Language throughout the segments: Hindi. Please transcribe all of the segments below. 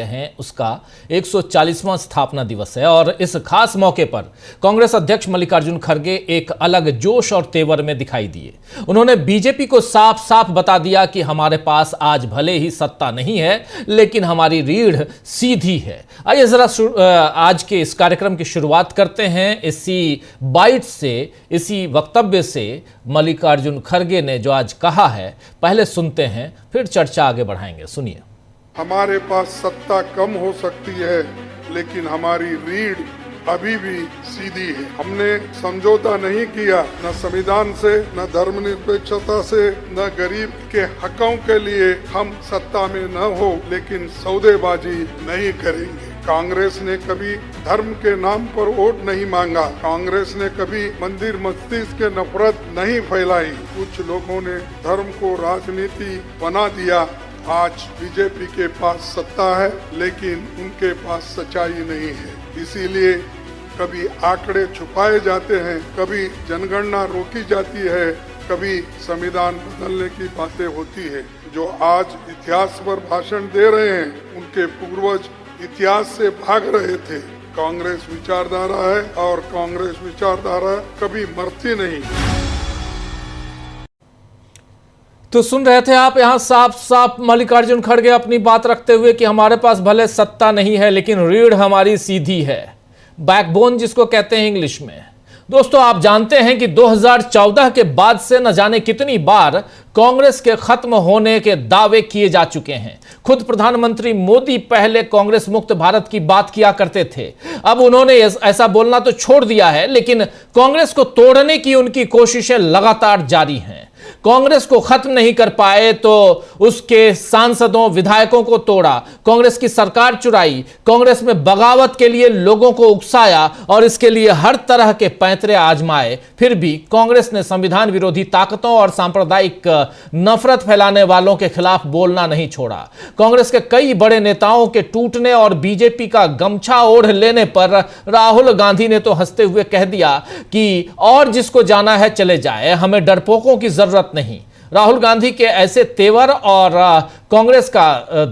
हैं उसका 140वां स्थापना दिवस है और इस खास मौके पर कांग्रेस अध्यक्ष मल्लिकार्जुन खड़गे एक अलग जोश और तेवर में दिखाई दिए। उन्होंने बीजेपी को साफ साफ बता दिया कि हमारे पास आज भले ही सत्ता नहीं है लेकिन हमारी रीढ़ सीधी है। आइए जरा आज के इस कार्यक्रम की शुरुआत करते हैं इसी बाइट से, इसी वक्तव्य से मल्लिकार्जुन खड़गे ने जो आज कहा है। पहले सुनते हैं फिर चर्चा आगे बढ़ाएंगे। सुनिए। हमारे पास सत्ता कम हो सकती है लेकिन हमारी रीढ़ अभी भी सीधी है। हमने समझौता नहीं किया न संविधान से, न धर्मनिरपेक्षता से, न गरीब के हकों के लिए हम सत्ता में न हो, लेकिन सौदेबाजी नहीं करेंगे। कांग्रेस ने कभी धर्म के नाम पर वोट नहीं मांगा। कांग्रेस ने कभी मंदिर मस्जिद के नफरत नहीं फैलाई। कुछ लोगों ने धर्म को राजनीति बना दिया। आज बीजेपी के पास सत्ता है लेकिन उनके पास सच्चाई नहीं है। इसीलिए कभी आंकड़े छुपाए जाते हैं, कभी जनगणना रोकी जाती है, कभी संविधान बदलने की बातें होती है। जो आज इतिहास पर भाषण दे रहे हैं उनके पूर्वज इतिहास से भाग रहे थे। कांग्रेस विचारधारा है और कांग्रेस विचारधारा कभी मरती नहीं। तो सुन रहे थे आप यहां साफ साफ मल्लिकार्जुन खड़गे अपनी बात रखते हुए कि हमारे पास भले सत्ता नहीं है लेकिन रीढ़ हमारी सीधी है, बैकबोन जिसको कहते हैं इंग्लिश में। दोस्तों, आप जानते हैं कि 2014 के बाद से न जाने कितनी बार कांग्रेस के खत्म होने के दावे किए जा चुके हैं। खुद प्रधानमंत्री मोदी पहले कांग्रेस मुक्त भारत की बात किया करते थे। अब उन्होंने ऐसा बोलना तो छोड़ दिया है लेकिन कांग्रेस को तोड़ने की उनकी कोशिशें लगातार जारी हैं। कांग्रेस को खत्म नहीं कर पाए तो उसके सांसदों विधायकों को तोड़ा, कांग्रेस की सरकार चुराई, कांग्रेस में बगावत के लिए लोगों को उकसाया और इसके लिए हर तरह के पैंतरे आजमाए। फिर भी कांग्रेस ने संविधान विरोधी ताकतों और सांप्रदायिक नफरत फैलाने वालों के खिलाफ बोलना नहीं छोड़ा। कांग्रेस के कई बड़े नेताओं के टूटने और बीजेपी का गमछा ओढ़ लेने पर राहुल गांधी ने तो हंसते हुए कह दिया कि और जिसको जाना है चले जाए, हमें डरपोकों की जरूरत नहीं। राहुल गांधी के ऐसे तेवर और कांग्रेस का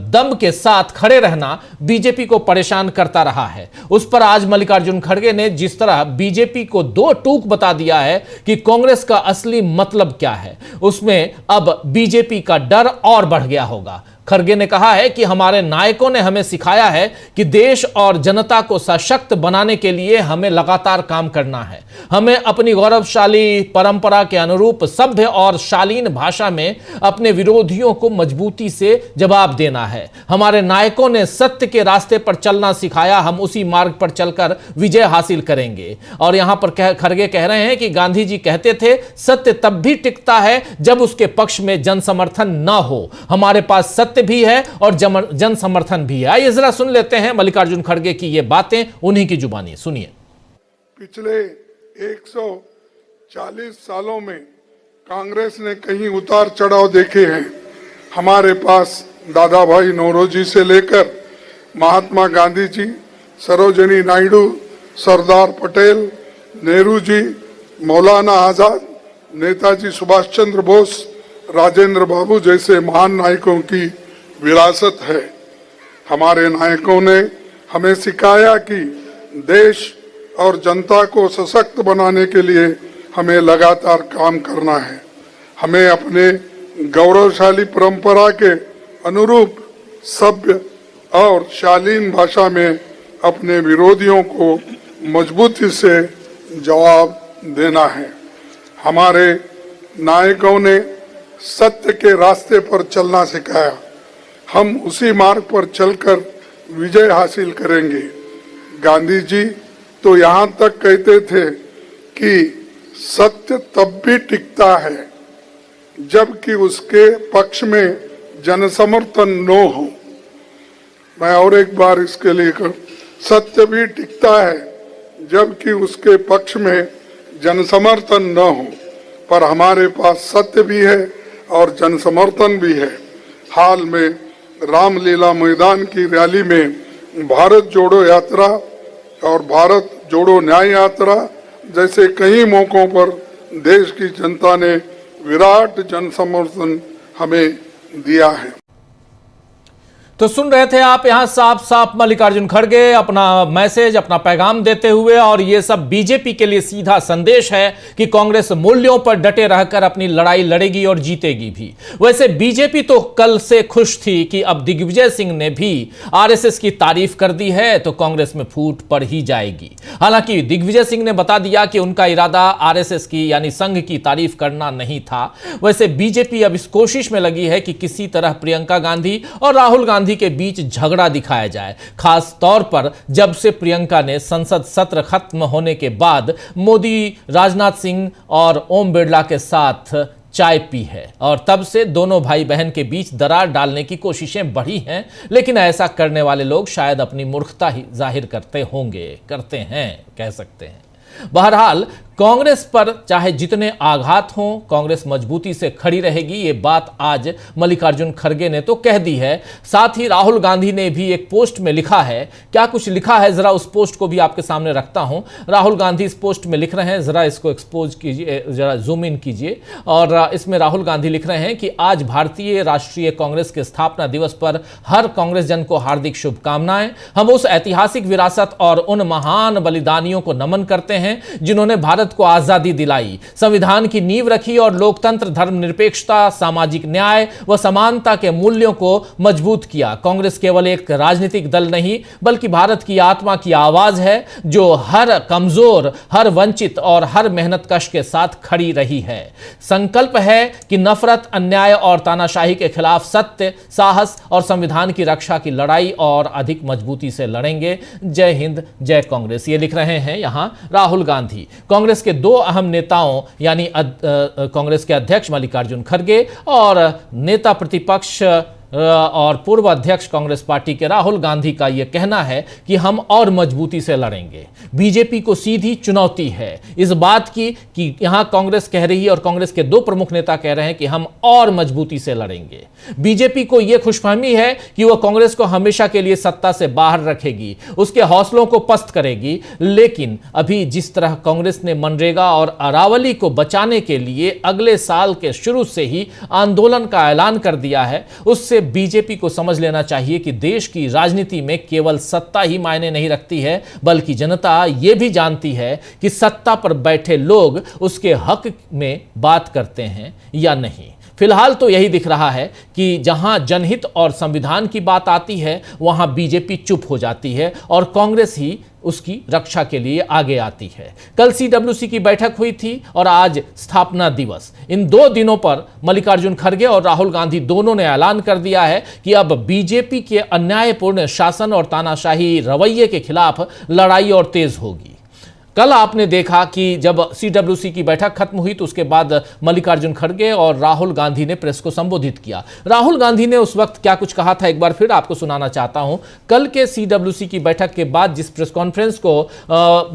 दम के साथ खड़े रहना बीजेपी को परेशान करता रहा है। उस पर आज मल्लिकार्जुन खड़गे ने जिस तरह बीजेपी को दो टूक बता दिया है कि कांग्रेस का असली मतलब क्या है, उसमें अब बीजेपी का डर और बढ़ गया होगा। खड़गे ने कहा है कि हमारे नायकों ने हमें सिखाया है कि देश और जनता को सशक्त बनाने के लिए हमें लगातार काम करना है। हमें अपनी गौरवशाली परंपरा के अनुरूप सभ्य और शालीन भाषा में अपने विरोधियों को मजबूती से जवाब देना है। हमारे नायकों ने सत्य के रास्ते पर चलना सिखाया, हम उसी मार्ग पर चलकर विजय हासिल करेंगे। और यहां पर खड़गे कह रहे हैं कि गांधी जी कहते थे सत्य तब भी टिकता है जब उसके पक्ष में जन समर्थन ना हो। हमारे पास सत्य भी है और जन समर्थन भी है। आइए जरा सुन लेते हैं मल्लिकार्जुन खड़गे की ये बातें उन्हीं की जुबानी। सुनिए। पिछले 140 सालों में कांग्रेस ने कहीं उतार चढ़ाव देखे हैं। हमारे पास दादा भाई नौरोजी से लेकर महात्मा गांधी जी, सरोजिनी नायडू, सरदार पटेल, नेहरू जी, मौलाना आजाद, नेताजी सुभाष चंद्र बोस, राजेंद्र बाबू जैसे महान नायकों की विरासत है। हमारे नायकों ने हमें सिखाया कि देश और जनता को सशक्त बनाने के लिए हमें लगातार काम करना है। हमें अपने गौरवशाली परंपरा के अनुरूप सभ्य और शालीन भाषा में अपने विरोधियों को मजबूती से जवाब देना है। हमारे नायकों ने सत्य के रास्ते पर चलना सिखाया, हम उसी मार्ग पर चलकर विजय हासिल करेंगे। गांधी जी तो यहाँ तक कहते थे कि सत्य तब भी टिकता है जबकि उसके पक्ष में जनसमर्थन न हो। मैं और एक बार इसके लिए सत्य भी टिकता है जबकि उसके पक्ष में जनसमर्थन न हो, पर हमारे पास सत्य भी है और जनसमर्थन भी है। हाल में रामलीला मैदान की रैली में भारत जोड़ो यात्रा और भारत जोड़ो न्याय यात्रा जैसे कई मौकों पर देश की जनता ने विराट जनसमर्थन हमें दिया है। तो सुन रहे थे आप यहां साफ साफ मल्लिकार्जुन खड़गे अपना मैसेज, अपना पैगाम देते हुए, और ये सब बीजेपी के लिए सीधा संदेश है कि कांग्रेस मूल्यों पर डटे रहकर अपनी लड़ाई लड़ेगी और जीतेगी भी। वैसे बीजेपी तो कल से खुश थी कि अब दिग्विजय सिंह ने भी आरएसएस की तारीफ कर दी है तो कांग्रेस में फूट पड़ ही जाएगी। हालांकि दिग्विजय सिंह ने बता दिया कि उनका इरादा आरएसएस की यानी संघ की तारीफ करना नहीं था। वैसे बीजेपी अब इस कोशिश में लगी है कि किसी तरह प्रियंका गांधी और राहुल गांधी के बीच झगड़ा दिखाया जाए, खास तौर पर जब से प्रियंका ने संसद सत्र खत्म होने के बाद मोदी, राजनाथ सिंह और ओम बिरला के साथ चाय पी है, और तब से दोनों भाई बहन के बीच दरार डालने की कोशिशें बढ़ी हैं। लेकिन ऐसा करने वाले लोग शायद अपनी मूर्खता ही जाहिर करते हैं कह सकते हैं। बहरहाल कांग्रेस पर चाहे जितने आघात हों, कांग्रेस मजबूती से खड़ी रहेगी, ये बात आज मल्लिकार्जुन खड़गे ने तो कह दी है। साथ ही राहुल गांधी ने भी एक पोस्ट में लिखा है, क्या कुछ लिखा है जरा उस पोस्ट को भी आपके सामने रखता हूं। राहुल गांधी इस पोस्ट में लिख रहे हैं, जरा इसको एक्सपोज कीजिए, जरा जूम इन कीजिए, और इसमें राहुल गांधी लिख रहे हैं कि आज भारतीय राष्ट्रीय कांग्रेस के स्थापना दिवस पर हर कांग्रेस जन को हार्दिक शुभकामनाएं। हम उस ऐतिहासिक विरासत और उन महान बलिदानियों को नमन करते हैं जिन्होंने भारत को आजादी दिलाई, संविधान की नींव रखी और लोकतंत्र, धर्मनिरपेक्षता, सामाजिक न्याय व समानता के मूल्यों को मजबूत किया। कांग्रेस केवल एक राजनीतिक दल नहीं बल्कि भारत की आत्मा की आवाज है जो हर कमजोर, हर वंचित और हर मेहनतकश के साथ खड़ी रही है। संकल्प है कि नफरत, अन्याय और तानाशाही के खिलाफ सत्य, साहस और संविधान की रक्षा की लड़ाई और अधिक मजबूती से लड़ेंगे। जय हिंद, जय कांग्रेस, ये लिख रहे हैं यहां राहुल गांधी। कांग्रेस के दो अहम नेताओं यानी कांग्रेस के अध्यक्ष मल्लिकार्जुन खड़गे और नेता प्रतिपक्ष और पूर्व अध्यक्ष कांग्रेस पार्टी के राहुल गांधी का यह कहना है कि हम और मजबूती से लड़ेंगे। बीजेपी को सीधी चुनौती है इस बात की कि यहां कांग्रेस कह रही है और कांग्रेस के दो प्रमुख नेता कह रहे हैं कि हम और मजबूती से लड़ेंगे। बीजेपी को यह खुशफहमी है कि वह कांग्रेस को हमेशा के लिए सत्ता से बाहर रखेगी, उसके हौसलों को पस्त करेगी। लेकिन अभी जिस तरह कांग्रेस ने मनरेगा और अरावली को बचाने के लिए अगले साल के शुरू से ही आंदोलन का ऐलान कर दिया है, उससे बीजेपी को समझ लेना चाहिए कि देश की राजनीति में केवल सत्ता ही मायने नहीं रखती है, बल्कि जनता यह भी जानती है कि सत्ता पर बैठे लोग उसके हक में बात करते हैं या नहीं। फिलहाल तो यही दिख रहा है कि जहां जनहित और संविधान की बात आती है वहां बीजेपी चुप हो जाती है और कांग्रेस ही उसकी रक्षा के लिए आगे आती है। कल सीडब्ल्यूसी की बैठक हुई थी और आज स्थापना दिवस। इन दो दिनों पर मल्लिकार्जुन खड़गे और राहुल गांधी दोनों ने ऐलान कर दिया है कि अब बीजेपी के अन्यायपूर्ण शासन और तानाशाही रवैये के खिलाफ लड़ाई और तेज होगी। कल आपने देखा कि जब सीडब्ल्यूसी की बैठक खत्म हुई तो उसके बाद मल्लिकार्जुन खड़गे और राहुल गांधी ने प्रेस को संबोधित किया। राहुल गांधी ने उस वक्त क्या कुछ कहा था एक बार फिर आपको सुनाना चाहता हूं। कल के सीडब्ल्यूसी की बैठक के बाद जिस प्रेस कॉन्फ्रेंस को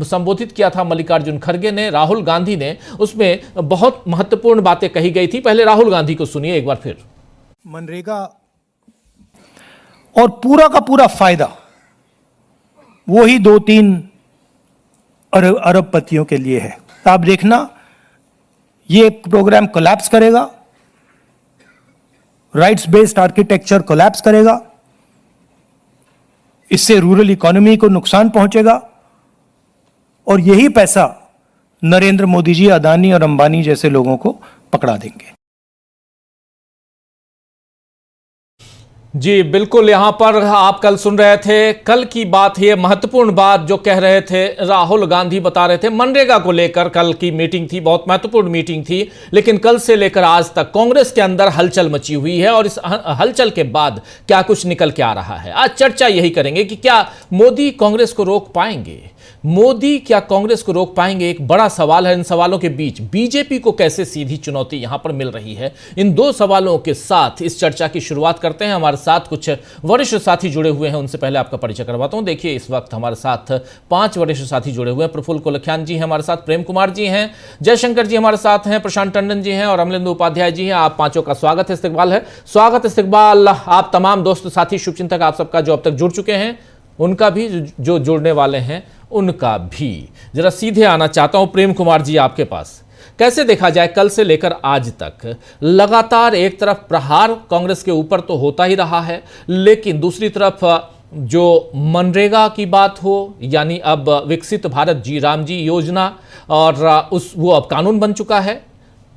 संबोधित किया था मल्लिकार्जुन खड़गे ने, राहुल गांधी ने, उसमें बहुत महत्वपूर्ण बातें कही गई थी। पहले राहुल गांधी को सुनिए एक बार फिर। मनरेगा और पूरा का पूरा फायदा वो ही 2-3 अरबपतियों के लिए है। आप देखना ये प्रोग्राम कोलैप्स करेगा, राइट्स बेस्ड आर्किटेक्चर कोलैप्स करेगा, इससे रूरल इकोनॉमी को नुकसान पहुंचेगा और यही पैसा नरेंद्र मोदी जी, अदानी और अंबानी जैसे लोगों को पकड़ा देंगे। जी बिल्कुल, यहां पर आप कल सुन रहे थे, कल की बात, ये महत्वपूर्ण बात जो कह रहे थे राहुल गांधी बता रहे थे मनरेगा को लेकर। कल की मीटिंग थी, बहुत महत्वपूर्ण मीटिंग थी, लेकिन कल से लेकर आज तक कांग्रेस के अंदर हलचल मची हुई है और इस हलचल के बाद क्या कुछ निकल के आ रहा है। आज चर्चा यही करेंगे कि क्या मोदी कांग्रेस को रोक पाएंगे, मोदी क्या कांग्रेस को रोक पाएंगे। एक बड़ा सवाल है। इन सवालों के बीच बीजेपी को कैसे सीधी चुनौती यहां पर मिल रही है, इन दो सवालों के साथ इस चर्चा की शुरुआत करते हैं। हमारे साथ कुछ वरिष्ठ साथी जुड़े हुए हैं, उनसे पहले आपका परिचय करवाता हूं। देखिए इस वक्त हमारे साथ 5 वरिष्ठ साथी जुड़े हुए हैं। प्रफुल्ल कोलखियान जी हैं हमारे साथ, प्रेम कुमार जी हैं, जयशंकर जी हमारे साथ हैं, प्रशांत टंडन जी हैं और अमलेंदु उपाध्याय जी हैं। आप पांचों का स्वागत है, इस्तकबाल है। स्वागत इस्तकबाल आप तमाम दोस्त साथी शुभचिंतक आप सबका जो अब तक जुड़ चुके हैं, उनका भी, जो जुड़ने वाले हैं उनका भी। जरा सीधे आना चाहता हूं प्रेम कुमार जी आपके पास। कैसे देखा जाए, कल से लेकर आज तक लगातार एक तरफ प्रहार कांग्रेस के ऊपर तो होता ही रहा है, लेकिन दूसरी तरफ जो मनरेगा की बात हो, यानी अब विकसित भारत जी राम जी योजना, और वो अब कानून बन चुका है।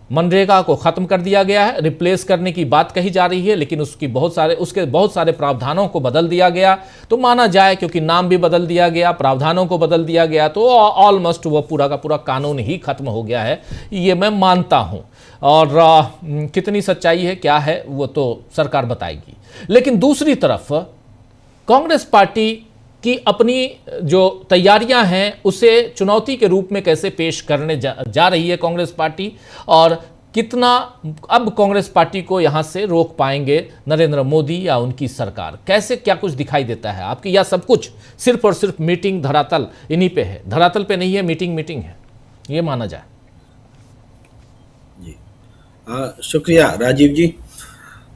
मनरेगा को खत्म कर दिया गया है, रिप्लेस करने की बात कही जा रही है, लेकिन उसके बहुत सारे प्रावधानों को बदल दिया गया। तो माना जाए, क्योंकि नाम भी बदल दिया गया, प्रावधानों को बदल दिया गया, तो ऑलमोस्ट वह पूरा का पूरा कानून ही खत्म हो गया है, ये मैं मानता हूं। और कितनी सच्चाई है, क्या है, वो तो सरकार बताएगी। लेकिन दूसरी तरफ कांग्रेस पार्टी कि अपनी जो तैयारियां हैं उसे चुनौती के रूप में कैसे पेश करने जा रही है कांग्रेस पार्टी, और कितना अब कांग्रेस पार्टी को यहां से रोक पाएंगे नरेंद्र मोदी या उनकी सरकार। कैसे क्या कुछ दिखाई देता है आपकी, या सब कुछ सिर्फ और सिर्फ मीटिंग धरातल इन्हीं पे है, धरातल पे नहीं है, मीटिंग मीटिंग है, ये माना जाए? जी शुक्रिया राजीव जी।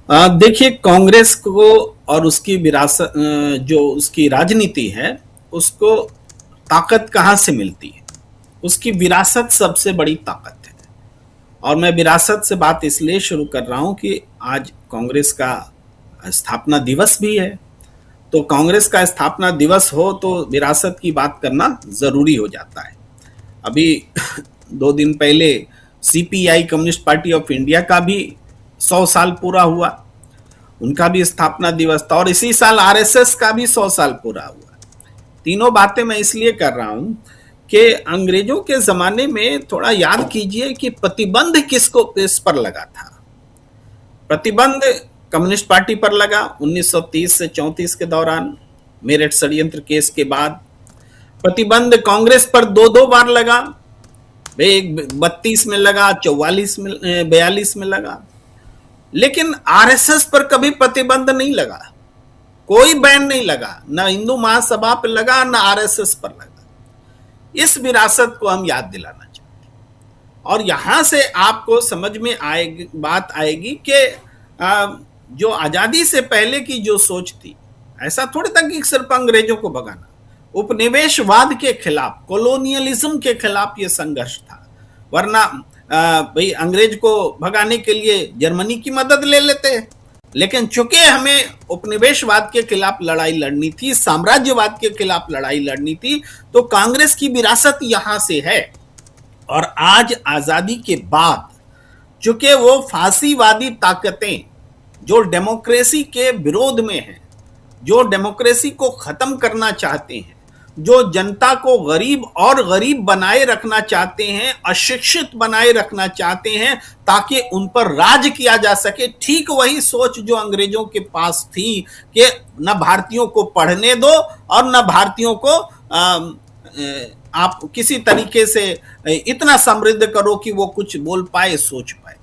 देखिए, कांग्रेस को और उसकी विरासत, जो उसकी राजनीति है, उसको ताकत कहाँ से मिलती है? उसकी विरासत सबसे बड़ी ताकत है। और मैं विरासत से बात इसलिए शुरू कर रहा हूं कि आज कांग्रेस का स्थापना दिवस भी है। तो कांग्रेस का स्थापना दिवस हो तो विरासत की बात करना जरूरी हो जाता है। अभी 2 दिन पहले CPI communist party of India का भी 100 साल पूरा हुआ, उनका भी स्थापना दिवस था, और इसी साल आरएसएस का भी 100 साल पूरा हुआ। तीनों बातें मैं इसलिए कर रहा हूं कि अंग्रेजों के जमाने में थोड़ा याद कीजिए कि प्रतिबंध किस पर लगा था। प्रतिबंध कम्युनिस्ट पार्टी पर लगा 1930 से 34 के दौरान, मेरठ षड्यंत्र केस के बाद। प्रतिबंध कांग्रेस पर 2 बार लगा, 32 में लगा, 44 में, 42 में लगा। लेकिन आरएसएस पर कभी प्रतिबंध नहीं लगा, कोई बैन नहीं लगा, ना हिंदू महासभा पर लगा, ना आरएसएस पर लगा। इस विरासत को हम याद दिलाना चाहते हैं। और यहां से आपको समझ में बात आएगी कि जो आजादी से पहले की जो सोच थी, ऐसा थोड़ी था कि सिर्फ अंग्रेजों को भगाना। उपनिवेशवाद के खिलाफ, कॉलोनियलिज्म के खिलाफ यह संघर्ष था। वरना भाई अंग्रेज को भगाने के लिए जर्मनी की मदद ले लेते, लेकिन चूंकि हमें उपनिवेशवाद के खिलाफ लड़ाई लड़नी थी, साम्राज्यवाद के खिलाफ लड़ाई लड़नी थी, तो कांग्रेस की विरासत यहां से है। और आज आजादी के बाद चूंकि वो फांसीवादी ताकतें जो डेमोक्रेसी के विरोध में हैं, जो डेमोक्रेसी को खत्म करना चाहते हैं, जो जनता को गरीब बनाए रखना चाहते हैं, अशिक्षित बनाए रखना चाहते हैं, ताकि उन पर राज किया जा सके, ठीक वही सोच जो अंग्रेजों के पास थी कि न भारतीयों को पढ़ने दो और न भारतीयों को आप किसी तरीके से इतना समृद्ध करो कि वो कुछ बोल पाए, सोच पाए।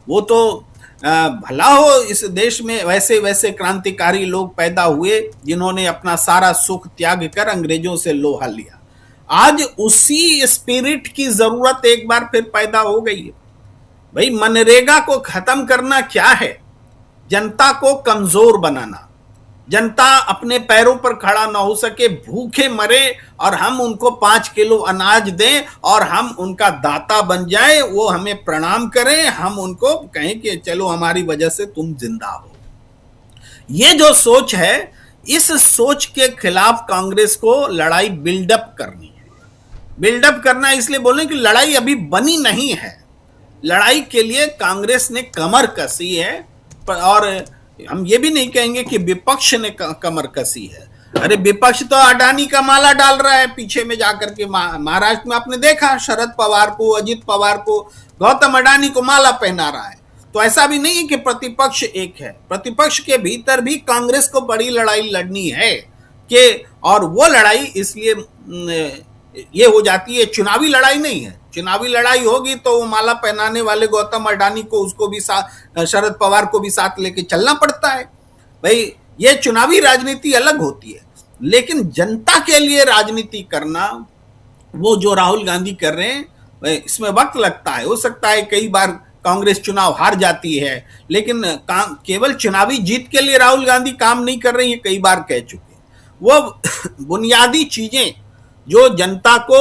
वो तो भला हो इस देश में वैसे वैसे क्रांतिकारी लोग पैदा हुए जिन्होंने अपना सारा सुख त्याग कर अंग्रेजों से लोहा लिया। आज उसी स्पिरिट की जरूरत एक बार फिर पैदा हो गई है। भाई मनरेगा को खत्म करना क्या है? जनता को कमजोर बनाना, जनता अपने पैरों पर खड़ा ना हो सके, भूखे मरे और हम उनको 5 किलो अनाज दें और हम उनका दाता बन जाएं, वो हमें प्रणाम करें, हम उनको कहें कि चलो हमारी वजह से तुम जिंदा हो। ये जो सोच है, इस सोच के खिलाफ कांग्रेस को लड़ाई बिल्डअप करनी है। बिल्डअप करना इसलिए बोले कि लड़ाई अभी बनी नहीं है। लड़ाई के लिए कांग्रेस ने कमर कसी है, और हम ये भी नहीं कहेंगे कि विपक्ष ने कमर कसी है। अरे विपक्ष तो अडानी का माला डाल रहा है पीछे में जाकर के। महाराष्ट्र में आपने देखा, शरद पवार को, अजित पवार को, गौतम अडानी को माला पहना रहा है। तो ऐसा भी नहीं है कि प्रतिपक्ष एक है। प्रतिपक्ष के भीतर भी कांग्रेस को बड़ी लड़ाई लड़नी है कि, और वो लड़ाई इसलिए ये हो जाती है, चुनावी लड़ाई नहीं है। चुनावी लड़ाई होगी तो वो माला पहनाने वाले गौतम अडानी को, उसको भी साथ, शरद पवार को भी साथ लेके चलना पड़ता है। भाई ये चुनावी राजनीति अलग होती है, लेकिन जनता के लिए राजनीति करना, वो जो राहुल गांधी कर रहे हैं, इसमें वक्त लगता है। हो सकता है कई बार कांग्रेस चुनाव हार जाती है, लेकिन केवल चुनावी जीत के लिए राहुल गांधी काम नहीं कर रही है, कई बार कह चुके। वो बुनियादी चीजें जो जनता को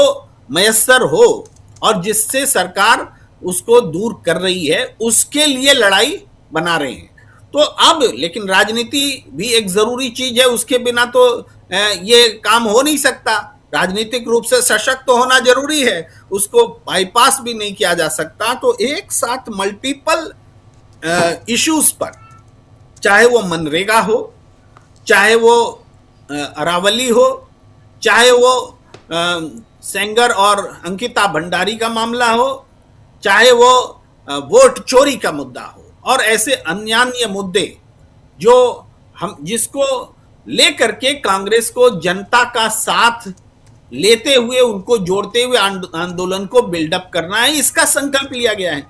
मयस्सर हो और जिससे सरकार उसको दूर कर रही है, उसके लिए लड़ाई बना रहे हैं। तो अब लेकिन राजनीति भी एक जरूरी चीज है, उसके बिना तो ये काम हो नहीं सकता। राजनीतिक रूप से सशक्त तो होना जरूरी है, उसको बाईपास भी नहीं किया जा सकता। तो एक साथ मल्टीपल इश्यूज पर, चाहे वो मनरेगा हो, चाहे वो अरावली हो, चाहे वो सेंगर और अंकिता भंडारी का मामला हो, चाहे वो वोट चोरी का मुद्दा हो, और ऐसे अन्य मुद्दे जो हम जिसको लेकर के कांग्रेस को जनता का साथ लेते हुए, उनको जोड़ते हुए आंदोलन को बिल्डअप करना है, इसका संकल्प लिया गया है।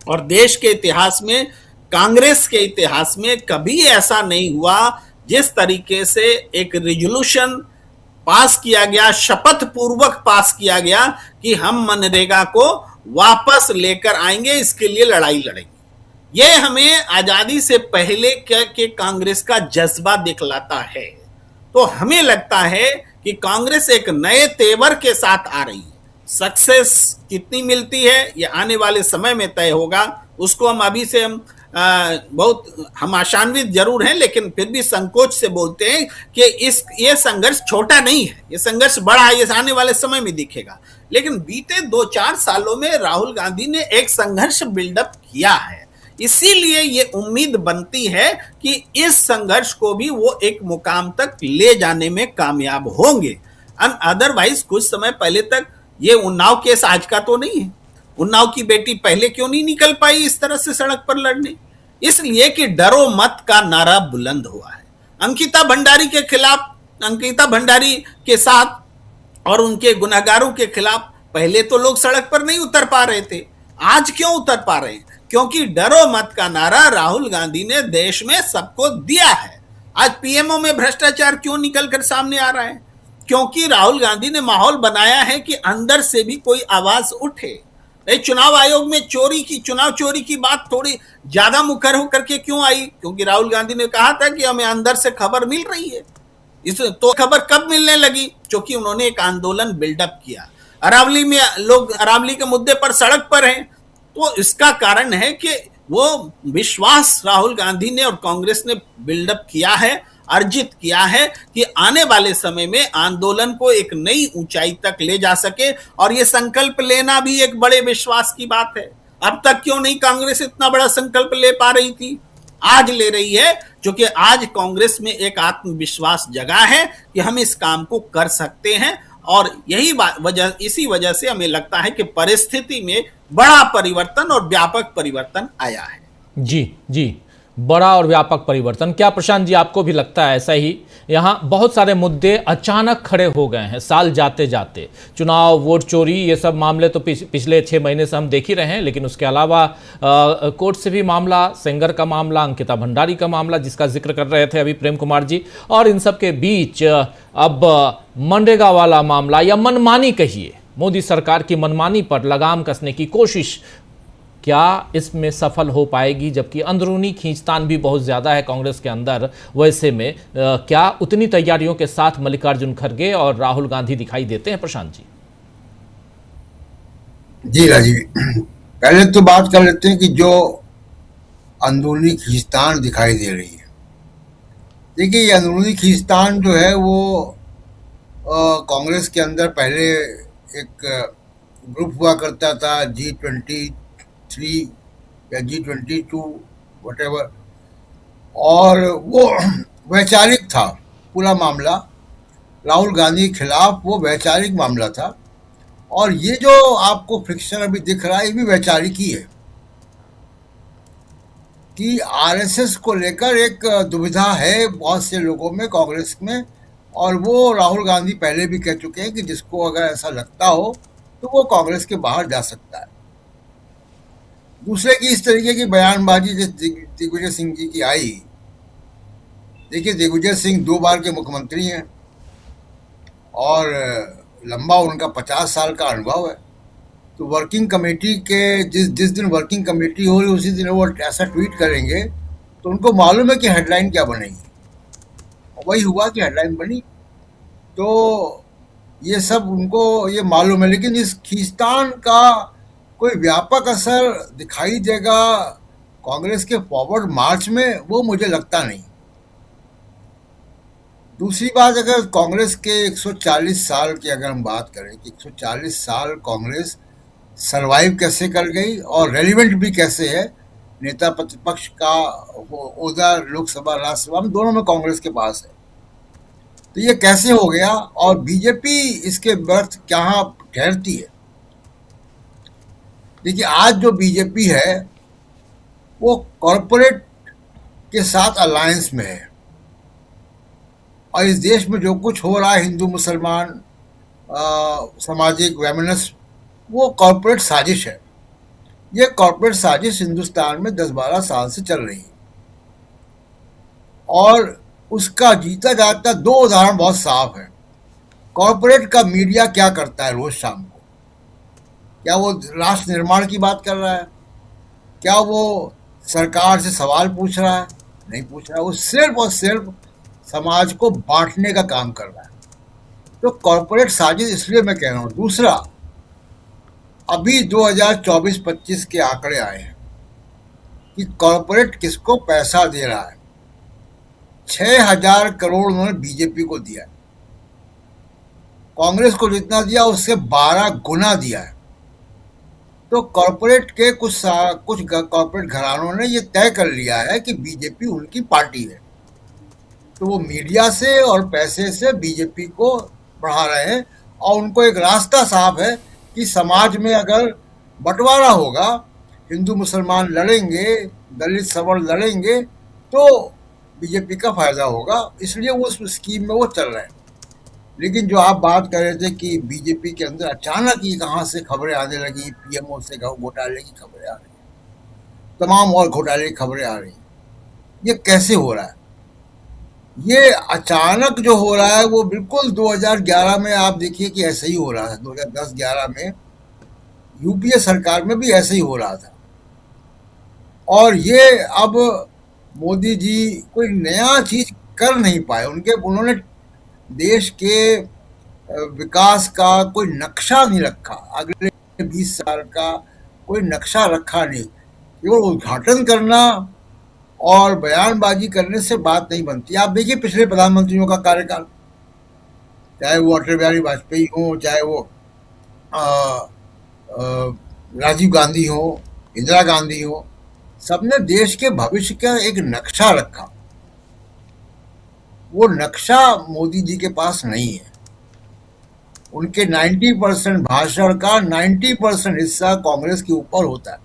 और देश के इतिहास में, कांग्रेस के इतिहास में कभी ऐसा नहीं हुआ जिस तरीके से एक रिजोल्यूशन पास किया गया, शपथ पूर्वक पास किया गया कि हम मनरेगा को वापस लेकर आएंगे, इसके लिए लड़ाई लड़ेंगे। यह हमें आजादी से पहले के कांग्रेस का जज्बा दिखलाता है। तो हमें लगता है कि कांग्रेस एक नए तेवर के साथ आ रही है। सक्सेस कितनी मिलती है ये आने वाले समय में तय होगा, उसको हम अभी से हम आशान्वित जरूर हैं, लेकिन फिर भी संकोच से बोलते हैं कि ये संघर्ष छोटा नहीं है, ये संघर्ष बड़ा है, ये आने वाले समय में दिखेगा। लेकिन बीते 2-4 सालों में राहुल गांधी ने एक संघर्ष बिल्डअप किया है, इसीलिए ये उम्मीद बनती है कि इस संघर्ष को भी वो एक मुकाम तक ले जाने में कामयाब होंगे। अदरवाइज कुछ समय पहले तक ये उन्नाव केस आज का तो नहीं है। उन्नाव की बेटी पहले क्यों नहीं निकल पाई इस तरह से सड़क पर लड़ने? इसलिए कि डरो मत का नारा बुलंद हुआ है। अंकिता भंडारी के खिलाफ, अंकिता भंडारी के साथ और उनके गुनहगारों के खिलाफ पहले तो लोग सड़क पर नहीं उतर पा रहे थे, आज क्यों उतर पा रहे हैं? क्योंकि डरो मत का नारा राहुल गांधी ने देश में सबको दिया है। आज पीएमओ में भ्रष्टाचार क्यों निकलकर सामने आ रहा है? क्योंकि राहुल गांधी ने माहौल बनाया है कि अंदर से भी कोई आवाज उठे। चुनाव आयोग में चुनाव चोरी की बात थोड़ी ज्यादा मुखर होकर के क्यों आई? क्योंकि राहुल गांधी ने कहा था कि हमें अंदर से खबर मिल रही है। तो खबर कब मिलने लगी? क्योंकि उन्होंने एक आंदोलन बिल्डअप किया। अरावली में लोग अरावली के मुद्दे पर सड़क पर हैं, तो इसका कारण है कि वो विश्वास राहुल गांधी ने और कांग्रेस ने बिल्डअप किया है, अर्जित किया है कि आने वाले समय में आंदोलन को एक नई ऊंचाई तक ले जा सके। और ये संकल्प लेना भी एक बड़े विश्वास की बात है। अब तक क्यों नहीं कांग्रेस इतना बड़ा संकल्प ले पा रही थी? आज ले रही है, क्योंकि आज कांग्रेस में एक आत्मविश्वास जगा है कि हम इस काम को कर सकते हैं। और इसी वजह से हमें लगता है कि परिस्थिति में बड़ा परिवर्तन और व्यापक परिवर्तन आया है। जी, बड़ा और व्यापक परिवर्तन। क्या प्रशांत जी आपको भी लगता है ऐसा ही? यहाँ बहुत सारे मुद्दे अचानक खड़े हो गए हैं साल जाते जाते। चुनाव, वोट चोरी, ये सब मामले तो पिछले 6 महीने से हम देख ही रहे हैं, लेकिन उसके अलावा कोर्ट से भी मामला, सेंगर का मामला, अंकिता भंडारी का मामला जिसका जिक्र कर रहे थे अभी प्रेम कुमार जी, और इन सब के बीच अब मनरेगा वाला मामला, या मनमानी कहिए, मोदी सरकार की मनमानी पर लगाम कसने की कोशिश क्या इसमें सफल हो पाएगी? जबकि अंदरूनी खींचतान भी बहुत ज़्यादा है कांग्रेस के अंदर। वैसे में क्या उतनी तैयारियों के साथ मल्लिकार्जुन खड़गे और राहुल गांधी दिखाई देते हैं? प्रशांत जी। जी राजीव, पहले तो बात कर लेते हैं कि जो अंदरूनी खींचतान दिखाई दे रही है। देखिए, ये अंदरूनी खींचतान जो है वो कांग्रेस के अंदर पहले एक ग्रुप हुआ करता था, G23 या G22 व्हाटएवर, और वो वैचारिक था पूरा मामला। राहुल गांधी के खिलाफ वो वैचारिक मामला था, और ये जो आपको फ्रिक्शन अभी दिख रहा है ये भी वैचारिक ही है कि आरएसएस को लेकर एक दुविधा है बहुत से लोगों में, कांग्रेस में। और वो राहुल गांधी पहले भी कह चुके हैं कि जिसको अगर ऐसा लगता हो तो वो कांग्रेस के बाहर जा सकता है। दूसरे की इस तरीके की बयानबाजी जिस दिग्विजय सिंह जी की आई, देखिए दिग्विजय सिंह 2 बार के मुख्यमंत्री हैं और लंबा उनका 50 साल का अनुभव है। तो वर्किंग कमेटी के जिस दिन वर्किंग कमेटी हो रही उसी दिन वो ऐसा ट्वीट करेंगे तो उनको मालूम है कि हेडलाइन क्या बनेगी, और वही हुआ कि हेडलाइन बनी। तो ये सब उनको ये मालूम है। लेकिन इस खींचतान का कोई व्यापक असर दिखाई देगा कांग्रेस के फॉरवर्ड मार्च में, वो मुझे लगता नहीं। दूसरी बात, अगर कांग्रेस के 140 साल की अगर हम बात करें कि 140 साल कांग्रेस सरवाइव कैसे कर गई और रेलिवेंट भी कैसे है, नेता प्रतिपक्ष का ओहदा लोकसभा राज्यसभा में दोनों में कांग्रेस के पास है, तो ये कैसे हो गया और बीजेपी इसके व्यर्थ कहाँ ठहरती है। देखिए, आज जो बीजेपी है वो कॉरपोरेट के साथ अलायंस में है और इस देश में जो कुछ हो रहा है हिंदू मुसलमान सामाजिक वैमनस्य, वो कॉरपोरेट साजिश है। ये कॉरपोरेट साजिश हिंदुस्तान में 10-12 साल से चल रही है और उसका जीता जाता 2 उदाहरण बहुत साफ है। कॉरपोरेट का मीडिया क्या करता है रोज शाम को? क्या वो राष्ट्र निर्माण की बात कर रहा है? क्या वो सरकार से सवाल पूछ रहा है? नहीं पूछ रहा है। वो सिर्फ और सिर्फ समाज को बांटने का काम कर रहा है। तो कॉरपोरेट साजिश इसलिए मैं कह रहा हूँ। दूसरा, अभी 2024-25 के आंकड़े आए हैं कि कॉरपोरेट किसको पैसा दे रहा है। 6,000 करोड़ उन्होंने बीजेपी को दिया है। कांग्रेस को जितना दिया उससे 12 गुना दिया है। तो कॉरपोरेट के कुछ कॉरपोरेट घरानों ने ये तय कर लिया है कि बीजेपी उनकी पार्टी है, तो वो मीडिया से और पैसे से बीजेपी को बढ़ा रहे हैं और उनको एक रास्ता साफ है कि समाज में अगर बंटवारा होगा, हिंदू मुसलमान लड़ेंगे, दलित सवर्ण लड़ेंगे, तो बीजेपी का फायदा होगा, इसलिए वो उस स्कीम में वो चल रहे हैं। लेकिन जो आप बात कर रहे थे कि बीजेपी के अंदर अचानक ये कहाँ से खबरें आने लगी, पीएमओ से घोटाले की खबरें आ रही हैं, तमाम और घोटाले की खबरें आ रही हैं, ये कैसे हो रहा है? ये अचानक जो हो रहा है वो बिल्कुल 2011 में आप देखिए कि ऐसे ही हो रहा था। 2010-11 में यूपीए सरकार में भी ऐसे ही हो रहा था और ये अब मोदी जी कोई नया चीज कर नहीं पाए। उन्होंने देश के विकास का कोई नक्शा नहीं रखा, अगले 20 साल का कोई नक्शा रखा नहीं। केवल उद्घाटन करना और बयानबाजी करने से बात नहीं बनती। आप देखिए पिछले प्रधानमंत्रियों का कार्यकाल, चाहे वो अटल बिहारी वाजपेयी हो, चाहे वो राजीव गांधी हो, इंदिरा गांधी हो, सबने देश के भविष्य का एक नक्शा रखा। वो नक्शा मोदी जी के पास नहीं है। उनके 90% भाषण का 90% हिस्सा कांग्रेस के ऊपर होता है,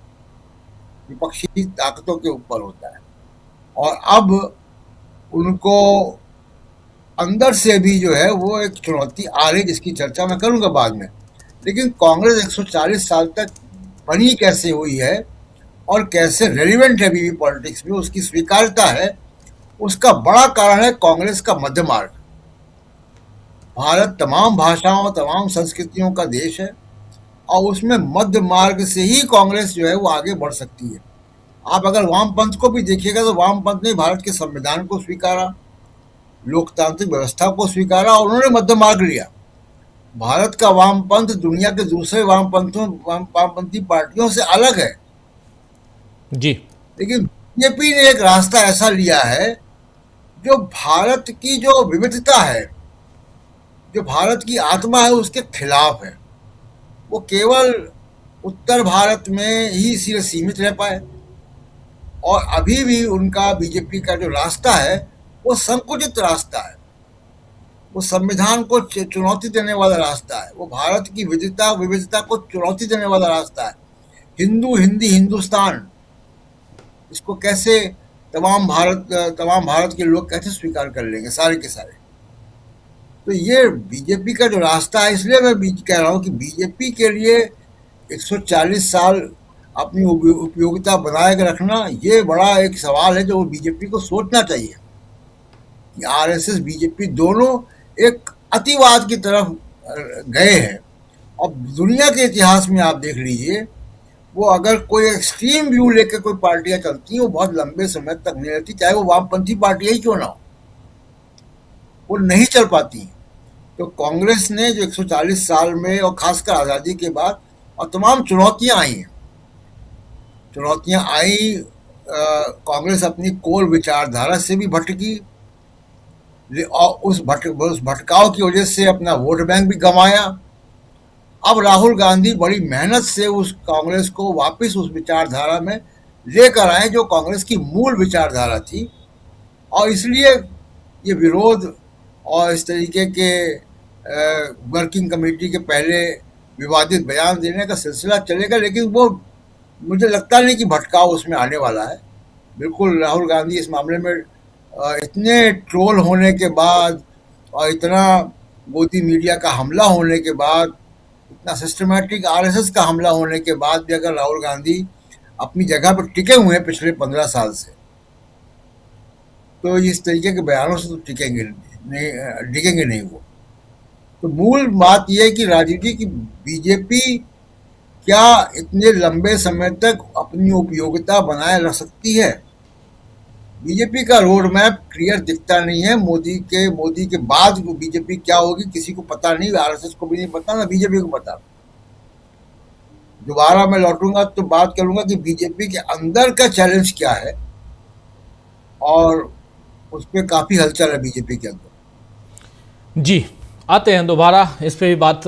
विपक्षी ताकतों के ऊपर होता है और अब उनको अंदर से भी जो है वो एक चुनौती आ रही, जिसकी चर्चा मैं करूंगा बाद में। लेकिन कांग्रेस 140 साल तक बनी कैसे हुई है और कैसे रेलिवेंट है अभी भी पॉलिटिक्स में, उसकी स्वीकार्यता है, उसका बड़ा कारण है कांग्रेस का मध्य मार्ग। भारत तमाम भाषाओं, तमाम संस्कृतियों का देश है और उसमें मध्य मार्ग से ही कांग्रेस जो है वो आगे बढ़ सकती है। आप अगर वामपंथ को भी देखिएगा तो वामपंथ ने भारत के संविधान को स्वीकारा, लोकतांत्रिक व्यवस्था को स्वीकारा और उन्होंने मध्य मार्ग लिया। भारत का वामपंथ दुनिया के दूसरे वामपंथी पार्टियों से अलग है जी, लेकिन बीजेपी ने एक रास्ता ऐसा लिया है जो भारत की जो विविधता है, जो भारत की आत्मा है, उसके खिलाफ है। वो केवल उत्तर भारत में ही इसीलिए सीमित रह पाए और अभी भी उनका बीजेपी का जो रास्ता है वो संकुचित रास्ता है, वो संविधान को चुनौती देने वाला रास्ता है, वो भारत की विविधता को चुनौती देने वाला रास्ता है। हिंदू, हिंदी, हिंदुस्तान, इसको कैसे तमाम भारत के लोग कैसे स्वीकार कर लेंगे, सारे के सारे। तो ये बीजेपी का जो रास्ता है, इसलिए मैं कह रहा हूँ कि बीजेपी के लिए 140 साल अपनी उपयोगिता बनाए रखना ये बड़ा एक सवाल है जो बीजेपी को सोचना चाहिए कि आरएसएस बीजेपी दोनों एक अतिवाद की तरफ गए हैं। और दुनिया के इतिहास में आप देख लीजिए, वो अगर कोई एक्सट्रीम व्यू लेकर कोई पार्टियां चलती हैं वो बहुत लंबे समय तक नहीं रहती, चाहे वो वामपंथी पार्टियां ही क्यों ना हो, वो नहीं चल पाती। तो कांग्रेस ने जो 140 साल में और खासकर आज़ादी के बाद और तमाम चुनौतियां आई हैं। चुनौतियां आई, कांग्रेस अपनी कोर विचारधारा से भी भटकी और उस भटकाव की वजह से अपना वोट बैंक भी गंवाया। अब राहुल गांधी बड़ी मेहनत से उस कांग्रेस को वापस उस विचारधारा में लेकर आए जो कांग्रेस की मूल विचारधारा थी, और इसलिए ये विरोध और इस तरीके के वर्किंग कमेटी के पहले विवादित बयान देने का सिलसिला चलेगा, लेकिन वो मुझे लगता नहीं कि भटकाव उसमें आने वाला है। बिल्कुल राहुल गांधी इस मामले में इतने ट्रोल होने के बाद और इतना मोदी मीडिया का हमला होने के बाद, इतना सिस्टमैटिक आरएसएस का हमला होने के बाद भी अगर राहुल गांधी अपनी जगह पर टिके हुए हैं पिछले 15 साल से, तो इस तरीके के बयानों से तो टिकेंगे नहीं वो। तो मूल बात यह है कि राजीव जी की बीजेपी क्या इतने लंबे समय तक अपनी उपयोगिता बनाए रख सकती है? बीजेपी का रोड मैप क्लियर दिखता नहीं है। मोदी के बाद बीजेपी क्या होगी किसी को पता नहीं, आरएसएस को भी नहीं पता, ना बीजेपी को पता। दोबारा मैं लौटूंगा तो बात करूंगा कि बीजेपी के अंदर का चैलेंज क्या है, और उस पर काफी हलचल है बीजेपी के अंदर। जी, आते हैं दोबारा इस पे भी बात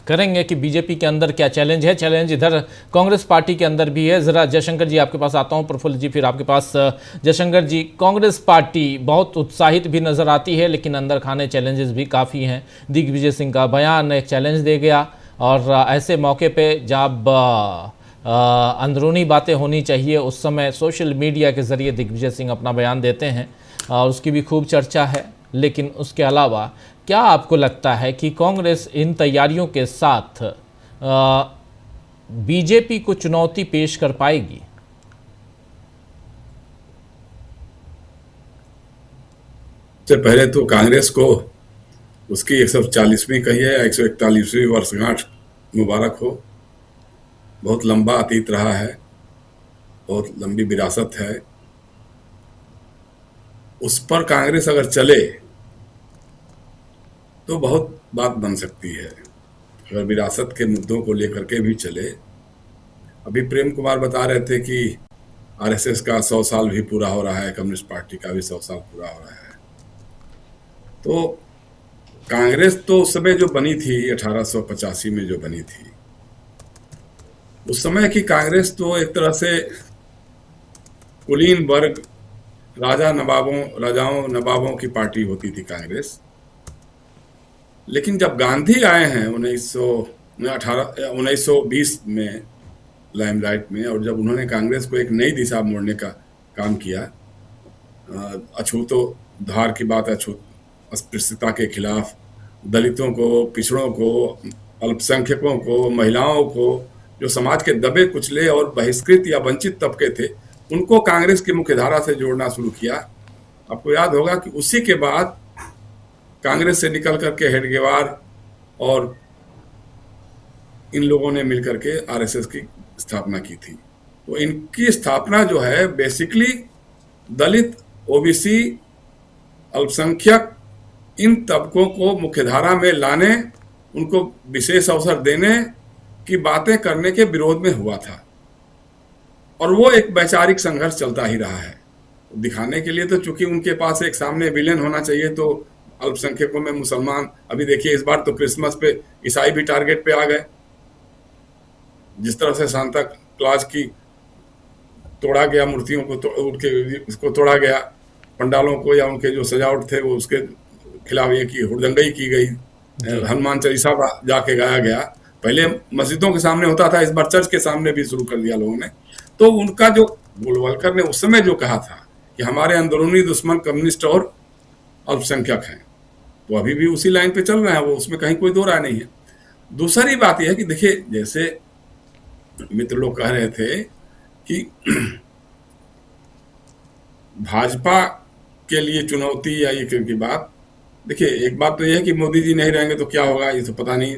करेंगे कि बीजेपी के अंदर क्या चैलेंज है। चैलेंज इधर कांग्रेस पार्टी के अंदर भी है। ज़रा जयशंकर जी आपके पास आता हूं, प्रफुल्ल जी फिर आपके पास। जयशंकर जी, कांग्रेस पार्टी बहुत उत्साहित भी नज़र आती है, लेकिन अंदर खाने चैलेंजेस भी काफ़ी हैं। दिग्विजय सिंह का बयान एक चैलेंज दे गया, और ऐसे मौके पर जब अंदरूनी बातें होनी चाहिए उस समय सोशल मीडिया के ज़रिए दिग्विजय सिंह अपना बयान देते हैं, और उसकी भी खूब चर्चा है। लेकिन उसके अलावा क्या आपको लगता है कि कांग्रेस इन तैयारियों के साथ बीजेपी को चुनौती पेश कर पाएगी? सबसे पहले तो कांग्रेस को उसकी 140वीं कही है, 141वीं वर्षगांठ मुबारक हो। बहुत लंबा अतीत रहा है, बहुत लंबी विरासत है। उस पर कांग्रेस अगर चले तो बहुत बात बन सकती है, अगर विरासत के मुद्दों को लेकर के भी चले। अभी प्रेम कुमार बता रहे थे कि आरएसएस का 100 साल भी पूरा हो रहा है, कम्युनिस्ट पार्टी का भी 100 साल पूरा हो रहा है। तो कांग्रेस तो उस समय जो बनी थी 1885 में जो बनी थी, उस समय की कांग्रेस तो एक तरह से कुलीन वर्ग, राजाओं नवाबों की पार्टी होती थी कांग्रेस। लेकिन जब गांधी आए हैं 1920 में लाइमलाइट में, और जब उन्होंने कांग्रेस को एक नई दिशा मोड़ने का काम किया, अछूतोद्धार की बात, अस्पृश्यता के खिलाफ, दलितों को, पिछड़ों को, अल्पसंख्यकों को, महिलाओं को, जो समाज के दबे कुचले और बहिष्कृत या वंचित तबके थे, उनको कांग्रेस की मुख्यधारा से जोड़ना शुरू किया। आपको याद होगा कि उसी के बाद कांग्रेस से निकल करके हेडगेवार और इन लोगों ने मिलकर के आरएसएस की स्थापना की थी। तो इनकी स्थापना जो है बेसिकली दलित, ओबीसी, अल्पसंख्यक, इन तबकों को मुख्यधारा में लाने, उनको विशेष अवसर देने की बातें करने के विरोध में हुआ था। और वो एक वैचारिक संघर्ष चलता ही रहा है, दिखाने के लिए। तो चूंकि उनके पास एक सामने विलेन होना चाहिए, तो अल्पसंख्यकों में मुसलमान, अभी देखिए इस बार तो क्रिसमस पे ईसाई भी टारगेट पे आ गए। जिस तरह से सांता क्लॉज की तोड़ा गया, मूर्तियों को उसको तोड़ा गया, पंडालों को या उनके जो सजावट थे वो उसके खिलाफ ये की हुड़दंगई की गई, हनुमान चालीसा जाके गाया गया। पहले मस्जिदों के सामने होता था, इस बार चर्च के सामने भी शुरू कर दिया लोगों ने। तो उनका जो गोलवलकर ने उस समय जो कहा था कि हमारे अंदरूनी दुश्मन कम्युनिस्ट और अल्पसंख्यक हैं, तो अभी भी उसी लाइन पे चल रहे हैं वो, उसमें कहीं कोई दो राय नहीं है। दूसरी बात यह है कि देखिए, जैसे मित्र लोग कह रहे थे कि भाजपा के लिए चुनौती या ये की बात, देखिए एक बात तो यह है कि मोदी जी नहीं रहेंगे तो क्या होगा, ये तो पता नहीं।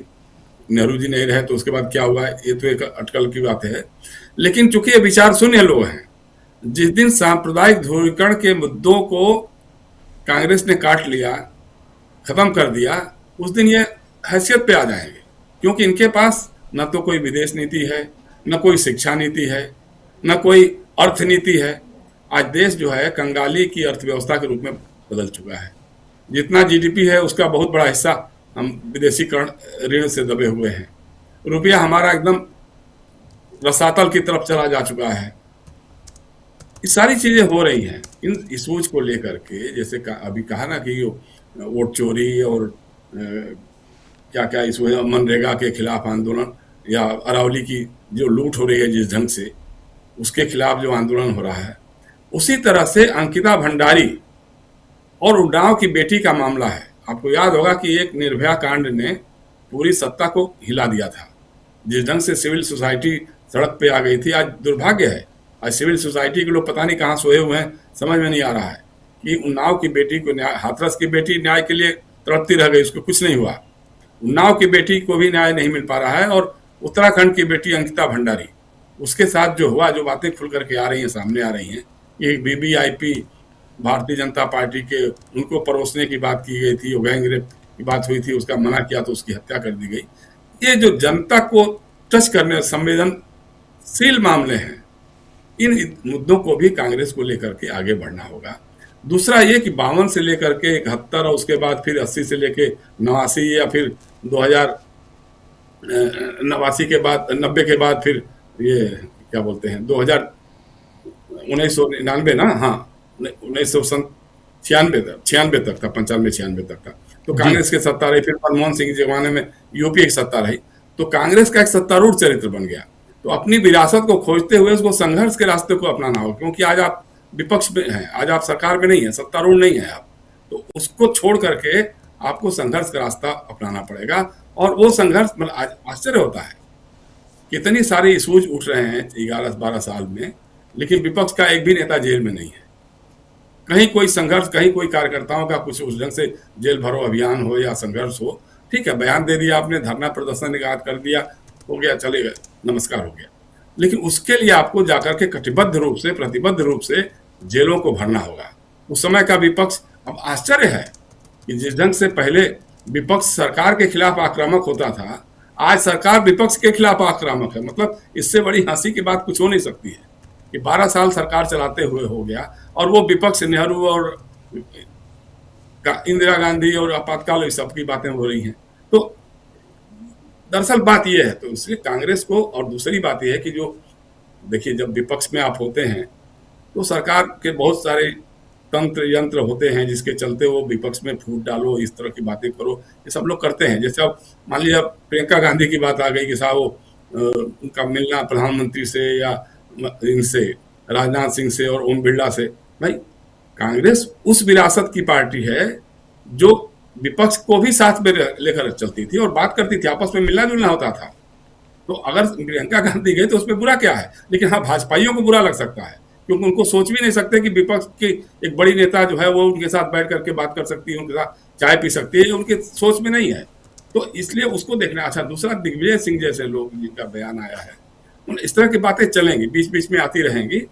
नेहरू जी नहीं रहे तो उसके बाद क्या हुआ, ये तो एक अटकल की बात है। लेकिन चूंकि ये विचार शून्य लोग हैं, जिस दिन सांप्रदायिक ध्रुवीकरण के मुद्दों को कांग्रेस ने काट लिया, खत्म कर दिया, उस दिन ये हैसियत पे आ जाएंगे, क्योंकि इनके पास न तो कोई विदेश नीति है, न कोई शिक्षा नीति है, न कोई अर्थनीति है। आज देश जो है कंगाली की अर्थव्यवस्था के रूप में बदल चुका है। जितना जीडीपी है उसका बहुत बड़ा हिस्सा हम विदेशीकरण ऋण से दबे हुए हैं। रुपया हमारा एकदम रसातल की तरफ चला जा चुका है। ये सारी चीजें हो रही हैं इन इशूज को लेकर के, जैसे अभी कहा ना कि वोट चोरी और क्या क्या इशू है, मनरेगा के खिलाफ आंदोलन या अरावली की जो लूट हो रही है जिस ढंग से, उसके खिलाफ जो आंदोलन हो रहा है, उसी तरह से अंकिता भंडारी और उन्नाव की बेटी का मामला है। आपको याद होगा कि एक निर्भया कांड ने पूरी सत्ता को हिला दिया था। जिस ढंग से सिविल सोसाइटी सड़क पे आ गई थी, आज दुर्भाग्य है, आज सिविल सोसाइटी के लोग पता नहीं कहाँ सोए हुए हैं, समझ में नहीं आ रहा है कि उन्नाव की बेटी को न्याय, हाथरस की बेटी न्याय के लिए तड़पती रह गई, उसको कुछ नहीं हुआ। उन्नाव की बेटी को भी न्याय नहीं मिल पा रहा है। और उत्तराखंड की बेटी अंकिता भंडारी, उसके साथ जो हुआ, जो बातें खुल करके आ रही हैं, सामने आ रही हैं, ये वीवीआईपी भारतीय जनता पार्टी के उनको परोसने की बात की गई थी, गैंग रेप की बात हुई थी, उसका मना किया तो उसकी हत्या कर दी गई। ये जो जनता को टच करने संवेदनशील मामले हैं, इन मुद्दों को भी कांग्रेस को लेकर के आगे बढ़ना होगा। दूसरा ये कि 52 से लेकर के 71 और उसके बाद फिर 80 से लेके 89 या फिर 2089 के बाद 90 के बाद फिर ये क्या बोलते हैं 1999 ना, हाँ 1996 तक 96 तक था, 95-96 तक था, तो कांग्रेस की सत्ता रही। फिर मनमोहन सिंह के जमाने में यूपीए की सत्ता रही, तो कांग्रेस का एक सत्तारूढ़ चरित्र बन गया। तो अपनी विरासत को खोजते हुए उसको संघर्ष के रास्ते को अपनाना होगा, क्योंकि आज आप विपक्ष में हैं, आज आप सरकार में नहीं है, सत्तारूढ़ नहीं है आप, तो उसको छोड़ करके आपको संघर्ष का रास्ता अपनाना पड़ेगा। और वो संघर्ष मतलब आज आश्चर्य होता है कितनी सारी इशूज उठ रहे हैं 11-12 साल में, लेकिन विपक्ष का एक भी नेता जेल में नहीं है। कहीं कोई संघर्ष, कहीं कोई कार्यकर्ताओं का कुछ उस ढंग से जेल भरो अभियान हो या संघर्ष हो, ठीक है, बयान दे दिया आपने, धरना प्रदर्शन निकाल कर दिया, हो गया, चलेगा, नमस्कार हो गया, लेकिन उसके लिए आपको जाकर के कटिबद्ध रूप से, प्रतिबद्ध रूप से जेलों को भरना होगा। उस समय का विपक्ष, अब आश्चर्य है कि जिस ढंग से पहले विपक्ष सरकार के खिलाफ आक्रामक होता था, आज सरकार विपक्ष के खिलाफ आक्रामक है। मतलब इससे बड़ी हंसी की बात कुछ हो नहीं सकती है कि 12 साल सरकार चलाते हुए हो गया और वो विपक्ष नेहरू और इंदिरा गांधी और आपातकाल इस सब की बातें हो रही हैं। तो दरअसल बात यह है, तो इसलिए कांग्रेस को, और दूसरी बात यह है कि जो देखिए जब विपक्ष में आप होते हैं तो सरकार के बहुत सारे तंत्र यंत्र होते हैं जिसके चलते वो विपक्ष में फूट डालो, इस तरह की बातें करो, ये सब लोग करते हैं। जैसे अब मान लीजिए प्रियंका गांधी की बात आ गई कि साहब वो उनका मिलना प्रधानमंत्री से या इनसे राजनाथ सिंह से और ओम बिरला से, भाई कांग्रेस उस विरासत की पार्टी है जो विपक्ष को भी साथ में लेकर चलती थी और बात करती थी, आपस में मिलना जुलना होता था। तो अगर प्रियंका गांधी गई तो उसमें बुरा क्या है, लेकिन हाँ भाजपाइयों को बुरा लग सकता है, क्योंकि उनको सोच भी नहीं सकते कि विपक्ष की एक बड़ी नेता जो है वो उनके साथ बैठ करके बात कर सकती है, उनके साथ चाय पी सकती है, उनके सोच में नहीं है। तो इसलिए उसको देखना। अच्छा, दूसरा दिग्विजय सिंह जैसे लोग जिनका बयान आया है, इस तरह की बातें चलेंगी, बीच बीच में आती रहेंगी,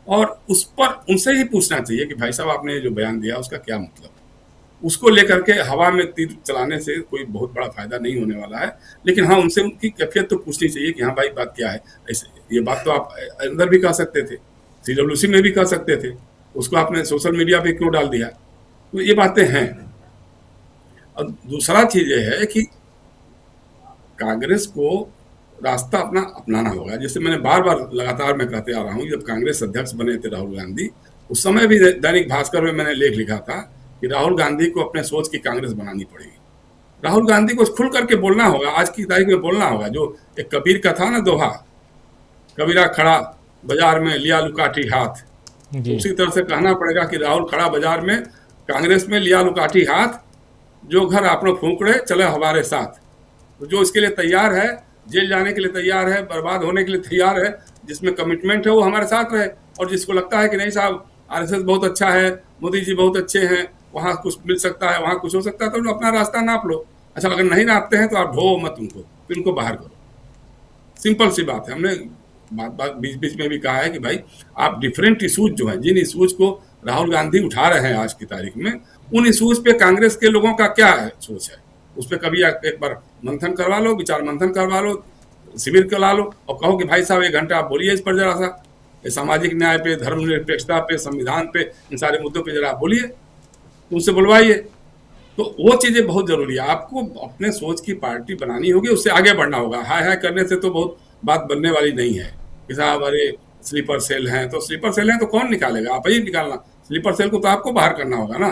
और उस पर उनसे ही पूछना चाहिए कि भाई साहब आपने जो बयान दिया उसका क्या मतलब। उसको लेकर के हवा में तीर चलाने से कोई बहुत बड़ा फायदा नहीं होने वाला है, लेकिन हाँ उनसे उनकी कैफियत तो पूछनी चाहिए कि हाँ भाई बात क्या है। ऐसे ये बात तो आप अंदर भी कह सकते थे, CWC में भी कह सकते थे, उसको आपने सोशल मीडिया पे क्यों डाल दिया। तो ये बातें हैं। और दूसरा चीज ये है कि कांग्रेस को रास्ता अपना अपनाना होगा। जैसे मैंने बार बार लगातार मैं कहते आ रहा हूँ, जब कांग्रेस अध्यक्ष बने थे राहुल गांधी, उस समय भी दैनिक भास्कर में मैंने लेख लिखा था कि राहुल गांधी को अपने सोच की कांग्रेस बनानी पड़ेगी। राहुल गांधी को खुल करके बोलना होगा, आज की तारीख में बोलना होगा। जो एक कबीर का था ना दोहा, कबीरा खड़ा बाजार में लिया लुकाठी हाथ, उसी तरह से कहना पड़ेगा कि राहुल खड़ा बाजार में, कांग्रेस में लिया लुकाठी हाथ, जो घर आपने फूंकड़े चले हमारे साथ। तो जो इसके लिए तैयार है, जेल जाने के लिए तैयार है, बर्बाद होने के लिए तैयार है, जिसमें कमिटमेंट है वो हमारे साथ रहे। और जिसको लगता है कि नहीं साहब RSS बहुत अच्छा है, मोदी जी बहुत अच्छे हैं, वहाँ कुछ मिल सकता है, वहाँ कुछ हो सकता है, तो अपना रास्ता नाप लो। अच्छा, अगर नहीं नापते हैं तो आप ढो मत उनको, फिर उनको बाहर करो। सिंपल सी बात है। हमने बात बीच बीच में भी कहा है कि भाई आप डिफरेंट इशूज जो हैं, जिन इशूज को राहुल गांधी उठा रहे हैं आज की तारीख में, उन इशूज पे कांग्रेस के लोगों का क्या है सोच है, उस पर कभी एक बार मंथन करवा लो, विचार मंथन करवा लो, शिविर को ला लो और कहो कि भाई साहब 1 घंटा आप बोलिए इस पर जरा सा, ये सामाजिक न्याय पे, धर्मनिरपेक्षता पे, संविधान पे, इन सारे मुद्दों पे जरा आप बोलिए, उनसे बुलवाइए। तो वो चीजें बहुत जरूरी है। आपको अपने सोच की पार्टी बनानी होगी, उससे आगे बढ़ना होगा। हाय हाय करने से तो बहुत बात बनने वाली नहीं है कि साहब अरे स्लीपर सेल हैं, तो स्लीपर सेल हैं तो कौन निकालेगा? आप ही निकालना। स्लीपर सेल को तो आपको बाहर करना होगा ना।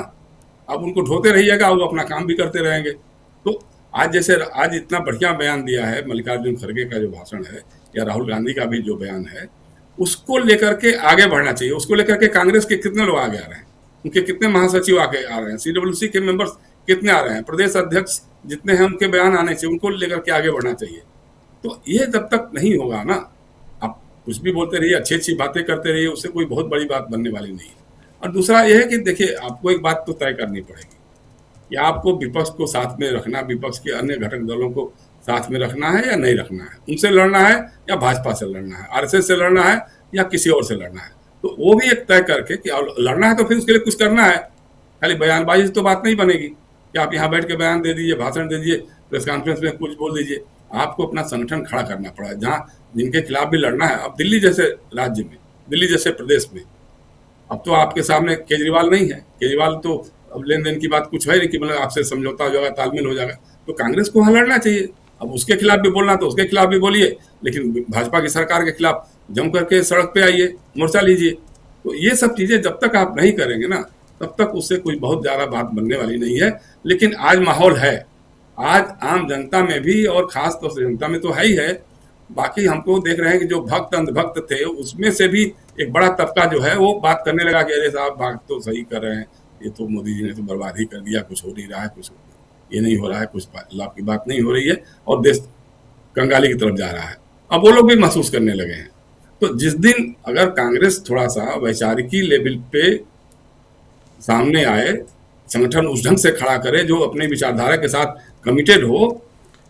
आप उनको ढोते रहिएगा, वो अपना काम भी करते रहेंगे। तो आज इतना बढ़िया बयान दिया है मल्लिकार्जुन खड़गे का जो भाषण है, या राहुल गांधी का भी जो बयान है, उसको लेकर के आगे बढ़ना चाहिए। उसको लेकर के कांग्रेस के कितने लोग आगे आ रहे हैं, उनके कितने महासचिव आगे आ रहे हैं, CWC के मेंबर्स कितने आ रहे हैं, प्रदेश अध्यक्ष जितने हैं उनके बयान आने चाहिए, उनको लेकर के आगे बढ़ना चाहिए। तो ये जब तक नहीं होगा ना, आप कुछ भी बोलते रहिए, अच्छी अच्छी बातें करते रहिए, उससे कोई बहुत बड़ी बात बनने वाली नहीं है। और दूसरा यह है कि देखिए, आपको एक बात तो तय करनी पड़ेगी कि आपको विपक्ष को साथ में रखना, विपक्ष के अन्य घटक दलों को साथ में रखना है या नहीं रखना है, उनसे लड़ना है या भाजपा से लड़ना है, RSS से लड़ना है या किसी और से लड़ना है। तो वो भी एक तय करके कि लड़ना है तो फिर उसके लिए कुछ करना है। खाली बयानबाजी से तो बात नहीं बनेगी कि आप यहाँ बैठ के बयान दे दीजिए, भाषण दे दीजिए, प्रेस कॉन्फ्रेंस में कुछ बोल दीजिए। आपको अपना संगठन खड़ा करना पड़ा, जहाँ जिनके खिलाफ भी लड़ना है। अब दिल्ली जैसे राज्य में, दिल्ली जैसे प्रदेश में, अब तो आपके सामने केजरीवाल नहीं है। केजरीवाल तो अब लेन देन की बात कुछ है नहीं कि मतलब आपसे समझौता हो जाएगा, तालमेल हो जाएगा। तो कांग्रेस को वहाँ लड़ना चाहिए। अब उसके खिलाफ भी बोलना तो उसके खिलाफ भी बोलिए, लेकिन भाजपा की सरकार के खिलाफ जम करके सड़क पे आइए, मोर्चा लीजिए। तो ये सब चीजें जब तक आप नहीं करेंगे ना, तब तक उससे कोई बहुत ज्यादा बात बनने वाली नहीं है। लेकिन आज माहौल है, आज आम जनता में भी और खास तौर से जनता में तो है ही है। बाकी हमको देख रहे हैं कि जो भक्त अंधभक्त थे, उसमें से भी एक बड़ा तबका जो है वो बात करने लगा कि अरे साहब बात तो सही कर रहे हैं, ये तो मोदी जी ने तो बर्बाद ही कर दिया, कुछ हो नहीं रहा है, कुछ ये नहीं हो रहा है, कुछ लाभ की बात नहीं हो रही है और देश कंगाली की तरफ जा रहा है। अब वो लोग भी महसूस करने लगे हैं। तो जिस दिन अगर कांग्रेस थोड़ा सा वैचारिकी लेवल पे सामने आए, संगठन उस ढंग से खड़ा करे जो अपने विचारधारा के साथ कमिटेड हो,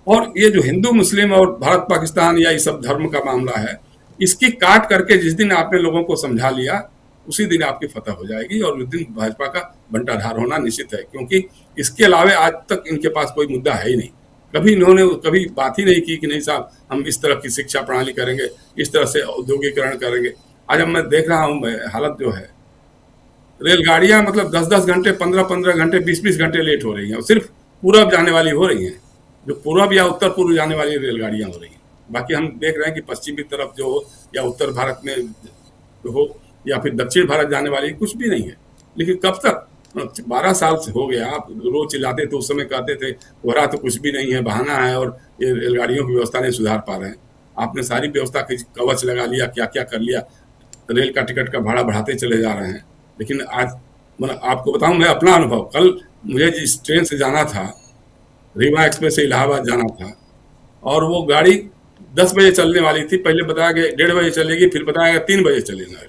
और ये जो हिंदू मुस्लिम और भारत पाकिस्तान या ये सब धर्म का मामला है, इसकी काट करके जिस दिन आपने लोगों को समझा लिया, उसी दिन आपकी फतह हो जाएगी और उस दिन भाजपा का बंटाधार होना निश्चित है। क्योंकि इसके अलावा आज तक इनके पास कोई मुद्दा है ही नहीं। कभी इन्होंने कभी बात ही नहीं की कि नहीं साहब हम इस तरह की शिक्षा प्रणाली करेंगे, इस तरह से औद्योगिकरण करेंगे। आज अब मैं देख रहा हूँ हालत जो है, रेलगाड़ियां मतलब 10-10 घंटे, 15-15 घंटे, 20-20 घंटे लेट हो रही हैं, और सिर्फ पूरब जाने वाली हो रही हैं, जो पूरब या उत्तर पूर्व जाने वाली रेलगाड़ियां हो रही हैं। बाकी हम देख रहे हैं कि पश्चिमी तरफ जो हो या उत्तर भारत में हो या फिर दक्षिण भारत जाने वाली कुछ भी नहीं है। लेकिन कब तक? 12 साल से हो गया। आप रोज चिल्लाते थे, उस समय कहते थे हो रहा तो कुछ भी नहीं है, बहाना है, और ये रेलगाड़ियों की व्यवस्था नहीं सुधार पा रहे हैं। आपने सारी व्यवस्था की कवच लगा लिया, क्या क्या कर लिया, रेल का टिकट का भाड़ा बढ़ाते चले जा रहे हैं। लेकिन आज मतलब आपको बताऊं मैं अपना अनुभव, कल मुझे जिस ट्रेन से जाना था, रीवा एक्सप्रेस से इलाहाबाद जाना था, और वो गाड़ी 10 बजे चलने वाली थी। पहले बताया गया 1:30 बजे चलेगी, फिर बताया गया 3 बजे चलेगी।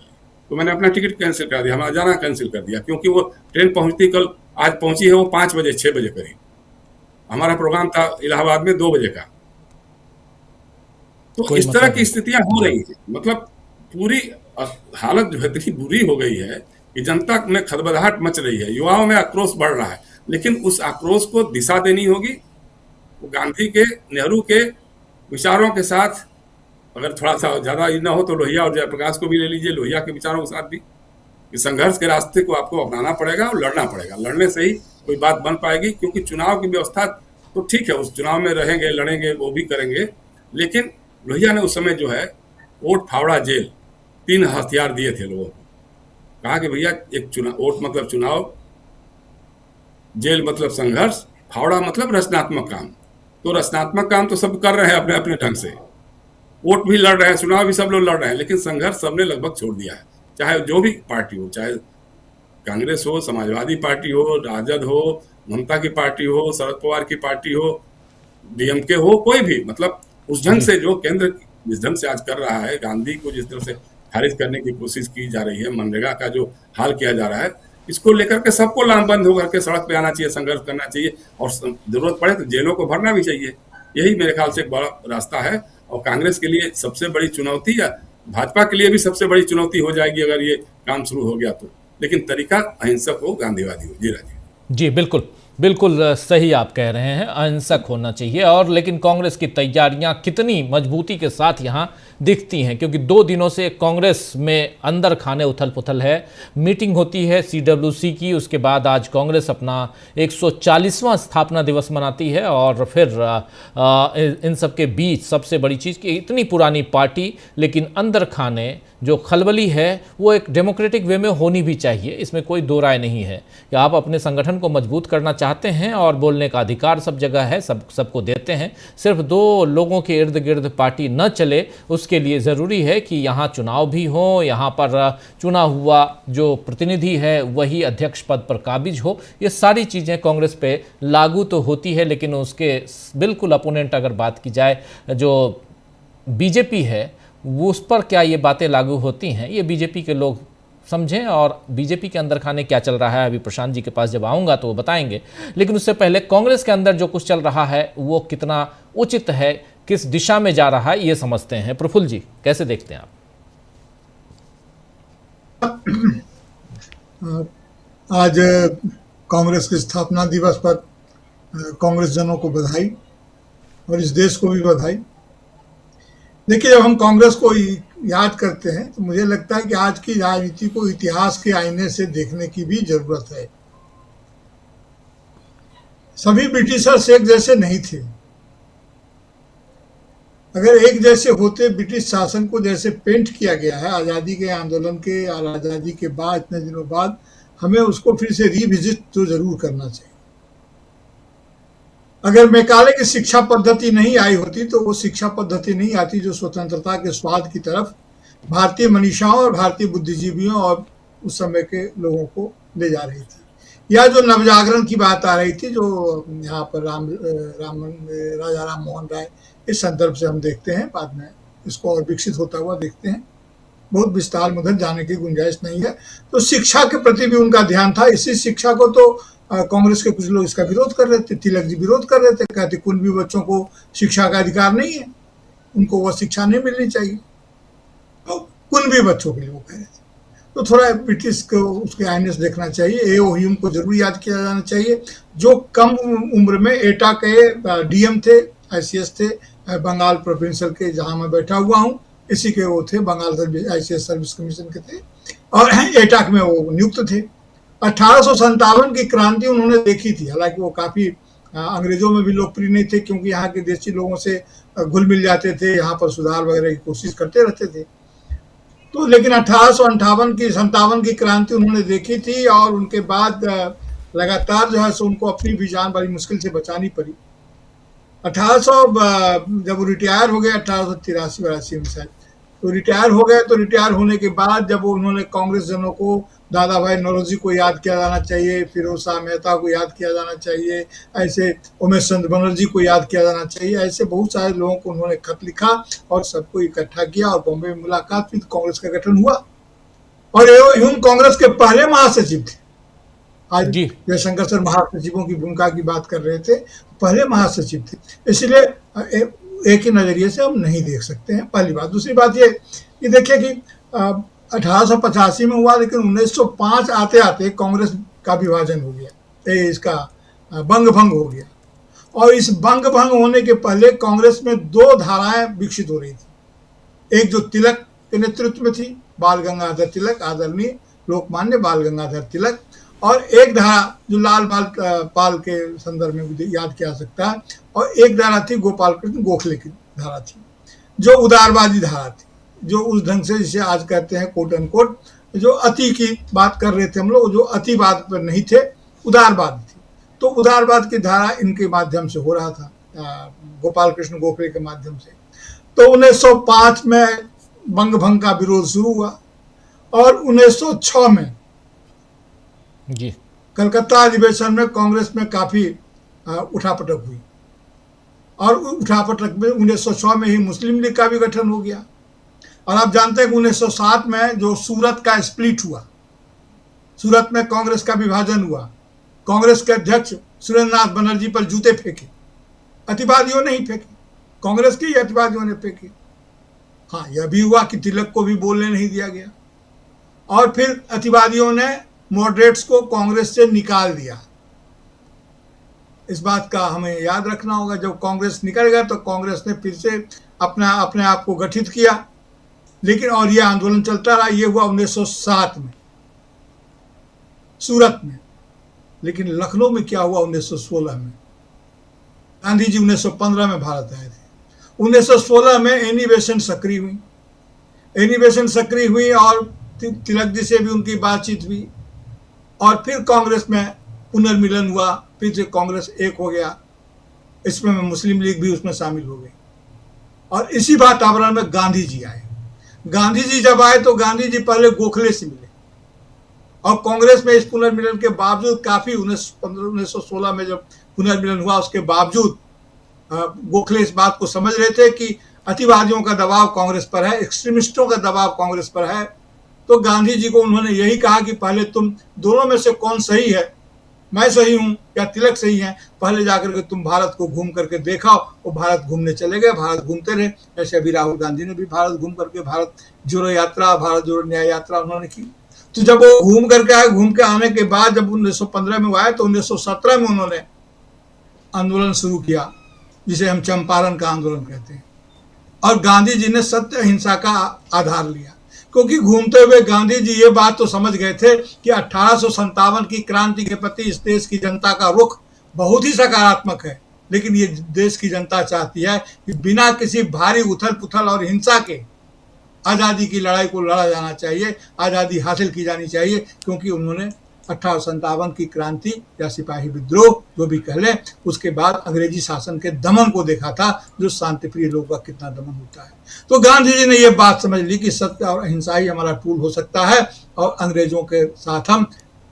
तो मैंने अपना टिकट कैंसिल कर दिया, हमारा जाना कैंसिल कर दिया, क्योंकि वो ट्रेन पहुंचती कल, आज पहुंची है वो 5 बजे 6 बजे करीब। हमारा प्रोग्राम था इलाहाबाद में 2 बजे का। तो इस तरह की स्थितियां हो रही है। मतलब पूरी हालत जो है इतनी बुरी हो गई है कि जनता में खदबदाहट मच रही है, युवाओं में आक्रोश बढ़ रहा है। लेकिन उस आक्रोश को दिशा देनी होगी। वो गांधी के, नेहरू के विचारों के साथ, अगर थोड़ा सा ज्यादा ही ना हो तो लोहिया और जयप्रकाश को भी ले लीजिए, लोहिया के विचारों के साथ भी, कि संघर्ष के रास्ते को आपको अपनाना पड़ेगा और लड़ना पड़ेगा। लड़ने से ही कोई बात बन पाएगी। क्योंकि चुनाव की व्यवस्था तो ठीक है, उस चुनाव में रहेंगे, लड़ेंगे, वो भी करेंगे। लेकिन लोहिया ने उस समय जो है वोट, फावड़ा, जेल, 3 हथियार दिए थे लोगों को। कहा कि भैया एक चुनाव, वोट मतलब चुनाव, जेल मतलब संघर्ष, फावड़ा मतलब रचनात्मक काम। तो रचनात्मक काम तो सब कर रहे हैं अपने अपने ढंग से, वोट भी लड़ रहे हैं, चुनाव भी सब लोग लड़ रहे हैं, लेकिन संघर्ष सबने लगभग छोड़ दिया है। चाहे जो भी पार्टी हो, चाहे कांग्रेस हो, समाजवादी पार्टी हो, राजद हो, ममता की पार्टी हो, शरद पवार की पार्टी हो, DMK हो, कोई भी, मतलब उस ढंग से जो केंद्र जिस ढंग से आज कर रहा है, गांधी को जिस तरह से खारिज करने की कोशिश की जा रही है, मनरेगा का जो हाल किया जा रहा है, इसको लेकर के सबको लामबंद होकर के सड़क पे आना चाहिए, संघर्ष करना चाहिए, और जरूरत पड़े तो जेलों को भरना भी चाहिए। यही मेरे ख्याल से एक बड़ा रास्ता है। और कांग्रेस के लिए सबसे बड़ी चुनौती, या भाजपा के लिए भी सबसे बड़ी चुनौती हो जाएगी अगर ये काम शुरू हो गया तो। लेकिन तरीका अहिंसक हो, गांधीवादी हो। जी राजीव। जी बिल्कुल बिल्कुल सही आप कह रहे हैं, अहिंसक होना चाहिए। और लेकिन कांग्रेस की तैयारियां कितनी मजबूती के साथ यहां दिखती हैं, क्योंकि 2 दिनों से कांग्रेस में अंदर खाने उथल पुथल है। मीटिंग होती है CWC की, उसके बाद आज कांग्रेस अपना 140वां स्थापना दिवस मनाती है। और फिर इन सब के बीच सबसे बड़ी चीज़ कि इतनी पुरानी पार्टी, लेकिन अंदर खाने जो खलबली है वो एक डेमोक्रेटिक वे में होनी भी चाहिए, इसमें कोई दो राय नहीं है कि आप अपने संगठन को मजबूत करना चाहते हैं और बोलने का अधिकार सब जगह है, सबको देते हैं। सिर्फ 2 लोगों के इर्द गिर्द पार्टी न चले, उसके लिए ज़रूरी है कि यहाँ चुनाव भी हो, यहाँ पर चुना हुआ जो प्रतिनिधि है वही अध्यक्ष पद पर काबिज हो। ये सारी चीज़ें कांग्रेस पे लागू तो होती है, लेकिन उसके बिल्कुल अपोनेंट अगर बात की जाए जो बीजेपी है, वो उस पर क्या ये बातें लागू होती हैं, ये बीजेपी के लोग समझें। और बीजेपी के अंदर खाने क्या चल रहा है, अभी प्रशांत जी के पास जब आऊँगा तो वो बताएंगे। लेकिन उससे पहले कांग्रेस के अंदर जो कुछ चल रहा है वो कितना उचित है, किस दिशा में जा रहा है, ये समझते हैं। प्रफुल्ल जी, कैसे देखते हैं आप? आज कांग्रेस के स्थापना दिवस पर कांग्रेस जनों को बधाई और इस देश को भी बधाई। देखिए, जब हम कांग्रेस को याद करते हैं तो मुझे लगता है कि आज की राजनीति को इतिहास के आईने से देखने की भी जरूरत है। सभी ब्रिटिशर्स एक जैसे नहीं थे। अगर एक जैसे होते, ब्रिटिश शासन को जैसे पेंट किया गया है आज़ादी के आंदोलन के और आज़ादी के बाद इतने दिनों बाद, हमें उसको फिर से रिविजिट तो जरूर करना चाहिए। अगर मैकाले की शिक्षा पद्धति नहीं आई होती तो वो शिक्षा पद्धति नहीं आती जो स्वतंत्रता के स्वाद की तरफ भारतीय मनीषाओं और भारतीय बुद्धिजीवियों और उस समय के लोगों को ले जा रही थी। या जो नवजागरण की बात आ रही थी, जो यहाँ पर राजा राम मोहन राय, इस संदर्भ से हम देखते हैं, बाद में इसको और विकसित होता हुआ देखते हैं। बहुत विस्तार में उधर जाने की गुंजाइश नहीं है। तो शिक्षा के प्रति भी उनका ध्यान था। इसी शिक्षा को तो कांग्रेस के कुछ लोग इसका विरोध कर रहे थे। तिलक जी विरोध कर रहे थे, कहते कुल भी बच्चों को शिक्षा का अधिकार नहीं है, उनको वो शिक्षा नहीं मिलनी चाहिए। तो कुल भी बच्चों के लिए वो कह रहे थे। तो थोड़ा ब्रिटिश को उसके आईने से देखना चाहिए। A.O. ह्यूम को जरूर याद किया जाना चाहिए, जो कम उम्र में एटा के DM थे, ICS थे, बंगाल प्रोविंशियल के, जहाँ मैं बैठा हुआ हूँ इसी के वो थे, बंगाल ICS सर्विस कमीशन के थे और एटाक में वो नियुक्त थे। 1857 की क्रांति उन्होंने देखी थी। हालांकि वो काफ़ी अंग्रेजों में भी लोकप्रिय नहीं थे, क्योंकि यहाँ के देशी लोगों से घुल मिल जाते थे, यहाँ पर सुधार वगैरह की कोशिश करते रहते थे। तो लेकिन 1857 की क्रांति उन्होंने देखी थी और उनके बाद लगातार जो है सो उनको अपनी भी जान बड़ी मुश्किल से बचानी पड़ी। 1800 जब वो रिटायर हो गए 1883-82 में शायद, तो रिटायर हो गए। तो रिटायर होने के बाद जब उन्होंने कांग्रेस जनों को, दादा भाई नौरोजी को याद किया जाना चाहिए, फिरोज शाह मेहता को याद किया जाना चाहिए, ऐसे उमेश चंद्र बनर्जी को याद किया जाना चाहिए, ऐसे बहुत सारे लोगों को उन्होंने खत लिखा और सबको इकट्ठा किया और बॉम्बे में मुलाकात हुई, कांग्रेस का गठन हुआ। और A.O. ह्यूम कांग्रेस के पहले महासचिव थे। आज जयशंकर सर महासचिवों की भूमिका की बात कर रहे थे, पहले महासचिव थे। इसलिए एक ही नजरिए से हम नहीं देख सकते हैं, पहली बात। दूसरी बात ये कि देखिए कि 1885 में हुआ, लेकिन 1905 आते आते कांग्रेस का विभाजन हो गया, इसका बंग भंग हो गया। और इस बंग भंग होने के पहले कांग्रेस में 2 धाराएं विकसित हो रही थी। एक जो तिलक के नेतृत्व में थी, बाल गंगाधर तिलक, आदरणीय लोकमान्य बाल गंगाधर तिलक, और एक धारा जो लाल पाल के संदर्भ में याद किया सकता है, और एक धारा थी गोपाल कृष्ण गोखले की धारा थी, जो उदारवादी धारा थी, जो उस ढंग से जिसे आज कहते हैं कोट अनकोट, जो अति की बात कर रहे थे हम लोग, जो अतिवाद पर नहीं थे, उदारवाद थी। तो उदारवाद की धारा इनके माध्यम से हो रहा था, गोपाल कृष्ण गोखले के माध्यम से। तो 1905 में बंग भंग का विरोध शुरू हुआ और 1906 में जी कलकत्ता अधिवेशन में कांग्रेस में काफी उठापटक हुई और उठापटक में 1906 में ही मुस्लिम लीग का भी गठन हो गया। और आप जानते हैं कि 1907 में जो सूरत का स्प्लिट हुआ, सूरत में कांग्रेस का विभाजन हुआ, कांग्रेस के अध्यक्ष सुरेंद्रनाथ बनर्जी पर जूते फेंके, अतिवादियों ने ही फेंके, कांग्रेस के ही अतिवादियों ने फेंके। हाँ, यह भी हुआ कि तिलक को भी बोलने नहीं दिया गया और फिर अतिवादियों ने मॉडरेट्स को कांग्रेस से निकाल दिया। इस बात का हमें याद रखना होगा। जब कांग्रेस निकल गया तो कांग्रेस ने फिर से अपने आप को गठित किया, लेकिन और ये आंदोलन चलता रहा। ये हुआ 1907 में सूरत में, लेकिन लखनऊ में क्या हुआ 1916 में? गांधी जी 1915 में भारत आए थे। 1916 में एनी बेसेंट सक्रिय हुई और तिलक जी से भी उनकी बातचीत हुई और फिर कांग्रेस में पुनर्मिलन हुआ, फिर से कांग्रेस एक हो गया। इसमें मुस्लिम लीग भी उसमें शामिल हो गई और इसी वातावरण में गांधी जी आए। गांधी जी जब आए तो गांधी जी पहले गोखले से मिले और कांग्रेस में इस पुनर्मिलन के बावजूद काफी 1916 में जब पुनर्मिलन हुआ उसके बावजूद गोखले इस बात को समझ रहे थे कि अतिवादियों का दबाव कांग्रेस पर है, एक्सट्रीमिस्टों का दबाव कांग्रेस पर है। तो गांधी जी को उन्होंने यही कहा कि पहले तुम दोनों में से कौन सही है, मैं सही हूं या तिलक सही है, पहले जाकर के तुम भारत को घूम करके देखाओ। वो भारत घूमने चले गए, भारत घूमते रहे। ऐसे अभी राहुल गांधी ने भी भारत घूम करके भारत जोड़ो यात्रा, भारत जोड़ो न्याय यात्रा उन्होंने की। तो जब वो घूम करके आए, घूम के आने के बाद जब 1915 में वो आए तो 1917 में उन्होंने आंदोलन शुरू किया जिसे हम चंपारण का आंदोलन कहते हैं। और गांधी जी ने सत्य अहिंसा का आधार लिया, क्योंकि घूमते हुए गांधी जी ये बात तो समझ गए थे कि 1857 की क्रांति के प्रति इस देश की जनता का रुख बहुत ही सकारात्मक है, लेकिन ये देश की जनता चाहती है कि बिना किसी भारी उथल पुथल और हिंसा के आज़ादी की लड़ाई को लड़ा जाना चाहिए, आज़ादी हासिल की जानी चाहिए। क्योंकि उन्होंने 1857 की क्रांति या सिपाही विद्रोह जो भी कह लें, उसके बाद अंग्रेजी शासन के दमन को देखा था, जो शांतिप्रिय लोगों का कितना दमन होता है। तो गांधी जी ने यह बात समझ ली कि सत्य और अहिंसा ही हमारा टूल हो सकता है और अंग्रेजों के साथ हम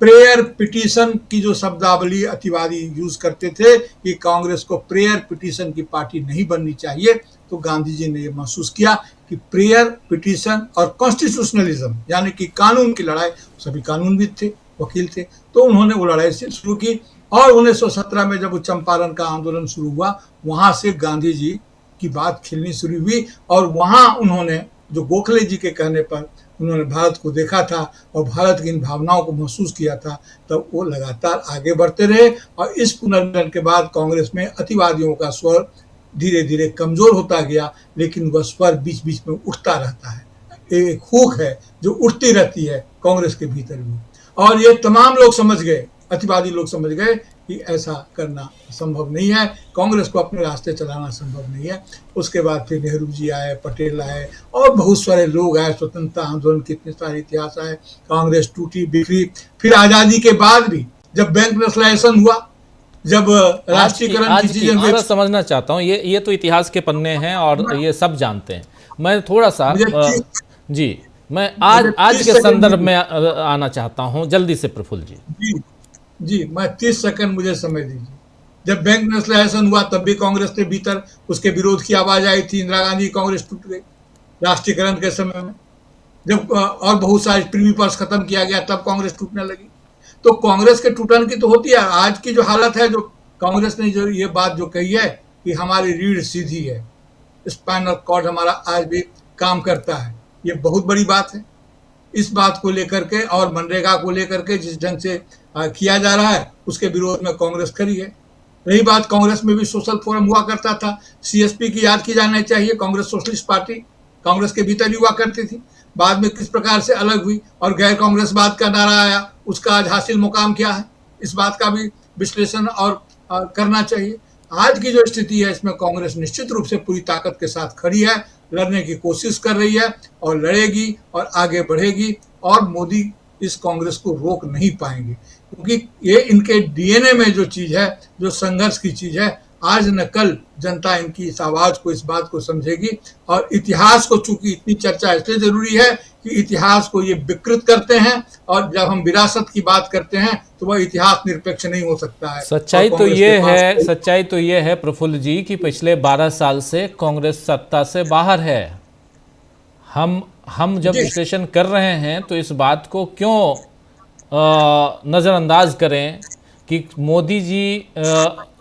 प्रेयर पिटीशन की जो शब्दावली अतिवादी यूज करते थे कि कांग्रेस को प्रेयर पिटीशन की पार्टी नहीं बननी चाहिए, तो गांधी जी ने यह महसूस किया कि प्रेयर पिटीशन और कॉन्स्टिट्यूशनलिज्म यानी कि कानून की लड़ाई, सभी कानूनविद थे, वकील थे, तो उन्होंने वो लड़ाई से शुरू की। और 1917 में जब चंपारण का आंदोलन शुरू हुआ, वहां से गांधी जी की बात खिलनी शुरू हुई और वहां उन्होंने जो गोखले जी के कहने पर उन्होंने भारत को देखा था और भारत की इन भावनाओं को महसूस किया था, तब वो लगातार आगे बढ़ते रहे। और इस पुनर्मिलन के बाद कांग्रेस में अतिवादियों का स्वर धीरे धीरे कमजोर होता गया, लेकिन वह स्वर बीच बीच में उठता रहता है। एक हुक है जो उठती रहती है कांग्रेस के भीतर भी। और ये तमाम लोग समझ गए, अतिवादी लोग समझ गए कि ऐसा करना संभव नहीं है, कांग्रेस को अपने रास्ते चलाना संभव नहीं है। उसके बाद फिर नेहरू जी आए, पटेल आए और बहुत सारे लोग आए, स्वतंत्रता आंदोलन के इतने सारे इतिहास आए, कांग्रेस टूटी बिखरी। फिर आजादी के बाद भी जब बैंक नेशनलाइजेशन हुआ, जब राष्ट्रीयकरण की चीजें, मैं समझना चाहता हूँ, ये तो इतिहास के पन्ने हैं और ये सब जानते हैं। मैं थोड़ा सा जी मैं आज के संदर्भ में आना चाहता हूं, जल्दी से प्रफुल्ल जी। जी मैं 30 सेकंड मुझे समय दीजिए। जब बैंक नेशनलाइजेशन हुआ तब भी कांग्रेस के भीतर उसके विरोध की आवाज आई थी, इंदिरा गांधी कांग्रेस टूट गई राष्ट्रीयकरण के समय में। जब और बहुत सारे प्रीवी पर्स खत्म किया गया तब कांग्रेस टूटने लगी। तो कांग्रेस के टूटन की तो होती है। आज की जो हालत है, जो कांग्रेस ने जो ये बात जो कही है कि हमारी रीढ़ सीधी है, स्पाइनल कॉर्ड हमारा आज भी काम करता है, ये बहुत बड़ी बात है। इस बात को लेकर के और मनरेगा को लेकर के जिस ढंग से किया जा रहा है उसके विरोध में कांग्रेस खड़ी है। रही बात, कांग्रेस में भी सोशल फोरम हुआ करता था, सीएसपी की याद की जानी चाहिए। कांग्रेस सोशलिस्ट पार्टी कांग्रेस के भीतर ही हुआ करती थी, बाद में किस प्रकार से अलग हुई और गैर कांग्रेसवाद का नारा आया, उसका आज हासिल मुकाम क्या है, इस बात का भी विश्लेषण और करना चाहिए। आज की जो स्थिति है इसमें कांग्रेस निश्चित रूप से पूरी ताकत के साथ खड़ी है, लड़ने की कोशिश कर रही है और लड़ेगी और आगे बढ़ेगी और मोदी इस कांग्रेस को रोक नहीं पाएंगे, क्योंकि ये इनके डीएनए में जो चीज है, जो संघर्ष की चीज है, आज न कल जनता इनकी इस आवाज को, इस बात को समझेगी। और इतिहास को चूंकि इतनी चर्चा इसलिए जरूरी है कि इतिहास को ये विकृत करते हैं और जब हम विरासत की बात करते हैं तो वह इतिहास निरपेक्ष नहीं हो सकता है। सच्चाई तो ये है प्रफुल्ल जी कि पिछले 12 साल से कांग्रेस सत्ता से बाहर है। हम जब विश्लेषण कर रहे हैं तो इस बात को क्यों नज़रअंदाज करें कि मोदी जी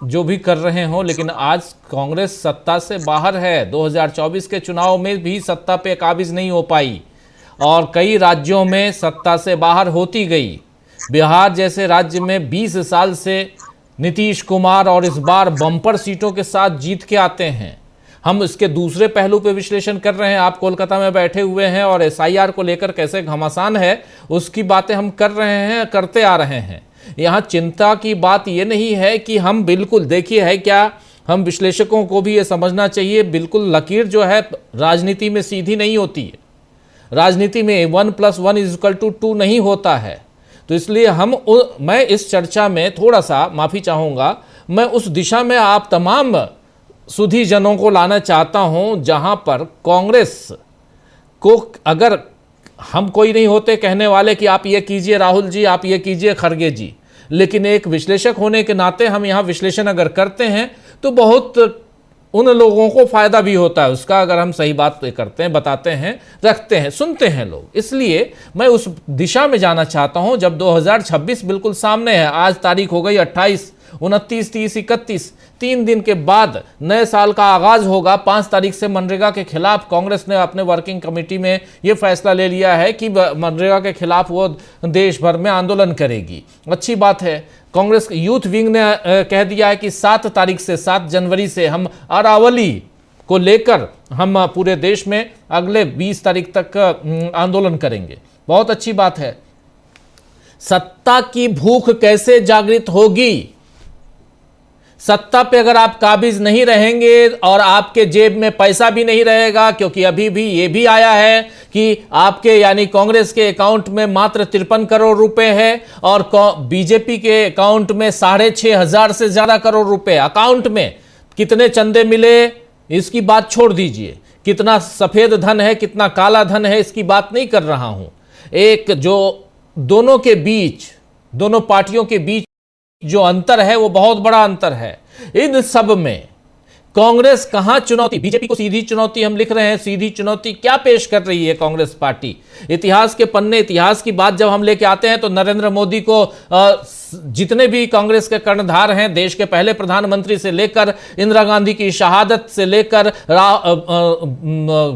जो भी कर रहे हों, लेकिन आज कांग्रेस सत्ता से बाहर है। 2024 के चुनाव में भी सत्ता पे काबिज नहीं हो पाई और कई राज्यों में सत्ता से बाहर होती गई। बिहार जैसे राज्य में 20 साल से नीतीश कुमार और इस बार बम्पर सीटों के साथ जीत के आते हैं। हम इसके दूसरे पहलू पे विश्लेषण कर रहे हैं। आप कोलकाता में बैठे हुए हैं और एसआईआर को लेकर कैसे घमासान है उसकी बातें हम कर रहे हैं, करते आ रहे हैं। यहाँ चिंता की बात ये नहीं है कि हम बिल्कुल, देखिए है क्या, हम विश्लेषकों को भी ये समझना चाहिए, बिल्कुल लकीर जो है राजनीति में सीधी नहीं होती है। राजनीति में 1+1=2 नहीं होता है। तो इसलिए मैं इस चर्चा में थोड़ा सा माफ़ी चाहूँगा, मैं उस दिशा में आप तमाम सुधी जनों को लाना चाहता हूं जहां पर कांग्रेस को, अगर हम कोई नहीं होते कहने वाले कि आप ये कीजिए राहुल जी, आप ये कीजिए खड़गे जी, लेकिन एक विश्लेषक होने के नाते हम यहां विश्लेषण अगर करते हैं तो बहुत उन लोगों को फायदा भी होता है उसका, अगर हम सही बात करते हैं, बताते हैं, रखते हैं, सुनते हैं लोग। इसलिए मैं उस दिशा में जाना चाहता हूं जब 2026 बिल्कुल सामने है। आज तारीख हो गई 28, 29, 30, 31, 3 दिन के बाद नए साल का आगाज होगा। 5 तारीख से मनरेगा के खिलाफ कांग्रेस ने अपने वर्किंग कमेटी में यह फैसला ले लिया है कि मनरेगा के खिलाफ वो देश भर में आंदोलन करेगी। अच्छी बात है। कांग्रेस यूथ विंग ने कह दिया है कि 7 तारीख से, 7 जनवरी से हम अरावली को लेकर हम पूरे देश में अगले 20 तारीख तक आंदोलन करेंगे। बहुत अच्छी बात है। सत्ता की भूख कैसे जागृत होगी? सत्ता पे अगर आप काबिज नहीं रहेंगे और आपके जेब में पैसा भी नहीं रहेगा, क्योंकि अभी भी ये भी आया है कि आपके यानी कांग्रेस के अकाउंट में मात्र 53 करोड़ रुपए है और बीजेपी के अकाउंट में 6,500 से ज्यादा करोड़ रुपए अकाउंट में। कितने चंदे मिले इसकी बात छोड़ दीजिए, कितना सफेद धन है, कितना काला धन है, इसकी बात नहीं कर रहा हूं। एक जो दोनों के बीच, दोनों पार्टियों के बीच जो अंतर है वो बहुत बड़ा अंतर है। इन सब में कांग्रेस कहां चुनौती, बीजेपी को सीधी चुनौती हम लिख रहे हैं, सीधी चुनौती क्या पेश कर रही है कांग्रेस पार्टी? इतिहास के पन्ने, इतिहास की बात जब हम लेके आते हैं तो नरेंद्र मोदी को जितने भी कांग्रेस के कर्णधार हैं, देश के पहले प्रधानमंत्री से लेकर इंदिरा गांधी की शहादत से लेकर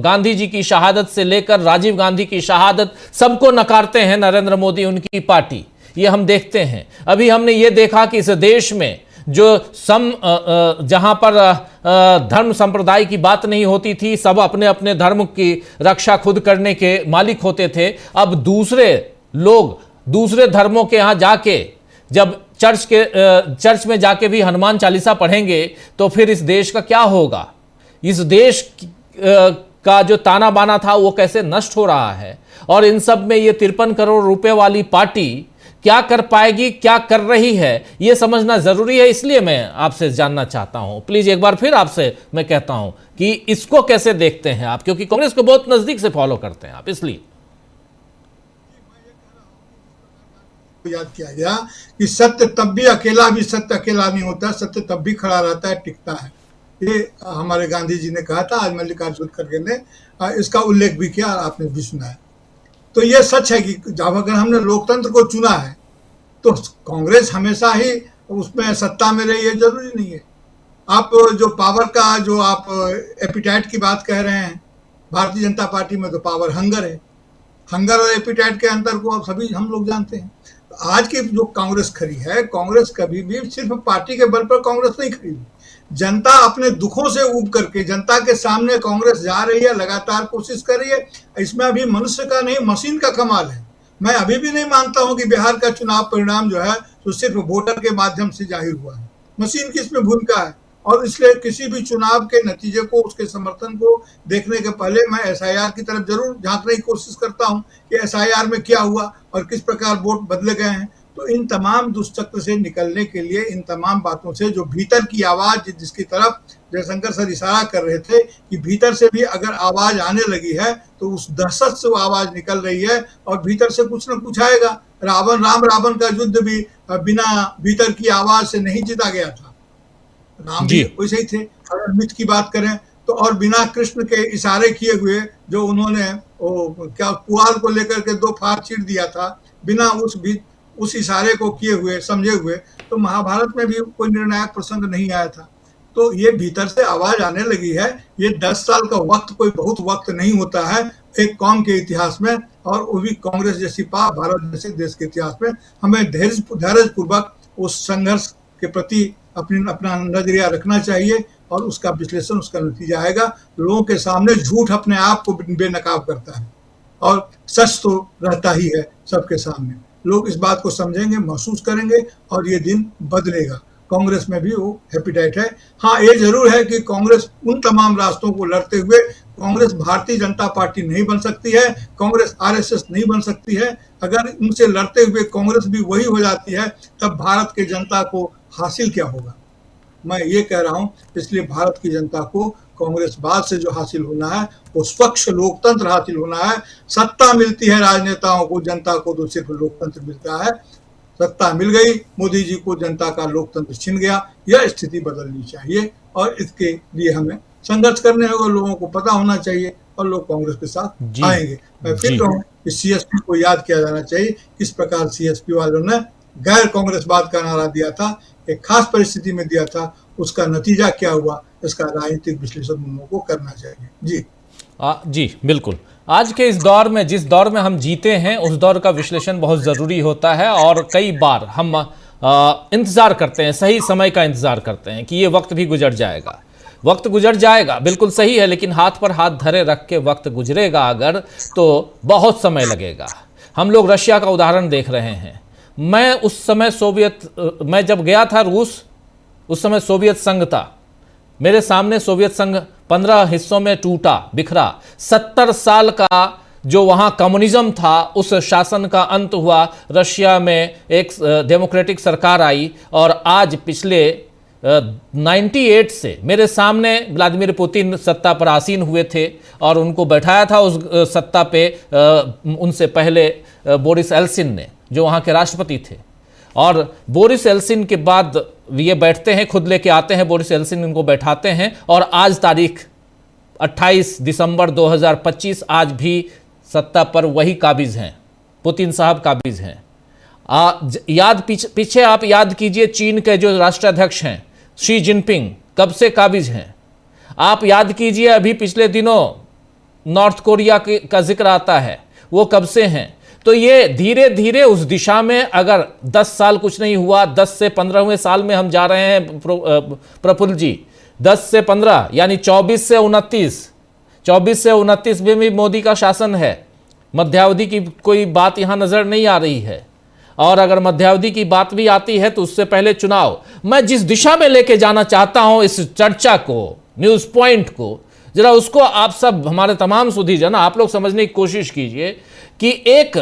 गांधी जी की शहादत से लेकर राजीव गांधी की शहादत, सबको नकारते हैं नरेंद्र मोदी, उनकी पार्टी। ये हम देखते हैं। अभी हमने ये देखा कि इस देश में जो जहां पर धर्म संप्रदाय की बात नहीं होती थी, सब अपने अपने धर्म की रक्षा खुद करने के मालिक होते थे। अब दूसरे लोग दूसरे धर्मों के यहां जाके जब चर्च में जाके भी हनुमान चालीसा पढ़ेंगे तो फिर इस देश का क्या होगा? इस देश का जो ताना बाना था वो कैसे नष्ट हो रहा है? और इन सब में ये 53 करोड़ रुपए वाली पार्टी क्या कर पाएगी, क्या कर रही है, यह समझना जरूरी है। इसलिए मैं आपसे जानना चाहता हूं, प्लीज एक बार फिर आपसे मैं कहता हूं कि इसको कैसे देखते हैं आप, क्योंकि कांग्रेस को बहुत नजदीक से फॉलो करते हैं आप, इसलिए याद किया गया कि सत्य तब भी अकेला भी सत्य अकेला नहीं होता, सत्य तब भी खड़ा रहता है, टिकता है। ये हमारे गांधी जी ने कहा था, आज मल्लिकार्जुन खड़गे ने इसका उल्लेख भी किया, आपने भी सुना है। तो ये सच है कि जब अगर हमने लोकतंत्र को चुना है तो कांग्रेस हमेशा ही उसमें सत्ता में रही है, जरूरी नहीं है। आप जो पावर का जो आप एपिटाइट की बात कह रहे हैं, भारतीय जनता पार्टी में तो पावर हंगर है। हंगर और एपिटाइट के अंतर को आप सभी हम लोग जानते हैं। आज की जो कांग्रेस खड़ी है, कांग्रेस कभी भी सिर्फ पार्टी के बल पर कांग्रेस नहीं खड़ी हुई। जनता अपने दुखों से ऊब करके जनता के सामने कांग्रेस जा रही है, लगातार कोशिश कर रही है। इसमें अभी मनुष्य का नहीं, मशीन का कमाल है। मैं अभी भी नहीं मानता हूं कि बिहार का चुनाव परिणाम जो है तो सिर्फ वोटर के माध्यम से जाहिर हुआ है। मशीन की इसमें भूमिका है और इसलिए किसी भी चुनाव के नतीजे को, उसके समर्थन को देखने के पहले मैं एसआईआर की तरफ जरूर झांकने की कोशिश करता हूं कि एसआईआर में क्या हुआ और किस प्रकार वोट बदले गए हैं। तो इन तमाम दुष्चक्र से निकलने के लिए, इन तमाम बातों से, जो भीतर की आवाज जिसकी तरफ जयशंकर सर इशारा कर रहे थे कि भीतर से भी अगर आवाज आने लगी है तो उस दहशत से वो आवाज निकल रही है और भीतर से कुछ न कुछ आएगा। रावण का युद्ध भी बिना भीतर की आवाज से नहीं जीता गया था। राम भी वैसे ही थे। अगर मिथ की बात करें तो, और बिना कृष्ण के इशारे किए हुए जो उन्होंने क्या पुआल को लेकर के 2 फाड़ चीर दिया था, बिना उस इशारे को किए हुए, समझे हुए, तो महाभारत में भी कोई निर्णायक प्रसंग नहीं आया था। तो ये भीतर से आवाज आने लगी है। ये 10 साल का वक्त कोई बहुत वक्त नहीं होता है एक कौम के इतिहास में, और वो भी कांग्रेस जैसी भारत जैसे देश के इतिहास में। हमें धैर्य पूर्वक उस संघर्ष के प्रति अपना नजरिया रखना चाहिए और उसका विश्लेषण, उसका नतीजा आएगा। लोगों के सामने झूठ अपने आप को बेनकाब करता है और सच तो रहता ही है सबके सामने। लोग इस बात को समझेंगे, महसूस करेंगे और ये दिन बदलेगा। कांग्रेस में भी वो हैपिटाइट है। हाँ, ये जरूर है कि कांग्रेस उन तमाम रास्तों को लड़ते हुए कांग्रेस भारतीय जनता पार्टी नहीं बन सकती है, कांग्रेस आरएसएस नहीं बन सकती है। अगर उनसे लड़ते हुए कांग्रेस भी वही हो जाती है, तब भारत की जनता को हासिल क्या होगा? मैं ये कह रहा हूं, इसलिए भारत की जनता को कांग्रेसवाद से जो हासिल होना है वो स्वच्छ लोकतंत्र हासिल होना है। सत्ता मिलती है राजनेताओं को, जनता को तो सिर्फ लोकतंत्र मिलता है। सत्ता मिल गई, मोदी जी को जनता का लोकतंत्र छिन गया। यह स्थिति बदलनी चाहिए और इसके लिए हमें संघर्ष करने होगा। लोगों को पता होना चाहिए और लोग कांग्रेस के साथ आएंगे। मैं फिर कहूँ कि सीएसपी को याद किया जाना चाहिए किस प्रकार सीएसपी वालों ने गैर कांग्रेसवाद का नारा दिया था, एक खास परिस्थिति में दिया था। उसका नतीजा क्या हुआ, इसका राजनीतिक विश्लेषण उन लोगों को करना चाहिए। जी जी बिल्कुल। आज के इस दौर में, जिस दौर में हम जीते हैं, उस दौर का विश्लेषण बहुत ज़रूरी होता है और कई बार हम इंतज़ार करते हैं, सही समय का इंतज़ार करते हैं कि ये वक्त भी गुजर जाएगा। वक्त गुजर जाएगा, बिल्कुल सही है, लेकिन हाथ पर हाथ धरे रख के वक्त गुजरेगा अगर, तो बहुत समय लगेगा। हम लोग रशिया का उदाहरण देख रहे हैं। मैं उस समय मैं जब गया था रूस, उस समय सोवियत संघ था। मेरे सामने सोवियत संघ 15 हिस्सों में टूटा, बिखरा। 70 साल का जो वहाँ कम्युनिज्म था, उस शासन का अंत हुआ। रशिया में एक डेमोक्रेटिक सरकार आई और आज पिछले 98 से मेरे सामने व्लादिमीर पुतिन सत्ता पर आसीन हुए थे और उनको बैठाया था उस सत्ता पे उनसे पहले बोरिस एल्सिन ने, जो वहाँ के राष्ट्रपति थे। और बोरिस एल्सिन के बाद ये बैठते हैं, खुद लेके आते हैं बोरिस एल्सिन, इनको बैठाते हैं और आज तारीख 28 दिसंबर 2025, आज भी सत्ता पर वही काबिज हैं, पुतिन साहब काबिज हैं। पीछे आप याद कीजिए, चीन के जो राष्ट्राध्यक्ष हैं शी जिनपिंग कब से काबिज हैं। आप याद कीजिए, अभी पिछले दिनों नॉर्थ कोरिया का जिक्र आता है, वो कब से हैं। तो ये धीरे धीरे उस दिशा में, अगर 10 साल कुछ नहीं हुआ, 10 से 15वें साल में हम जा रहे हैं प्रफुल्ल जी, 10 से 15 यानी 24 से 29 में भी मोदी का शासन है। मध्यावधि की कोई बात यहाँ नजर नहीं आ रही है, और अगर मध्यावधि की बात भी आती है तो उससे पहले चुनाव। मैं जिस दिशा में लेके जाना चाहता हूं इस चर्चा को, न्यूज पॉइंट को, जरा उसको आप सब, हमारे तमाम सुधीजन, आप लोग समझने की कोशिश कीजिए कि एक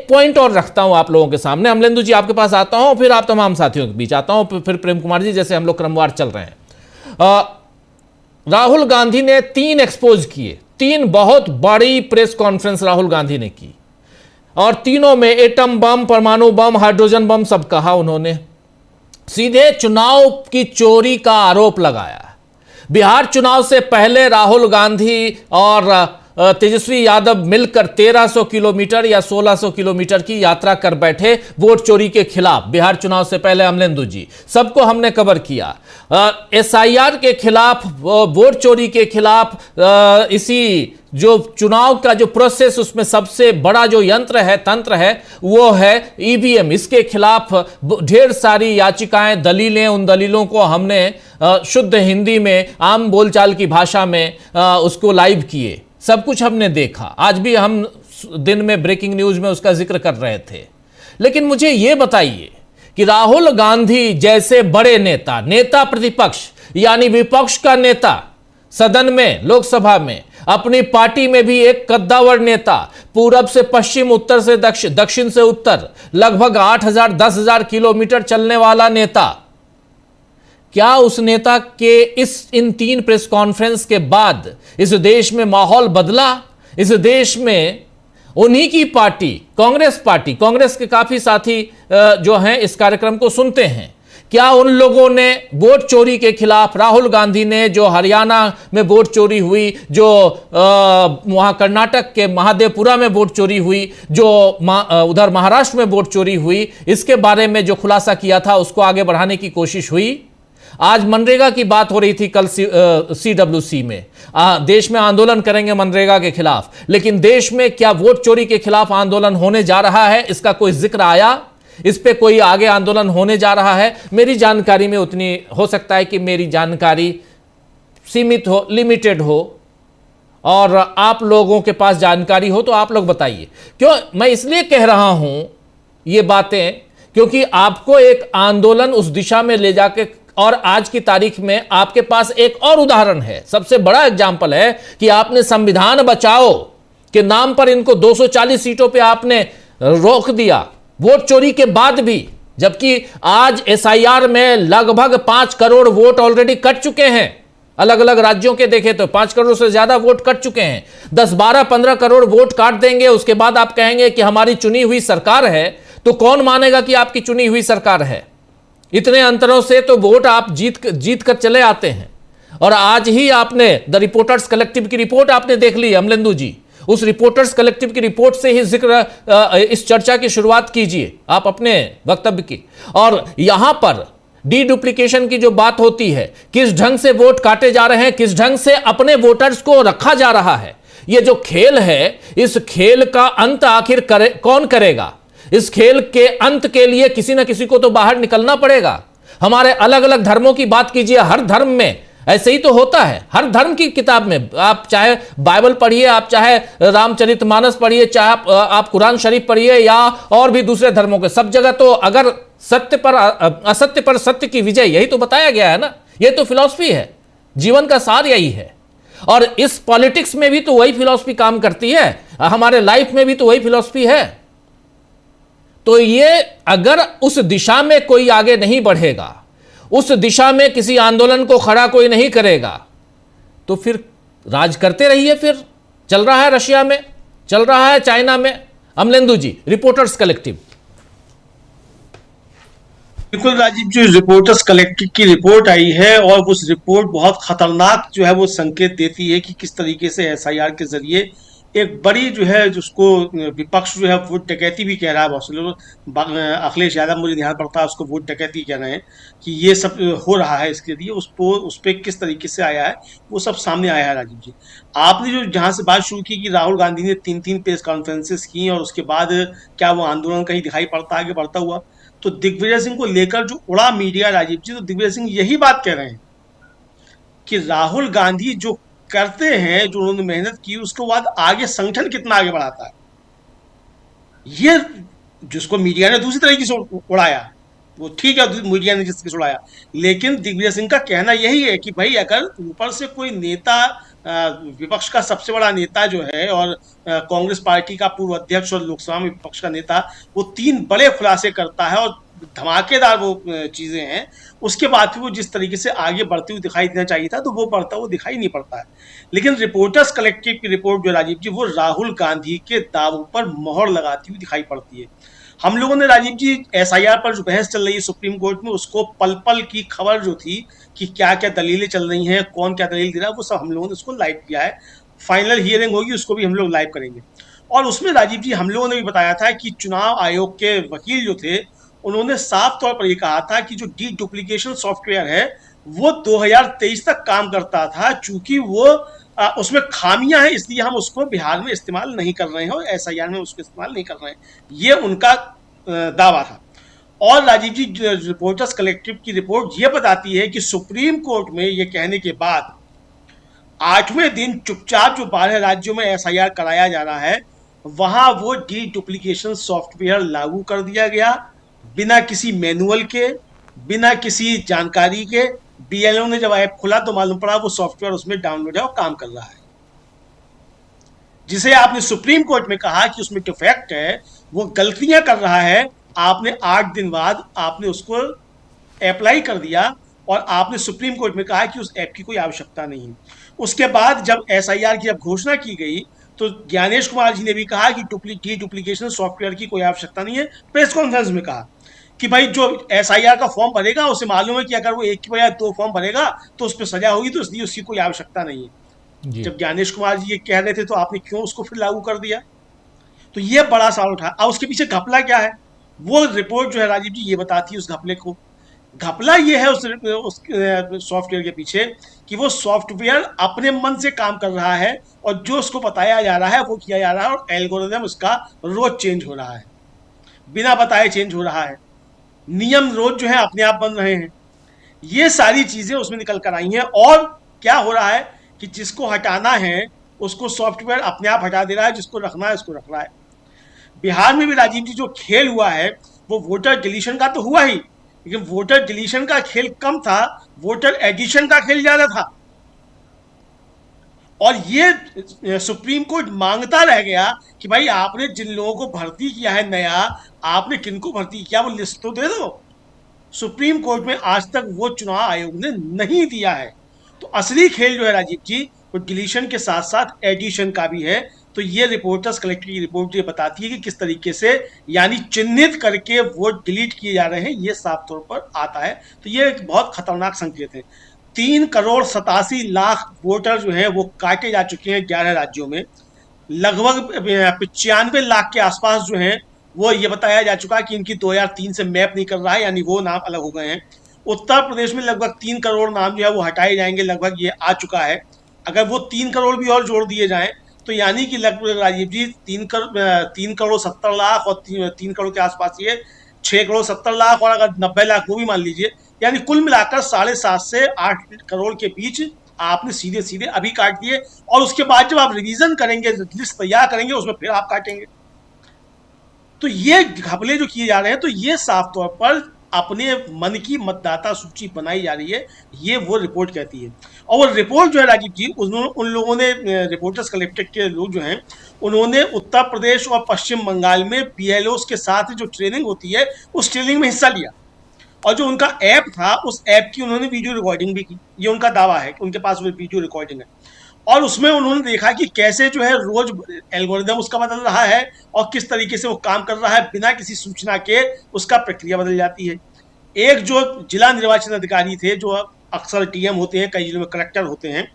पॉइंट और रखता हूं आप लोगों के सामने। अमलेंदु जी आपके पास आता हूं, फिर आप तमाम साथियों के बीच आता हूं, फिर प्रेम कुमार जी, जैसे हम लोग क्रमवार चल रहे हैं। राहुल गांधी ने 3 एक्सपोज किए, 3 बहुत बड़ी प्रेस कॉन्फ्रेंस राहुल गांधी ने की और तीनों में एटम बम, परमाणु बम, हाइड्रोजन बम सब कहा उन्होंने। सीधे चुनाव की चोरी का आरोप लगाया। बिहार चुनाव से पहले राहुल गांधी और तेजस्वी यादव मिलकर 1300 किलोमीटर या 1600 किलोमीटर की यात्रा कर बैठे वोट चोरी के खिलाफ। बिहार चुनाव से पहले अमलेंदु जी, सबको हमने कवर किया। एसआईआर के खिलाफ, वोट चोरी के खिलाफ, इसी जो चुनाव का जो प्रोसेस, उसमें सबसे बड़ा जो तंत्र है वो है ईवीएम। इसके खिलाफ ढेर सारी याचिकाएं, दलीलें, उन दलीलों को हमने शुद्ध हिंदी में, आम बोलचाल की भाषा में उसको लाइव किए। सब कुछ हमने देखा। आज भी हम दिन में ब्रेकिंग न्यूज में उसका जिक्र कर रहे थे। लेकिन मुझे यह बताइए कि राहुल गांधी जैसे बड़े नेता प्रतिपक्ष यानी विपक्ष का नेता, सदन में, लोकसभा में, अपनी पार्टी में भी एक कद्दावर नेता, पूरब से पश्चिम, उत्तर से दक्षिण से उत्तर, लगभग 8,000 10,000 किलोमीटर चलने वाला नेता, क्या उस नेता के इन 3 प्रेस कॉन्फ्रेंस के बाद इस देश में माहौल बदला? इस देश में उन्हीं की पार्टी, कांग्रेस के काफी साथी जो हैं इस कार्यक्रम को सुनते हैं, क्या उन लोगों ने वोट चोरी के खिलाफ, राहुल गांधी ने जो हरियाणा में वोट चोरी हुई, जो वहां कर्नाटक के महादेवपुरा में वोट चोरी हुई, जो उधर महाराष्ट्र में वोट चोरी हुई, इसके बारे में जो खुलासा किया था उसको आगे बढ़ाने की कोशिश हुई? आज मनरेगा की बात हो रही थी कल CWC में, देश में आंदोलन करेंगे मनरेगा के खिलाफ, लेकिन देश में क्या वोट चोरी के खिलाफ आंदोलन होने जा रहा है, इसका कोई जिक्र आया? इस पे कोई आगे आंदोलन होने जा रहा है? मेरी जानकारी में उतनी, हो सकता है कि मेरी जानकारी सीमित हो, लिमिटेड हो, और आप लोगों के पास जानकारी हो तो आप लोग बताइए। क्यों मैं इसलिए कह रहा हूं ये बातें, क्योंकि आपको एक आंदोलन उस दिशा में ले जाके, और आज की तारीख में आपके पास एक और उदाहरण है, सबसे बड़ा एग्जाम्पल है कि आपने संविधान बचाओ के नाम पर इनको 240 सीटों पे आपने रोक दिया, वोट चोरी के बाद भी, जबकि आज एसआईआर में लगभग 5 करोड़ वोट ऑलरेडी कट चुके हैं। अलग अलग राज्यों के देखें तो 5 करोड़ से ज्यादा वोट कट चुके हैं। 10, 12, 15 करोड़ वोट काट देंगे, उसके बाद आप कहेंगे कि हमारी चुनी हुई सरकार है, तो कौन मानेगा कि आपकी चुनी हुई सरकार है? इतने अंतरों से तो वोट आप जीत कर चले आते हैं। और आज ही आपने द रिपोर्टर्स कलेक्टिव की रिपोर्ट आपने देख ली, अमलेंदु जी, उस रिपोर्टर्स कलेक्टिव की रिपोर्ट से ही जिक्र इस चर्चा की शुरुआत कीजिए आप अपने वक्तव्य की। और यहां पर डी डुप्लीकेशन की जो बात होती है, किस ढंग से वोट काटे जा रहे हैं, किस ढंग से अपने वोटर्स को रखा जा रहा है, ये जो खेल है, इस खेल का अंत आखिर कौन करेगा? इस खेल के अंत के लिए किसी ना किसी को तो बाहर निकलना पड़ेगा। हमारे अलग अलग धर्मों की बात कीजिए, हर धर्म में ऐसे ही तो होता है। हर धर्म की किताब में आप चाहे बाइबल पढ़िए, आप चाहे रामचरितमानस पढ़िए, चाहे आप कुरान शरीफ पढ़िए, या और भी दूसरे धर्मों के, सब जगह तो अगर सत्य पर असत्य पर सत्य की विजय, यही तो बताया गया है ना। ये तो फिलॉसफी है, जीवन का सार यही है। और इस पॉलिटिक्स में भी तो वही फिलॉसफी काम करती है, हमारे लाइफ में भी तो वही फिलॉसफी है। तो ये अगर उस दिशा में कोई आगे नहीं बढ़ेगा, उस दिशा में किसी आंदोलन को खड़ा कोई नहीं करेगा, तो फिर राज करते रहिए। फिर चल रहा है रशिया में, चल रहा है चाइना में। अमलेंदु जी, रिपोर्टर्स कलेक्टिव। बिल्कुल राजीव, जो रिपोर्टर्स कलेक्टिव की रिपोर्ट आई है, और उस रिपोर्ट बहुत खतरनाक जो है वो संकेत देती है कि किस तरीके से एसआईआर के जरिए एक बड़ी जो है, जिसको विपक्ष जो है वोट डकैती भी कह रहा है, बहुत से लोग, अखिलेश यादव मुझे ध्यान पड़ता है उसको वोट डकैती कह रहे हैं, कि ये सब हो रहा है। इसके लिए उस पर किस तरीके से आया है वो सब सामने आया है। राजीव जी, आपने जो जहाँ से बात शुरू की कि राहुल गांधी ने 3 प्रेस कॉन्फ्रेंसेस की और उसके बाद क्या वो आंदोलन कहीं दिखाई पड़ता आगे बढ़ता हुआ, तो दिग्विजय सिंह को लेकर जो उड़ा मीडिया राजीव जी, तो दिग्विजय सिंह यही बात कह रहे हैं कि राहुल गांधी जो करते हैं, जो उन्होंने मेहनत की, उसके बाद आगे संगठन कितना आगे बढ़ाता है, ये जिसको मीडिया ने दूसरी तरीके से उड़ाया, वो ठीक है, मीडिया ने जिस तरीके से उड़ाया, लेकिन दिग्विजय सिंह का कहना यही है कि भाई अगर ऊपर से कोई नेता, विपक्ष का सबसे बड़ा नेता जो है और कांग्रेस पार्टी का पूर्व अध्यक्ष और लोकसभा में विपक्ष का नेता, वो 3 बड़े खुलासे करता है और धमाकेदार वो चीजें हैं, उसके बाद भी वो जिस तरीके से आगे बढ़ती हुई दिखाई देना चाहिए था, तो वो बढ़ता वो दिखाई नहीं पड़ता है। लेकिन रिपोर्टर्स कलेक्टिव की रिपोर्ट जो राजीव जी, वो राहुल गांधी के दावों पर मोहर लगाती हुई दिखाई पड़ती है। हम लोगों ने राजीव जी एसआईआर पर जो बहस चल रही है सुप्रीम कोर्ट में, उसको पल पल की खबर जो थी कि क्या क्या दलीलें चल रही हैं, कौन क्या दलील दे रहा है, वो सब हम लोगों ने उसको लाइव किया है। फाइनल हियरिंग होगी, उसको भी हम लोग लाइव करेंगे। और उसमें राजीव जी हम लोगों ने भी बताया था कि चुनाव आयोग के वकील जो थे, उन्होंने साफ तौर पर यह कहा था कि जो डी डुप्लीकेशन सॉफ्टवेयर है वो 2023 तक काम करता था, चूंकि वो उसमें खामियां हैं, इसलिए हम उसको बिहार में इस्तेमाल नहीं कर रहे हैं और एसआईआर में उसको इस्तेमाल नहीं कर रहे हैं, ये उनका दावा था। और राजीव जी, रिपोर्टर्स कलेक्टिव की रिपोर्ट ये बताती है कि सुप्रीम कोर्ट में ये कहने के बाद 8वें दिन चुपचाप जो 12 राज्यों में एसआईआर कराया जा रहा है, वहां वो डी डुप्लीकेशन सॉफ्टवेयर लागू कर दिया गया, बिना किसी मैनुअल के, बिना किसी जानकारी के। बीएलओ ने जब ऐप खुला तो मालूम पड़ा वो सॉफ्टवेयर उसमें डाउनलोड है और काम कर रहा है, जिसे आपने सुप्रीम कोर्ट में कहा कि उसमें डिफेक्ट है, वो गलतियां कर रहा है। आपने 8 दिन बाद आपने उसको अप्लाई कर दिया और आपने सुप्रीम कोर्ट में कहा कि उस ऐप की कोई आवश्यकता नहीं है। उसके बाद जब एसआईआर की जब घोषणा की गई तो ज्ञानेश कुमार जी ने भी कहा कि डी डुप्लीकेशन सॉफ्टवेयर की कोई आवश्यकता नहीं है। प्रेस कॉन्फ्रेंस में कहा कि भाई जो एसआईआर का फॉर्म भरेगा उसे मालूम है कि अगर वो 1 की बजाय 2 फॉर्म भरेगा तो उस पर सजा होगी, तो इसलिए उसकी कोई आवश्यकता नहीं है। जब ज्ञानेश कुमार जी ये कह रहे थे तो आपने क्यों उसको फिर लागू कर दिया? तो ये बड़ा सवाल उठा। अब उसके पीछे घपला क्या है, वो रिपोर्ट जो है राजीव जी ये बताती है उस घपले को। घपला ये है उस सॉफ्टवेयर के पीछे कि वो सॉफ्टवेयर अपने मन से काम कर रहा है और जो उसको बताया जा रहा है वो किया जा रहा है और एल्गोरिथम उसका रोज चेंज हो रहा है। बिना बताए चेंज हो रहा है, नियम रोज जो है अपने आप बन रहे हैं, ये सारी चीजें उसमें निकल कर आई हैं। और क्या हो रहा है कि जिसको हटाना है उसको सॉफ्टवेयर अपने आप हटा दे रहा है, जिसको रखना है उसको रख रहा है। बिहार में भी राजीव जी जो खेल हुआ है वो वोटर डिलीशन का तो हुआ ही, लेकिन वोटर डिलीशन का खेल कम था, वोटर एडिशन का खेल ज्यादा था। और ये सुप्रीम कोर्ट मांगता रह गया कि भाई आपने जिन लोगों को भर्ती किया है नया, आपने किनको भर्ती किया वो लिस्ट तो दे दो। सुप्रीम कोर्ट में आज तक वो चुनाव आयोग ने नहीं दिया है। तो असली खेल जो है राजीव जी वो डिलीशन के साथ साथ एडिशन का भी है। तो ये रिपोर्टर्स कलेक्टिव की रिपोर्ट ये बताती है कि किस तरीके से यानी चिन्हित करके वोट डिलीट किए जा रहे हैं, ये साफ तौर पर आता है। तो ये एक बहुत खतरनाक संकेत है। 3,87,00,000 वोटर जो है वो काटे जा चुके हैं 11 राज्यों में। लगभग 95 लाख के आसपास जो है वो ये बताया जा चुका है कि इनकी 2003 से मैप नहीं कर रहा है, यानी वो नाम अलग हो गए हैं। उत्तर प्रदेश में लगभग 3 करोड़ नाम जो है वो हटाए जाएंगे, लगभग ये आ चुका है। अगर वो 3 करोड़ भी और जोड़ दिए जाएं तो यानी कि लगभग राजीव जी 3 करोड़ 70 लाख और 3 करोड़ के आसपास ये 6 करोड़ 70 लाख, और अगर 90 लाख वो भी मान लीजिए, यानी कुल मिलाकर 7.5 से 8 करोड़ के बीच आपने सीधे सीधे अभी काट दिए। और उसके बाद जब आप रिवीजन करेंगे, लिस्ट तैयार करेंगे, उसमें फिर आप काटेंगे। तो ये घपले जो किए जा रहे हैं, तो ये साफ तौर पर अपने मन की मतदाता सूची बनाई जा रही है, ये वो रिपोर्ट कहती है। और वो रिपोर्ट जो है राजीव जी उन लोगों ने, रिपोर्टर्स कलेक्टिव के लोग जो हैं, उन्होंने उत्तर प्रदेश और पश्चिम बंगाल में बीएलओस के साथ जो ट्रेनिंग होती है उस ट्रेनिंग में हिस्सा लिया। और जो उनका ऐप था उस ऐप की उन्होंने वीडियो रिकॉर्डिंग भी की। ये उनका दावा है कि उनके पास वो वीडियो रिकॉर्डिंग है। और उसमें उन्होंने देखा कि कैसे जो है रोज एल्गोरिदम उसका बदल रहा है और किस तरीके से वो काम कर रहा है, बिना किसी सूचना के उसका प्रक्रिया बदल जाती है। एक जो जिला निर्वाचन अधिकारी थे, जो अक्सर टीएम होते हैं, कई जिलों में कलेक्टर होते हैं,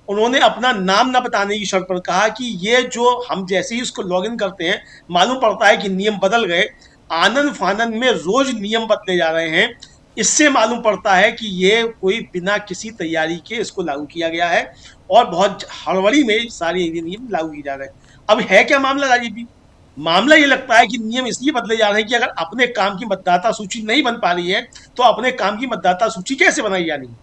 उन्होंने अपना नाम न बताने की शर्त पर कहा कि ये जो हम जैसे ही उसको लॉगिन करते हैं मालूम पड़ता है कि नियम बदल गए, आनंद फानंद में रोज नियम बदले जा रहे हैं। इससे मालूम पड़ता है कि ये कोई बिना किसी तैयारी के इसको लागू किया गया है और बहुत हड़बड़ी में सारे नियम लागू किए जा रहे हैं। अब है क्या मामला राजीव जी? मामला ये लगता है कि नियम इसलिए बदले जा रहे हैं कि अगर अपने काम की मतदाता सूची नहीं बन पा रही है तो अपने काम की मतदाता सूची कैसे बनाई जानी है?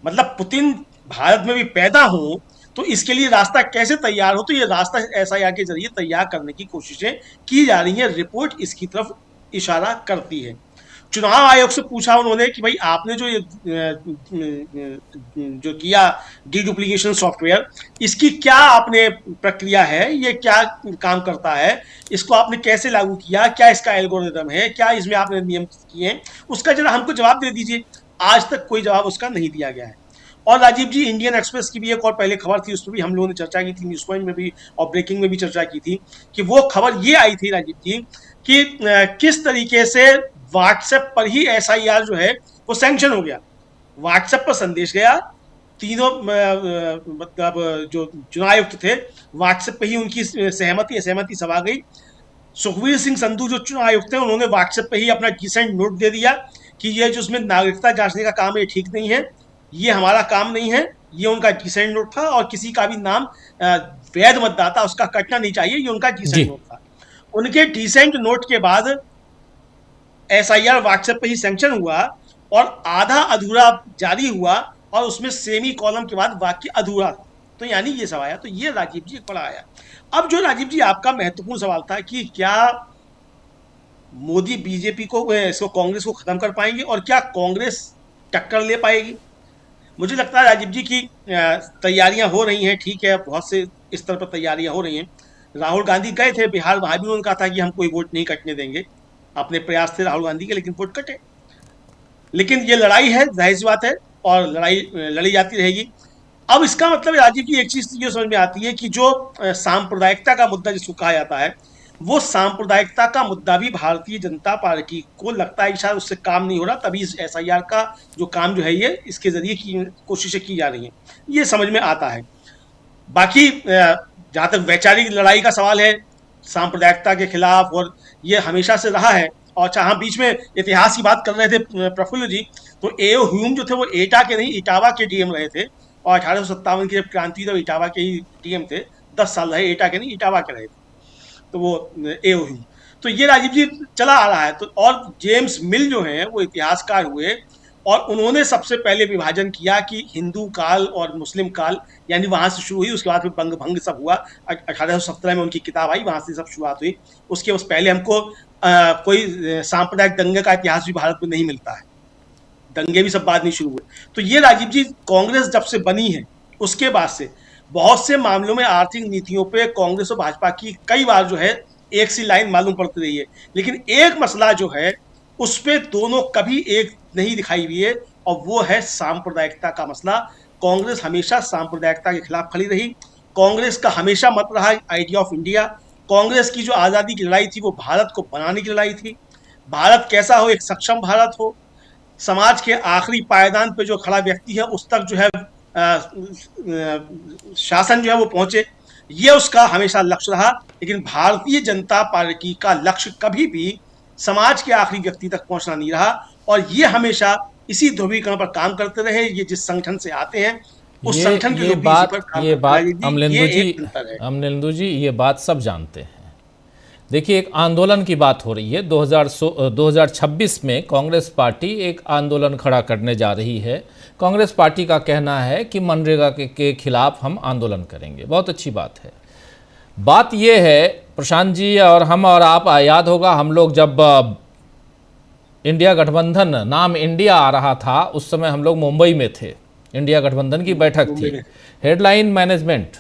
मतलब पुतिन भारत में भी पैदा हो तो इसके लिए रास्ता कैसे तैयार हो? तो ये रास्ता एसआईआर के जरिए तैयार करने की कोशिशें की जा रही हैं। रिपोर्ट इसकी तरफ इशारा करती है। चुनाव आयोग से पूछा उन्होंने कि भाई आपने जो ये जो किया डीडुप्लीकेशन सॉफ्टवेयर, इसकी क्या आपने प्रक्रिया है, ये क्या काम करता है, इसको आपने कैसे लागू किया, क्या इसका एल्गोरिदम है, क्या इसमें आपने नियम किए हैं, उसका जरा हमको जवाब दे दीजिए। आज तक कोई जवाब उसका नहीं दिया गया है। और राजीव जी, इंडियन एक्सप्रेस की भी एक और पहले खबर थी, उस पर भी हम लोगों ने चर्चा की थी, न्यूज पॉइंट में भी और ब्रेकिंग में भी चर्चा की थी कि वो खबर ये आई थी राजीव जी कि किस तरीके से व्हाट्सएप पर ही एसआईआर जो है वो सैंक्शन हो गया। व्हाट्सएप पर संदेश गया, तीनों मतलब जो चुनाव आयुक्त थे व्हाट्सएप पे ही उनकी सहमति असहमति सब आ गई। सुखबीर सिंह संधू जो चुनाव आयुक्त थे उन्होंने व्हाट्सएप पे ही अपना डिसेंट नोट दे दिया कि ये जो उसमें नागरिकता जांचने का काम है ठीक नहीं है, ये हमारा काम नहीं है। ये उनका डिसेंट नोट था और किसी का भी नाम वैध मतदाता उसका कटना नहीं चाहिए, ये उनका डिसेंट नोट था। उनके डिसेंट नोट के बाद एसआईआर व्हाट्सएप पे ही सैंक्शन हुआ और आधा अधूरा जारी हुआ और उसमें सेमी कॉलम के बाद वाक्य अधूरा था। तो यानी ये सब आया। तो ये राजीव जी एक बड़ा आया। अब जो राजीव जी आपका महत्वपूर्ण सवाल था कि क्या मोदी बीजेपी को इसको कांग्रेस को खत्म कर पाएंगे और क्या कांग्रेस टक्कर ले पाएगी? मुझे लगता है राजीव जी की तैयारियां हो रही हैं, ठीक है, बहुत से स्तर पर तैयारियां हो रही हैं। राहुल गांधी गए थे बिहार, वहां भी उन्होंने कहा था कि हम कोई वोट नहीं कटने देंगे। अपने प्रयास थे राहुल गांधी के, लेकिन वोट कटे। लेकिन ये लड़ाई है, जाहिर सी बात है, और लड़ाई लड़ी जाती रहेगी। अब इसका मतलब राजीव जी एक चीज ये समझ में आती है कि जो सांप्रदायिकता का मुद्दा जिसको कहा जाता है, वो सांप्रदायिकता का मुद्दा भी भारतीय जनता पार्टी को लगता है कि शायद उससे काम नहीं हो रहा, तभी इस एसआईआर का जो काम जो है ये इसके जरिए की कोशिशें की जा रही हैं, ये समझ में आता है। बाकी जहाँ तक वैचारिक लड़ाई का सवाल है सांप्रदायिकता के खिलाफ, और ये हमेशा से रहा है। और अच्छा, हाँ, बीच में इतिहास की बात कर रहे थे प्रफुल्ल जी, तो एओ ह्यूम जो थे वो एटा के नहीं इटावा के डीएम रहे थे, और 1857 की जब क्रांति तब इटावा के ही डीएम थे। 10 साल रहे, एटा के नहीं इटावा के रहे थे, तो वो एओ ह्यूम। तो ये राजीव जी चला आ रहा है। तो और जेम्स मिल जो हैं वो इतिहासकार हुए और उन्होंने सबसे पहले विभाजन किया कि हिंदू काल और मुस्लिम काल, यानी वहां से शुरू हुई, उसके बाद फिर बंग भंग सब हुआ। 1817 में उनकी किताब आई, वहां से सब शुरुआत हुई। उसके उस पहले हमको कोई सांप्रदायिक दंगे का इतिहास भी भारत में नहीं मिलता है, दंगे भी सब बाद नहीं शुरू हुए। तो ये राजीव जी कांग्रेस जब से बनी है उसके बाद से बहुत से मामलों में आर्थिक नीतियों पे कांग्रेस और भाजपा की कई बार जो है एक सी लाइन मालूम पड़ती रही है, लेकिन एक मसला जो है उस पे दोनों कभी एक नहीं दिखाई हुई है, और वो है सांप्रदायिकता का मसला। कांग्रेस हमेशा सांप्रदायिकता के खिलाफ खड़ी रही। कांग्रेस का हमेशा मत रहा आइडिया ऑफ इंडिया। कांग्रेस की जो आज़ादी की लड़ाई थी वो भारत को बनाने की लड़ाई थी। भारत कैसा हो, एक सक्षम भारत हो, समाज के आखिरी पायदान पे जो खड़ा व्यक्ति है उस तक जो है शासन जो है वो पहुंचे, ये उसका हमेशा लक्ष्य रहा। लेकिन भारतीय जनता पार्टी का लक्ष्य कभी भी समाज के आखिरी व्यक्ति तक पहुंचना नहीं रहा, और ये हमेशा इसी ध्रुवीकरण पर काम करते रहे। ये जिस संगठन से आते हैं उस संगठन के लोग भी इसी पर काम ये बात करते हैं। अमलेंदु जी ये बात सब जानते हैं। देखिए, एक आंदोलन की बात हो रही है। 2026 में कांग्रेस पार्टी एक आंदोलन खड़ा करने जा रही है। कांग्रेस पार्टी का कहना है कि मनरेगा के खिलाफ हम आंदोलन करेंगे। बहुत अच्छी बात है। बात यह है प्रशांत जी और हम और आप, याद होगा हम लोग जब इंडिया गठबंधन, नाम इंडिया आ रहा था, उस समय हम लोग मुंबई में थे, इंडिया गठबंधन की बैठक थी, हेडलाइन मैनेजमेंट।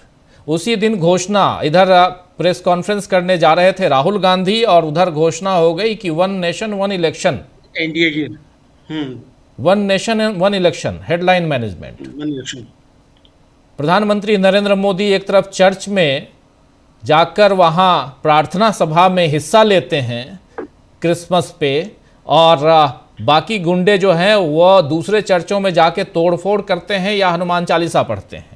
उसी दिन घोषणा, इधर प्रेस कॉन्फ्रेंस करने जा रहे थे राहुल गांधी और उधर घोषणा हो गई कि 1 नेशन 1 इलेक्शन, एनडीए की 1 नेशन 1 इलेक्शन, हेडलाइन मैनेजमेंट। प्रधानमंत्री नरेंद्र मोदी एक तरफ चर्च में जाकर वहां प्रार्थना सभा में हिस्सा लेते हैं क्रिसमस पे, और बाकी गुंडे जो हैं वो दूसरे चर्चों में जाके तोड़फोड़ करते हैं या हनुमान चालीसा पढ़ते हैं।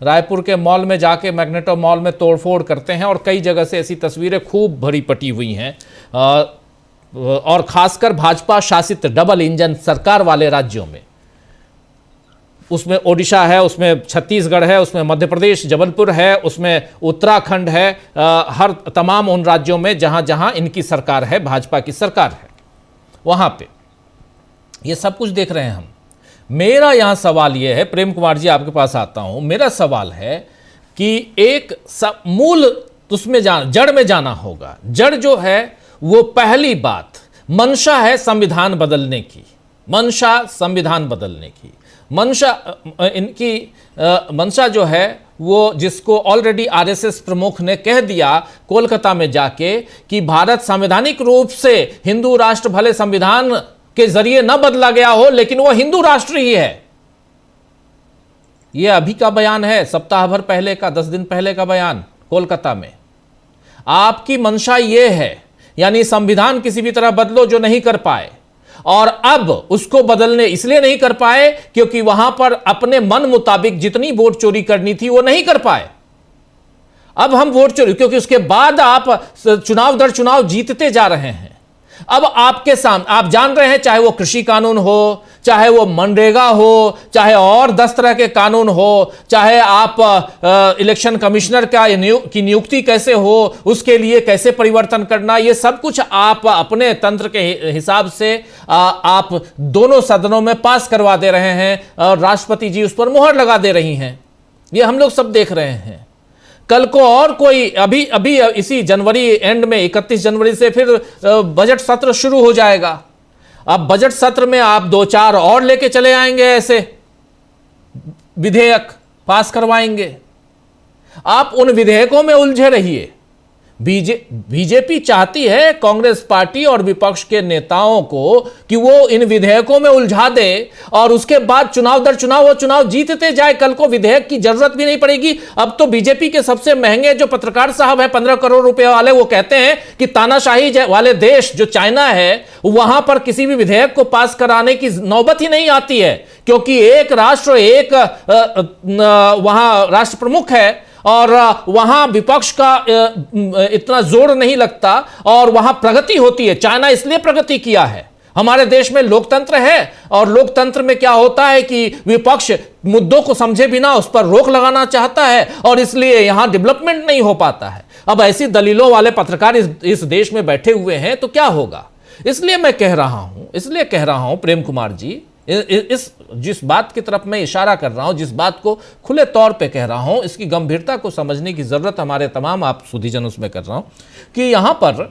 रायपुर के मॉल में जाके, मैग्नेटो मॉल में तोड़फोड़ करते हैं, और कई जगह से ऐसी तस्वीरें खूब भरी पटी हुई हैं। और खासकर भाजपा शासित डबल इंजन सरकार वाले राज्यों में, उसमें ओडिशा है, उसमें छत्तीसगढ़ है, उसमें मध्य प्रदेश जबलपुर है, उसमें उत्तराखंड है, हर तमाम उन राज्यों में जहां जहां इनकी सरकार है, भाजपा की सरकार है, वहां पे ये सब कुछ देख रहे हैं हम। मेरा यहां सवाल यह है, प्रेम कुमार जी आपके पास आता हूं, मेरा सवाल है कि एक मूल उसमें जड़ में जाना होगा। जड़ जो है वो पहली बात मंशा है संविधान बदलने की, मंशा संविधान बदलने की मंशा, इनकी मंशा जो है वो, जिसको ऑलरेडी आरएसएस प्रमुख ने कह दिया कोलकाता में जाके कि भारत संवैधानिक रूप से हिंदू राष्ट्र भले संविधान के जरिए न बदला गया हो लेकिन वो हिंदू राष्ट्र ही है। यह अभी का बयान है, सप्ताह भर पहले का, 10 दिन पहले का बयान कोलकाता में। आपकी मंशा यह है, यानी संविधान किसी भी तरह बदलो जो नहीं कर पाए, और अब उसको बदलने इसलिए नहीं कर पाए क्योंकि वहां पर अपने मन मुताबिक जितनी वोट चोरी करनी थी वो नहीं कर पाए। अब हम वोट चोरी, क्योंकि उसके बाद आप चुनाव दर चुनाव जीतते जा रहे हैं। अब आपके सामने आप जान रहे हैं, चाहे वो कृषि कानून हो, चाहे वो मनरेगा हो, चाहे और 10 तरह के कानून हो, चाहे आप इलेक्शन कमिश्नर की नियुक्ति कैसे हो, उसके लिए कैसे परिवर्तन करना, ये सब कुछ आप अपने तंत्र के हिसाब से आप दोनों सदनों में पास करवा दे रहे हैं, और राष्ट्रपति जी उस पर मुहर लगा दे रही हैं। ये हम लोग सब देख रहे हैं। कल को और कोई, अभी इसी जनवरी एंड में 31 जनवरी से फिर बजट सत्र शुरू हो जाएगा। अब बजट सत्र में आप 2-4 और लेके चले आएंगे, ऐसे विधेयक पास करवाएंगे। आप उन विधेयकों में उलझे रहिए। बीजेपी चाहती है कांग्रेस पार्टी और विपक्ष के नेताओं को कि वो इन विधेयकों में उलझा दे और उसके बाद चुनाव दर चुनाव वो चुनाव जीतते जाए। कल को विधेयक की जरूरत भी नहीं पड़ेगी। अब तो बीजेपी के सबसे महंगे जो पत्रकार साहब है 15 करोड़ रुपए वाले, वो कहते हैं कि तानाशाही वाले देश जो चाइना है वहां पर किसी भी विधेयक को पास कराने की नौबत ही नहीं आती है, क्योंकि एक राष्ट्र एक वहां राष्ट्र प्रमुख है और वहां विपक्ष का इतना जोर नहीं लगता और वहां प्रगति होती है। चाइना इसलिए प्रगति किया है। हमारे देश में लोकतंत्र है और लोकतंत्र में क्या होता है कि विपक्ष मुद्दों को समझे बिना उस पर रोक लगाना चाहता है और इसलिए यहां डेवलपमेंट नहीं हो पाता है। अब ऐसी दलीलों वाले पत्रकार इस देश में बैठे हुए हैं तो क्या होगा। इसलिए मैं कह रहा हूं प्रेम कुमार जी, इस जिस बात की तरफ मैं इशारा कर रहा हूं, जिस बात को खुले तौर पे कह रहा हूं, इसकी गंभीरता को समझने की जरूरत हमारे तमाम आप सुधीजन उसमें कर रहा हूं कि यहां पर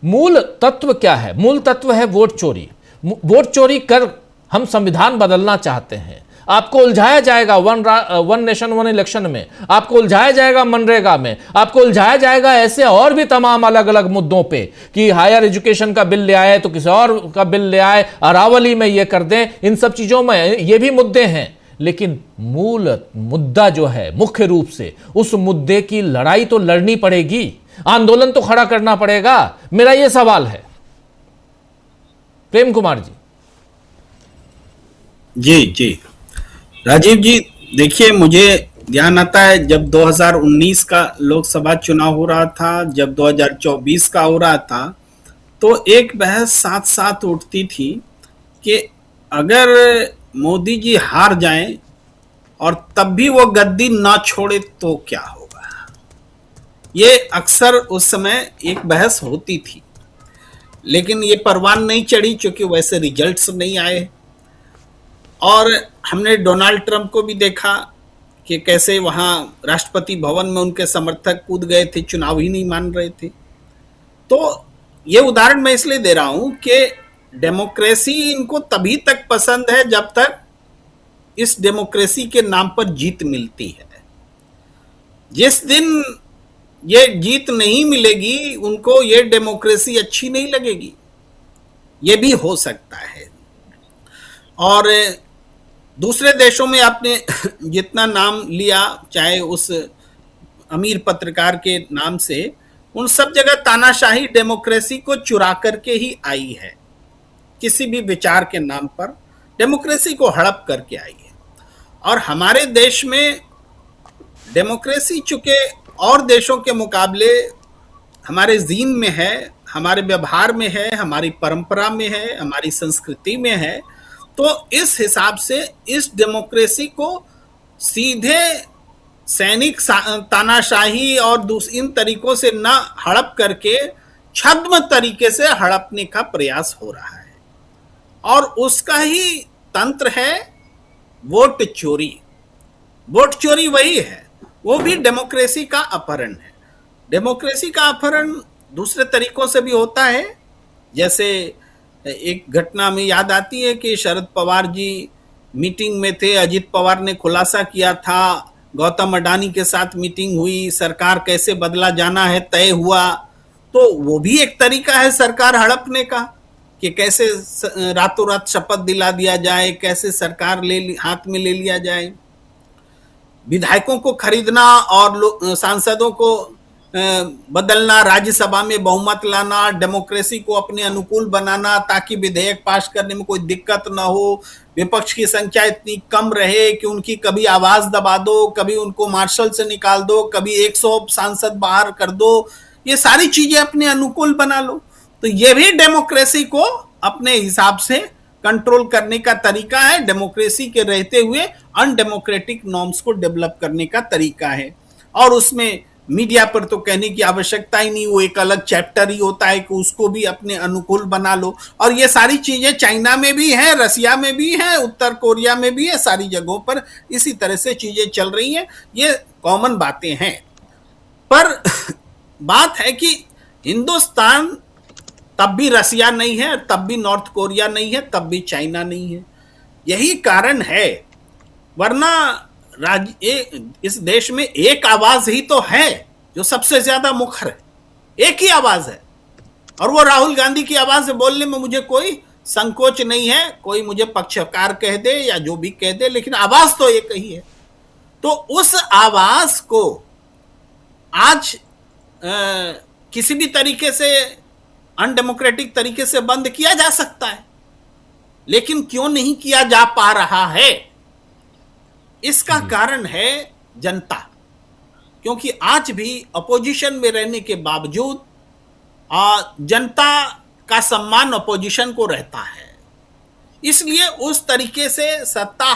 मूल तत्व क्या है। मूल तत्व है वोट चोरी। वोट चोरी कर हम संविधान बदलना चाहते हैं। आपको उलझाया जाएगा वन नेशन वन इलेक्शन में, आपको उलझाया जाएगा मनरेगा में, आपको उलझाया जाएगा ऐसे और भी तमाम अलग अलग मुद्दों पे कि हायर एजुकेशन का बिल ले आए तो किसी और का बिल ले आए, अरावली में ये कर दें, इन सब चीजों में ये भी मुद्दे हैं। लेकिन मूल मुद्दा जो है, मुख्य रूप से उस मुद्दे की लड़ाई तो लड़नी पड़ेगी, आंदोलन तो खड़ा करना पड़ेगा। मेरा यह सवाल है प्रेम कुमार जी। जी राजीव जी, देखिए मुझे ध्यान आता है जब 2019 का लोकसभा चुनाव हो रहा था, जब 2024 का हो रहा था, तो एक बहस साथ साथ उठती थी कि अगर मोदी जी हार जाएं और तब भी वो गद्दी ना छोड़े तो क्या होगा। ये अक्सर उस समय एक बहस होती थी, लेकिन ये परवान नहीं चढ़ी क्योंकि वैसे रिजल्ट्स नहीं आए। और हमने डोनाल्ड ट्रंप को भी देखा कि कैसे वहां राष्ट्रपति भवन में उनके समर्थक कूद गए थे, चुनाव ही नहीं मान रहे थे। तो ये उदाहरण मैं इसलिए दे रहा हूं कि डेमोक्रेसी इनको तभी तक पसंद है जब तक इस डेमोक्रेसी के नाम पर जीत मिलती है। जिस दिन ये जीत नहीं मिलेगी, उनको ये डेमोक्रेसी अच्छी नहीं लगेगी। ये भी हो सकता है। और दूसरे देशों में आपने जितना नाम लिया, चाहे उस अमीर पत्रकार के नाम से, उन सब जगह तानाशाही डेमोक्रेसी को चुरा करके ही आई है। किसी भी विचार के नाम पर डेमोक्रेसी को हड़प करके आई है। और हमारे देश में डेमोक्रेसी चूंकि और देशों के मुकाबले हमारे जीन में है, हमारे व्यवहार में है, हमारी परंपरा में है, हमारी संस्कृति में है, तो इस हिसाब से इस डेमोक्रेसी को सीधे सैनिक तानाशाही और इन तरीकों से न हड़प करके छद्म तरीके से हड़पने का प्रयास हो रहा है। और उसका ही तंत्र है वोट चोरी। वोट चोरी वही है, वो भी डेमोक्रेसी का अपहरण है। डेमोक्रेसी का अपहरण दूसरे तरीकों से भी होता है। जैसे एक घटना में याद आती है कि शरद पवार जी मीटिंग में थे, अजित पवार ने खुलासा किया था, गौतम अडानी के साथ मीटिंग हुई, सरकार कैसे बदला जाना है तय हुआ। तो वो भी एक तरीका है सरकार हड़पने का कि कैसे रातों रात शपथ दिला दिया जाए, कैसे सरकार हाथ में ले लिया जाए। विधायकों को खरीदना और सांसदों को बदलना, राज्यसभा में बहुमत लाना, डेमोक्रेसी को अपने अनुकूल बनाना ताकि विधेयक पास करने में कोई दिक्कत ना हो, विपक्ष की संख्या इतनी कम रहे कि उनकी कभी आवाज दबा दो, कभी उनको मार्शल से निकाल दो, कभी 100 सांसद बाहर कर दो, ये सारी चीजें अपने अनुकूल बना लो। तो ये भी डेमोक्रेसी को अपने हिसाब से कंट्रोल करने का तरीका है। डेमोक्रेसी के रहते हुए अनडेमोक्रेटिक नॉर्म्स को डेवलप करने का तरीका है। और उसमें मीडिया पर तो कहने की आवश्यकता ही नहीं, वो एक अलग चैप्टर ही होता है कि उसको भी अपने अनुकूल बना लो। और ये सारी चीजें चाइना में भी है, रसिया में भी है, उत्तर कोरिया में भी है, सारी जगहों पर इसी तरह से चीजें चल रही हैं। ये कॉमन बातें हैं। पर बात है कि हिंदुस्तान तब भी रसिया नहीं है, तब भी नॉर्थ कोरिया नहीं है, तब भी चाइना नहीं है। यही कारण है, वरना इस देश में एक आवाज ही तो है जो सबसे ज्यादा मुखर है, एक ही आवाज है। और वो राहुल गांधी की आवाज से बोलने में मुझे कोई संकोच नहीं है। कोई मुझे पक्षकार कह दे या जो भी कह दे, लेकिन आवाज तो एक ही है। तो उस आवाज को आज किसी भी तरीके से अनडेमोक्रेटिक तरीके से बंद किया जा सकता है, लेकिन क्यों नहीं किया जा पा रहा है? इसका कारण है जनता। क्योंकि आज भी अपोजिशन में रहने के बावजूद जनता का सम्मान अपोजिशन को रहता है। इसलिए उस तरीके से सत्ता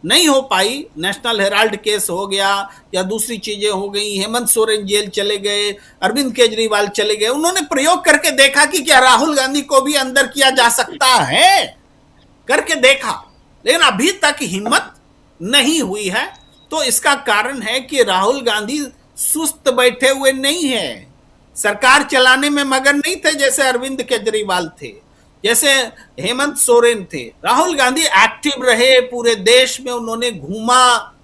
नहीं हो पाई, नेशनल हेराल्ड केस हो गया या दूसरी चीजें हो गई, हेमंत सोरेन जेल चले गए, अरविंद केजरीवाल चले गए, उन्होंने प्रयोग करके देखा कि क्या राहुल गांधी को भी अंदर किया जा सकता है, करके देखा, लेकिन अभी तक हिम्मत नहीं हुई है। तो इसका कारण है कि राहुल गांधी सुस्त बैठे हुए नहीं है, सरकार चलाने में मगन नहीं थे जैसे अरविंद केजरीवाल थे, जैसे हेमंत सोरेन थे। राहुल गांधी एक्टिव रहे, पूरे देश में उन्होंने घूमा,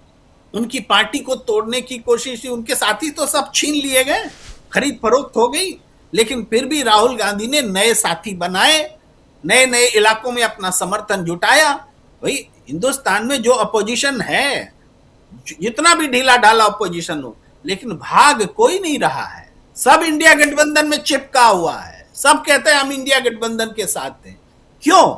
उनकी पार्टी को तोड़ने की कोशिश की, उनके साथी तो सब छीन लिए गए, खरीद फरोख्त हो गई, लेकिन फिर भी राहुल गांधी ने नए साथी बनाए, नए नए इलाकों में अपना समर्थन जुटाया। भाई हिंदुस्तान में जो अपोजिशन है, जितना भी ढीला ढाला अपोजिशन हो, लेकिन भाग कोई नहीं रहा है, सब इंडिया गठबंधन में चिपका हुआ है, सब कहते हैं हम इंडिया गठबंधन के साथ हैं। क्यों?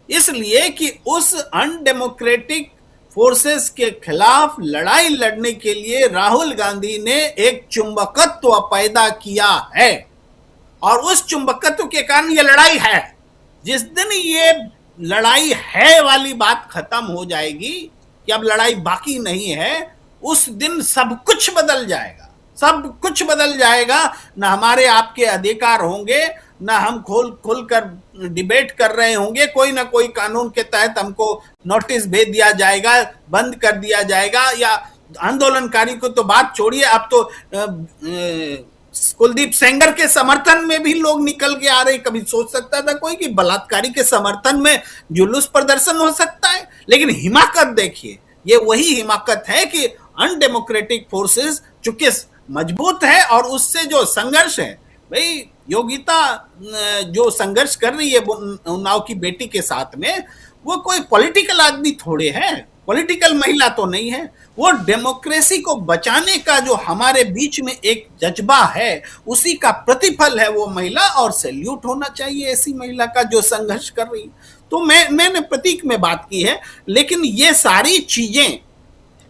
इसलिए कि उस अनडेमोक्रेटिक फोर्सेस के खिलाफ लड़ाई लड़ने के लिए राहुल गांधी ने एक चुंबकत्व पैदा किया है, और उस चुंबकत्व के कारण ये लड़ाई है। जिस दिन ये लड़ाई है वाली बात खत्म हो जाएगी कि अब लड़ाई बाकी नहीं है, उस दिन सब कुछ बदल जाएगा, सब कुछ बदल जाएगा। ना हमारे आपके अधिकार होंगे, ना हम खोल कर डिबेट कर रहे होंगे, कोई ना कोई कानून के तहत हमको नोटिस भेज दिया जाएगा, बंद कर दिया जाएगा, या आंदोलनकारी को तो बात छोड़िए, अब तो कुलदीप सेंगर के समर्थन में भी लोग निकल के आ रहे। कभी सोच सकता था कोई कि बलात्कारी के समर्थन में जुलूस प्रदर्शन हो सकता है? लेकिन हिमाकत देखिए, ये वही हिमाकत है कि अनडेमोक्रेटिक फोर्सेस चूंकि मजबूत है, और उससे जो संघर्ष है, भाई योगिता जो संघर्ष कर रही है उन्नाव की बेटी के साथ में, वो कोई पॉलिटिकल आदमी थोड़े है, पॉलिटिकल महिला तो नहीं है, वो डेमोक्रेसी को बचाने का जो हमारे बीच में एक जज्बा है, उसी का प्रतिफल है वो महिला, और सैल्यूट होना चाहिए ऐसी महिला का जो संघर्ष कर रही। तो मैंने प्रतीक में बात की है, लेकिन ये सारी चीजें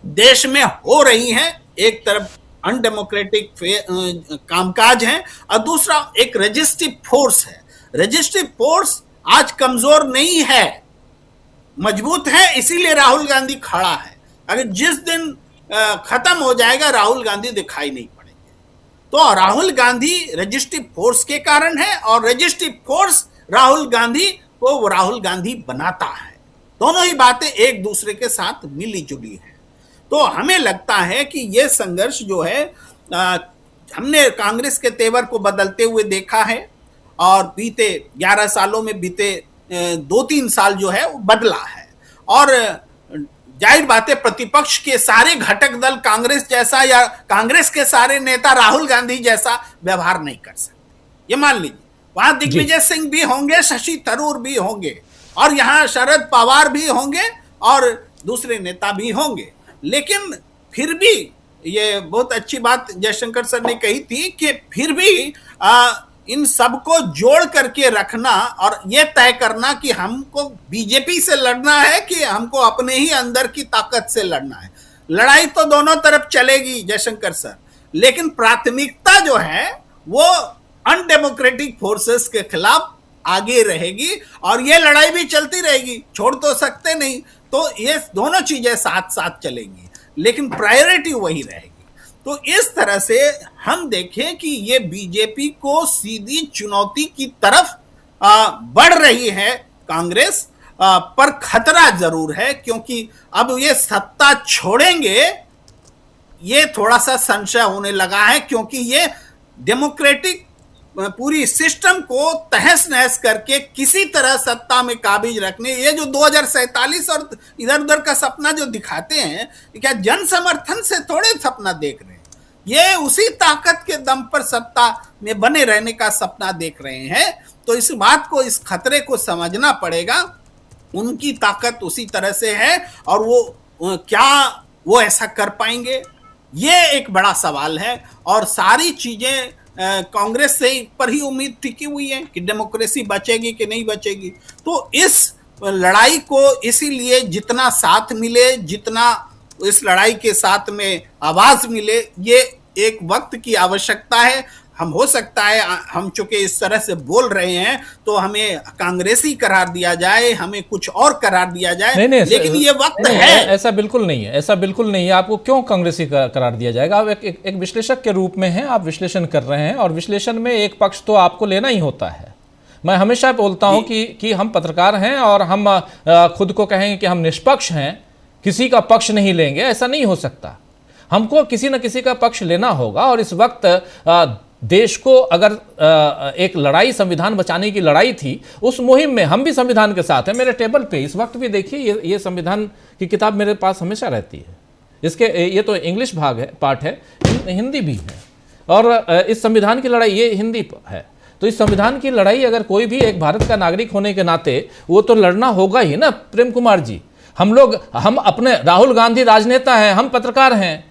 देश में हो रही हैं। एक तरफ अनडेमोक्रेटिक कामकाज है, और दूसरा एक रजिस्ट्रिव फोर्स है। रजिस्ट्रिव फोर्स आज कमजोर नहीं है, मजबूत है, इसीलिए राहुल गांधी खड़ा है। अगर जिस दिन खत्म हो जाएगा, राहुल गांधी दिखाई नहीं पड़ेंगे। तो राहुल गांधी रजिस्ट्रिव फोर्स के कारण है, और रजिस्ट्रिव फोर्स राहुल गांधी को राहुल गांधी बनाता है। दोनों ही बातें एक दूसरे के साथ मिली जुली हैं। तो हमें लगता है कि यह संघर्ष जो है, हमने कांग्रेस के तेवर को बदलते हुए देखा है, और बीते 11 सालों में बीते 2-3 साल जो है वो बदला है। और जाहिर बात है, प्रतिपक्ष के सारे घटक दल कांग्रेस जैसा या कांग्रेस के सारे नेता राहुल गांधी जैसा व्यवहार नहीं कर सकते। ये मान लीजिए, वहां दिग्विजय सिंह भी होंगे, शशि थरूर भी होंगे, और यहाँ शरद पवार भी होंगे, और दूसरे नेता भी होंगे, लेकिन फिर भी ये बहुत अच्छी बात जयशंकर सर ने कही थी कि फिर भी इन सबको जोड़ करके रखना, और ये तय करना कि हमको बीजेपी से लड़ना है कि हमको अपने ही अंदर की ताकत से लड़ना है। लड़ाई तो दोनों तरफ चलेगी जयशंकर सर, लेकिन प्राथमिकता जो है वो अनडेमोक्रेटिक फोर्सेस के खिलाफ आगे रहेगी, और ये लड़ाई भी चलती रहेगी, छोड़ तो सकते नहीं। तो ये दोनों चीजें साथ साथ चलेंगी, लेकिन प्रायोरिटी वही रहेगी। तो इस तरह से हम देखें कि ये बीजेपी को सीधी चुनौती की तरफ बढ़ रही है कांग्रेस, पर खतरा जरूर है, क्योंकि अब ये सत्ता छोड़ेंगे, ये थोड़ा सा संशय होने लगा है, क्योंकि ये डेमोक्रेटिक पूरी सिस्टम को तहस नहस करके किसी तरह सत्ता में काबिज रखने, ये जो 2047 और इधर उधर का सपना जो दिखाते हैं, क्या जन समर्थन से थोड़े सपना देख रहे हैं, ये उसी ताकत के दम पर सत्ता में बने रहने का सपना देख रहे हैं। तो इस बात को, इस खतरे को समझना पड़ेगा। उनकी ताकत उसी तरह से है, और वो क्या वो ऐसा कर पाएंगे, ये एक बड़ा सवाल है। और सारी चीजें कांग्रेस से पर ही उम्मीद टिकी हुई है कि डेमोक्रेसी बचेगी कि नहीं बचेगी। तो इस लड़ाई को इसीलिए जितना साथ मिले, जितना इस लड़ाई के साथ में आवाज मिले, ये एक वक्त की आवश्यकता है। हम हो सकता है हम चूंकि इस तरह से बोल रहे हैं तो हमें कांग्रेसी करार दिया जाए, हमें कुछ और करार दिया जाए, नहीं, लेकिन ये वक्त नहीं, है। ऐसा बिल्कुल नहीं है, ऐसा बिल्कुल नहीं है। आपको क्यों कांग्रेसी करार दिया जाएगा? आप एक विश्लेषक के रूप में हैं, आप विश्लेषण कर रहे हैं और विश्लेषण में एक पक्ष तो आपको लेना ही होता है। मैं हमेशा बोलता हूं कि हम पत्रकार हैं और हम खुद को कहेंगे कि हम निष्पक्ष हैं, किसी का पक्ष नहीं लेंगे, ऐसा नहीं हो सकता। हमको किसी न किसी का पक्ष लेना होगा। और इस वक्त देश को अगर एक लड़ाई, संविधान बचाने की लड़ाई थी, उस मुहिम में हम भी संविधान के साथ हैं। मेरे टेबल पे इस वक्त भी देखिए ये संविधान की किताब मेरे पास हमेशा रहती है। इसके ये तो इंग्लिश पार्ट है, हिंदी भी है। और इस संविधान की लड़ाई ये हिंदी है। तो इस संविधान की लड़ाई अगर कोई भी एक भारत का नागरिक होने के नाते वो तो लड़ना होगा ही ना प्रेम कुमार जी। हम अपने, राहुल गांधी राजनेता हैं, हम पत्रकार हैं,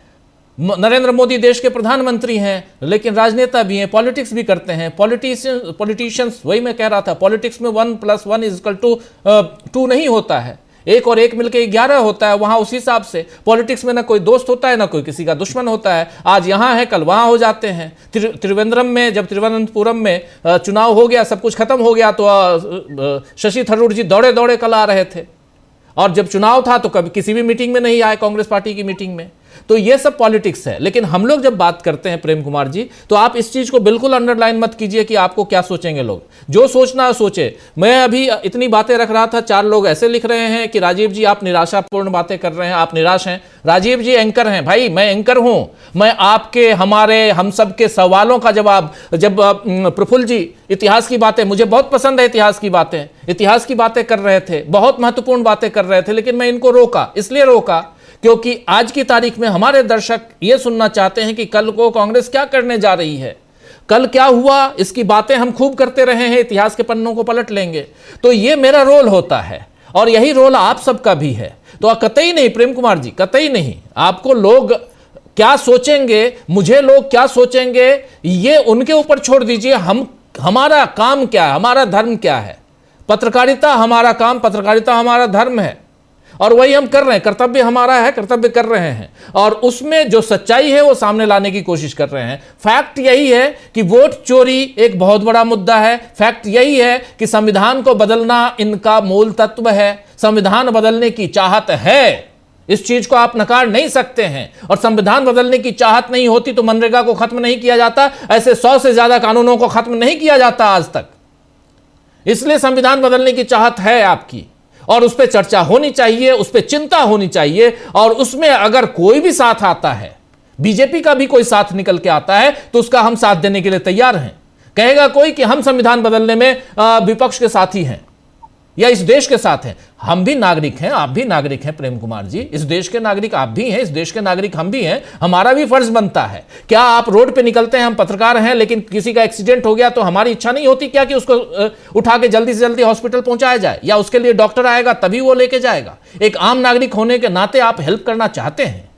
नरेंद्र मोदी देश के प्रधानमंत्री हैं, लेकिन राजनेता भी हैं, पॉलिटिक्स भी करते हैं। पॉलिटिशियंस, वही मैं कह रहा था, पॉलिटिक्स में 1+1=2 नहीं होता है, 1 और 1 मिलकर 11 होता है। वहां उस हिसाब से पॉलिटिक्स में ना कोई दोस्त होता है, ना कोई किसी का दुश्मन होता है। आज यहां है, कल वहां हो जाते हैं। तिरुवनंतपुरम में चुनाव हो गया, सब कुछ खत्म हो गया, तो शशि थरूर जी दौड़े दौड़े कल आ रहे थे। और जब चुनाव था तो कभी किसी भी मीटिंग में नहीं आए, कांग्रेस पार्टी की मीटिंग में। तो ये सब पॉलिटिक्स है। लेकिन हम लोग जब बात करते हैं प्रेम कुमार जी, तो आप इस चीज को बिल्कुल अंडरलाइन मत कीजिए कि आपको क्या सोचेंगे लोग। जो सोचना है सोचे। मैं अभी इतनी बातें रख रहा था, 4 लोग ऐसे लिख रहे हैं कि राजीव जी आप निराशापूर्ण बातें कर रहे हैं, आप निराश हैं। राजीव जी एंकर हैं, भाई मैं एंकर हूं। मैं आपके, हमारे, हम सब के सवालों का जवाब, जब प्रफुल्ल जी इतिहास की बातें, मुझे बहुत पसंद है इतिहास की बातें कर रहे थे, बहुत महत्वपूर्ण बातें कर रहे थे, लेकिन मैं इनको रोका। इसलिए रोका क्योंकि आज की तारीख में हमारे दर्शक ये सुनना चाहते हैं कि कल को कांग्रेस क्या करने जा रही है, कल क्या हुआ, इसकी बातें हम खूब करते रहे हैं, इतिहास के पन्नों को पलट लेंगे। तो ये मेरा रोल होता है और यही रोल आप सबका भी है। तो कतई नहीं प्रेम कुमार जी, कतई नहीं। आपको लोग क्या सोचेंगे, मुझे लोग क्या सोचेंगे, ये उनके ऊपर छोड़ दीजिए। हमारा काम क्या है, हमारा धर्म क्या है? पत्रकारिता हमारा काम, पत्रकारिता हमारा धर्म है और वही हम कर रहे हैं। कर्तव्य हमारा है, कर्तव्य कर रहे हैं और उसमें जो सच्चाई है वो सामने लाने की कोशिश कर रहे हैं। फैक्ट यही है कि वोट चोरी एक बहुत बड़ा मुद्दा है। फैक्ट यही है कि संविधान को बदलना इनका मूल तत्व है। संविधान बदलने की चाहत है, इस चीज को आप नकार नहीं सकते हैं। और संविधान बदलने की चाहत नहीं होती तो मनरेगा को खत्म नहीं किया जाता, ऐसे 100 से ज्यादा कानूनों को खत्म नहीं किया जाता आज तक। इसलिए संविधान बदलने की चाहत है आपकी और उस पर चर्चा होनी चाहिए, उस पर चिंता होनी चाहिए। और उसमें अगर कोई भी साथ आता है, बीजेपी का भी कोई साथ निकल के आता है, तो उसका हम साथ देने के लिए तैयार हैं। कहेगा कोई कि हम संविधान बदलने में विपक्ष के साथी हैं या इस देश के साथ हैं। हम भी नागरिक हैं, आप भी नागरिक हैं प्रेम कुमार जी। इस देश के नागरिक आप भी हैं, इस देश के नागरिक हम भी हैं। हमारा भी फर्ज बनता है। क्या आप रोड पे निकलते हैं, हम पत्रकार हैं, लेकिन किसी का एक्सीडेंट हो गया तो हमारी इच्छा नहीं होती क्या कि उसको उठा के जल्दी से जल्दी हॉस्पिटल पहुंचाया जाए, या उसके लिए डॉक्टर आएगा तभी वो लेके जाएगा? एक आम नागरिक होने के नाते आप हेल्प करना चाहते हैं,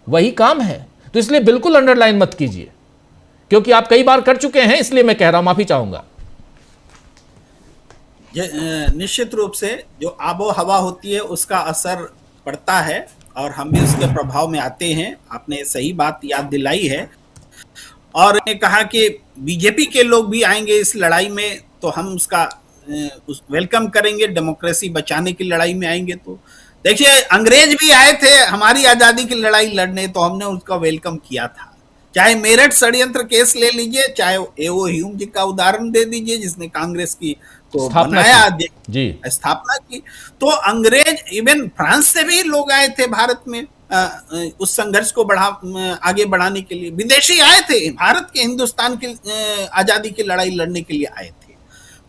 वही काम है। तो इसलिए बिल्कुल अंडरलाइन मत कीजिए, क्योंकि आप कई बार कर चुके हैं, इसलिए मैं कह रहा हूं, माफी चाहूंगा। निश्चित रूप से जो आबो हवा होती है उसका असर पड़ता है और हम भी उसके प्रभाव में आते हैं। आपने सही बात याद दिलाई है। और ने कहा कि बीजेपी के लोग भी आएंगे इस लड़ाई में तो हम उसका वेलकम करेंगे, डेमोक्रेसी बचाने की लड़ाई में आएंगे। तो देखिए, अंग्रेज भी आए थे हमारी आज़ादी की लड़ाई लड़ने, तो हमने उसका वेलकम किया था। चाहे मेरठ षड्यंत्र केस ले लीजिए, चाहे एओ ह्यूम जी का उदाहरण दे दीजिए जिसने कांग्रेस की को बनाया, जी स्थापना की। तो अंग्रेज, इवन फ्रांस से भी लोग आए थे भारत में उस संघर्ष को आगे बढ़ाने के लिए। विदेशी आए थे, भारत के, हिंदुस्तान की आजादी की लड़ाई लड़ने के लिए आए थे।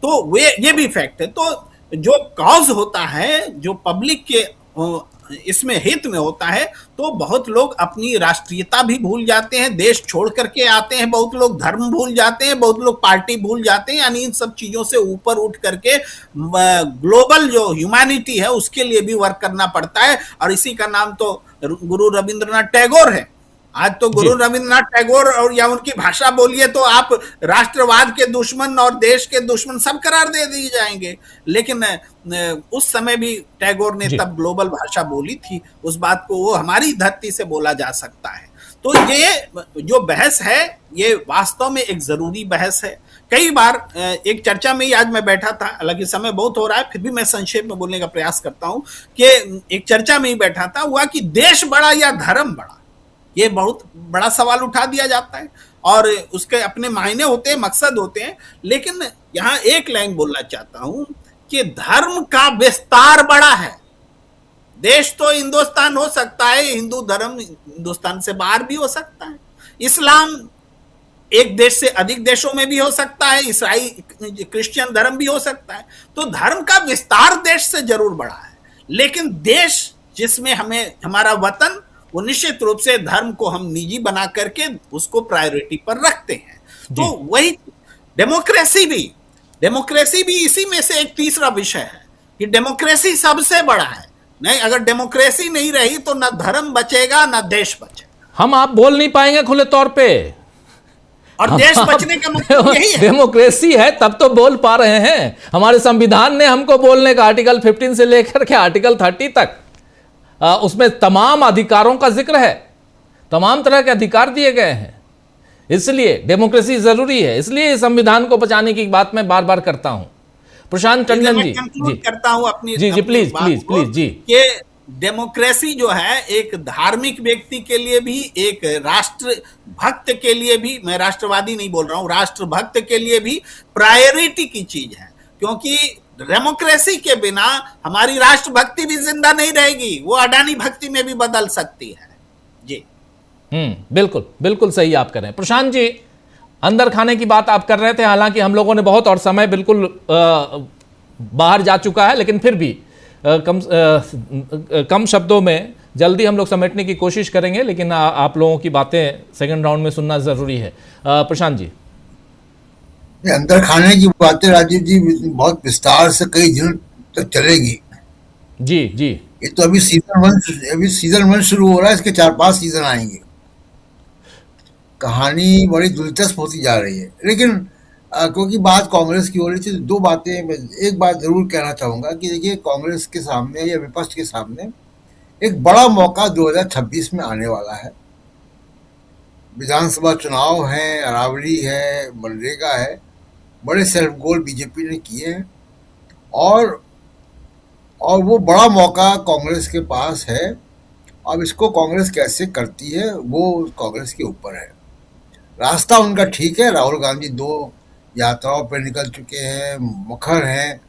तो ये भी फैक्ट है। तो जो कॉज होता है, जो पब्लिक के इसमें हित में होता है, तो बहुत लोग अपनी राष्ट्रीयता भी भूल जाते हैं, देश छोड़ करके आते हैं, बहुत लोग धर्म भूल जाते हैं, बहुत लोग पार्टी भूल जाते हैं। यानी इन सब चीजों से ऊपर उठ करके ग्लोबल जो ह्यूमैनिटी है उसके लिए भी वर्क करना पड़ता है। और इसी का नाम तो गुरु रविंद्रनाथ टैगोर है। आज तो गुरु रविंद्रनाथ टैगोर और या उनकी भाषा बोलिए तो आप राष्ट्रवाद के दुश्मन और देश के दुश्मन सब करार दे दिए जाएंगे। लेकिन उस समय भी टैगोर ने तब ग्लोबल भाषा बोली थी। उस बात को वो हमारी धरती से बोला जा सकता है। तो ये जो बहस है ये वास्तव में एक जरूरी बहस है। कई बार एक चर्चा में ही आज मैं बैठा था, हालांकि समय बहुत हो रहा है, फिर भी मैं संक्षेप में बोलने का प्रयास करता हूं कि एक चर्चा में ही बैठा था, हुआ कि देश बड़ा या धर्म बड़ा, ये बहुत बड़ा सवाल उठा दिया जाता है और उसके अपने मायने होते हैं, मकसद होते हैं। लेकिन यहां एक लाइन बोलना चाहता हूं कि धर्म का विस्तार बड़ा है। देश तो हिंदुस्तान हो सकता है, हिंदू धर्म हिंदुस्तान से बाहर भी हो सकता है, इस्लाम एक देश से अधिक देशों में भी हो सकता है, ईसाई क्रिश्चियन धर्म भी हो सकता है। तो धर्म का विस्तार देश से जरूर बड़ा है, लेकिन देश जिसमें हमें हमारा वतन, वो निश्चित रूप से धर्म को हम निजी बना करके उसको प्रायोरिटी पर रखते हैं। तो वही डेमोक्रेसी भी इसी में से एक तीसरा विषय है कि डेमोक्रेसी सबसे बड़ा है। नहीं, अगर डेमोक्रेसी नहीं रही तो ना धर्म बचेगा ना देश बचेगा। हम आप बोल नहीं पाएंगे खुले तौर पे, और देश बचने का मतलब यही है। डेमोक्रेसी है तब तो बोल पा रहे हैं। हमारे संविधान ने हमको बोलने का आर्टिकल 15 से लेकर के आर्टिकल 30 तक उसमें तमाम अधिकारों का जिक्र है, तमाम तरह के अधिकार दिए गए हैं। इसलिए डेमोक्रेसी जरूरी है, इसलिए संविधान को बचाने की बात मैं बार बार करता हूं। प्रशांत टंडन जी करता हूं अपनी जी प्लीज जी कि डेमोक्रेसी जो है एक धार्मिक व्यक्ति के लिए भी, एक राष्ट्र भक्त के लिए भी, मैं राष्ट्रवादी नहीं बोल रहा हूं, राष्ट्र भक्त के लिए भी प्रायोरिटी की चीज है। क्योंकि डेमोक्रेसी के बिना हमारी राष्ट्र भक्ति भी जिंदा नहीं रहेगी, वो अडानी भक्ति में भी बदल सकती है। जी बिल्कुल बिल्कुल सही आप कर रहे हैं। प्रशांत जी, अंदर खाने की बात आप कर रहे थे, हालांकि हम लोगों ने बहुत, और समय बिल्कुल बाहर जा चुका है, लेकिन फिर भी कम शब्दों में जल्दी हम लोग समेटने की कोशिश करेंगे, लेकिन आप लोगों की बातें सेकंड राउंड में सुनना जरूरी है। प्रशांत जी, अंदर खाने की बातें राजीव जी बहुत विस्तार से कई दिनों तक चलेगी। जी जी, ये तो अभी सीजन 1 शुरू हो रहा है, इसके 4-5 सीजन आएंगे। कहानी बड़ी दिलचस्प होती जा रही है। लेकिन क्योंकि बात कांग्रेस की हो रही थी, तो दो बातें, एक बात जरूर कहना चाहूंगा कि देखिए, कांग्रेस के सामने या विपक्ष के सामने एक बड़ा मौका 2026 में आने वाला है। विधानसभा चुनाव है, अरावली है, मनरेगा है, बड़े सेल्फ गोल बीजेपी ने किए हैं, और वो बड़ा मौका कांग्रेस के पास है। अब इसको कांग्रेस कैसे करती है वो कांग्रेस के ऊपर है। रास्ता उनका ठीक है, राहुल गांधी 2 यात्राओं पर निकल चुके हैं, मुखर हैं,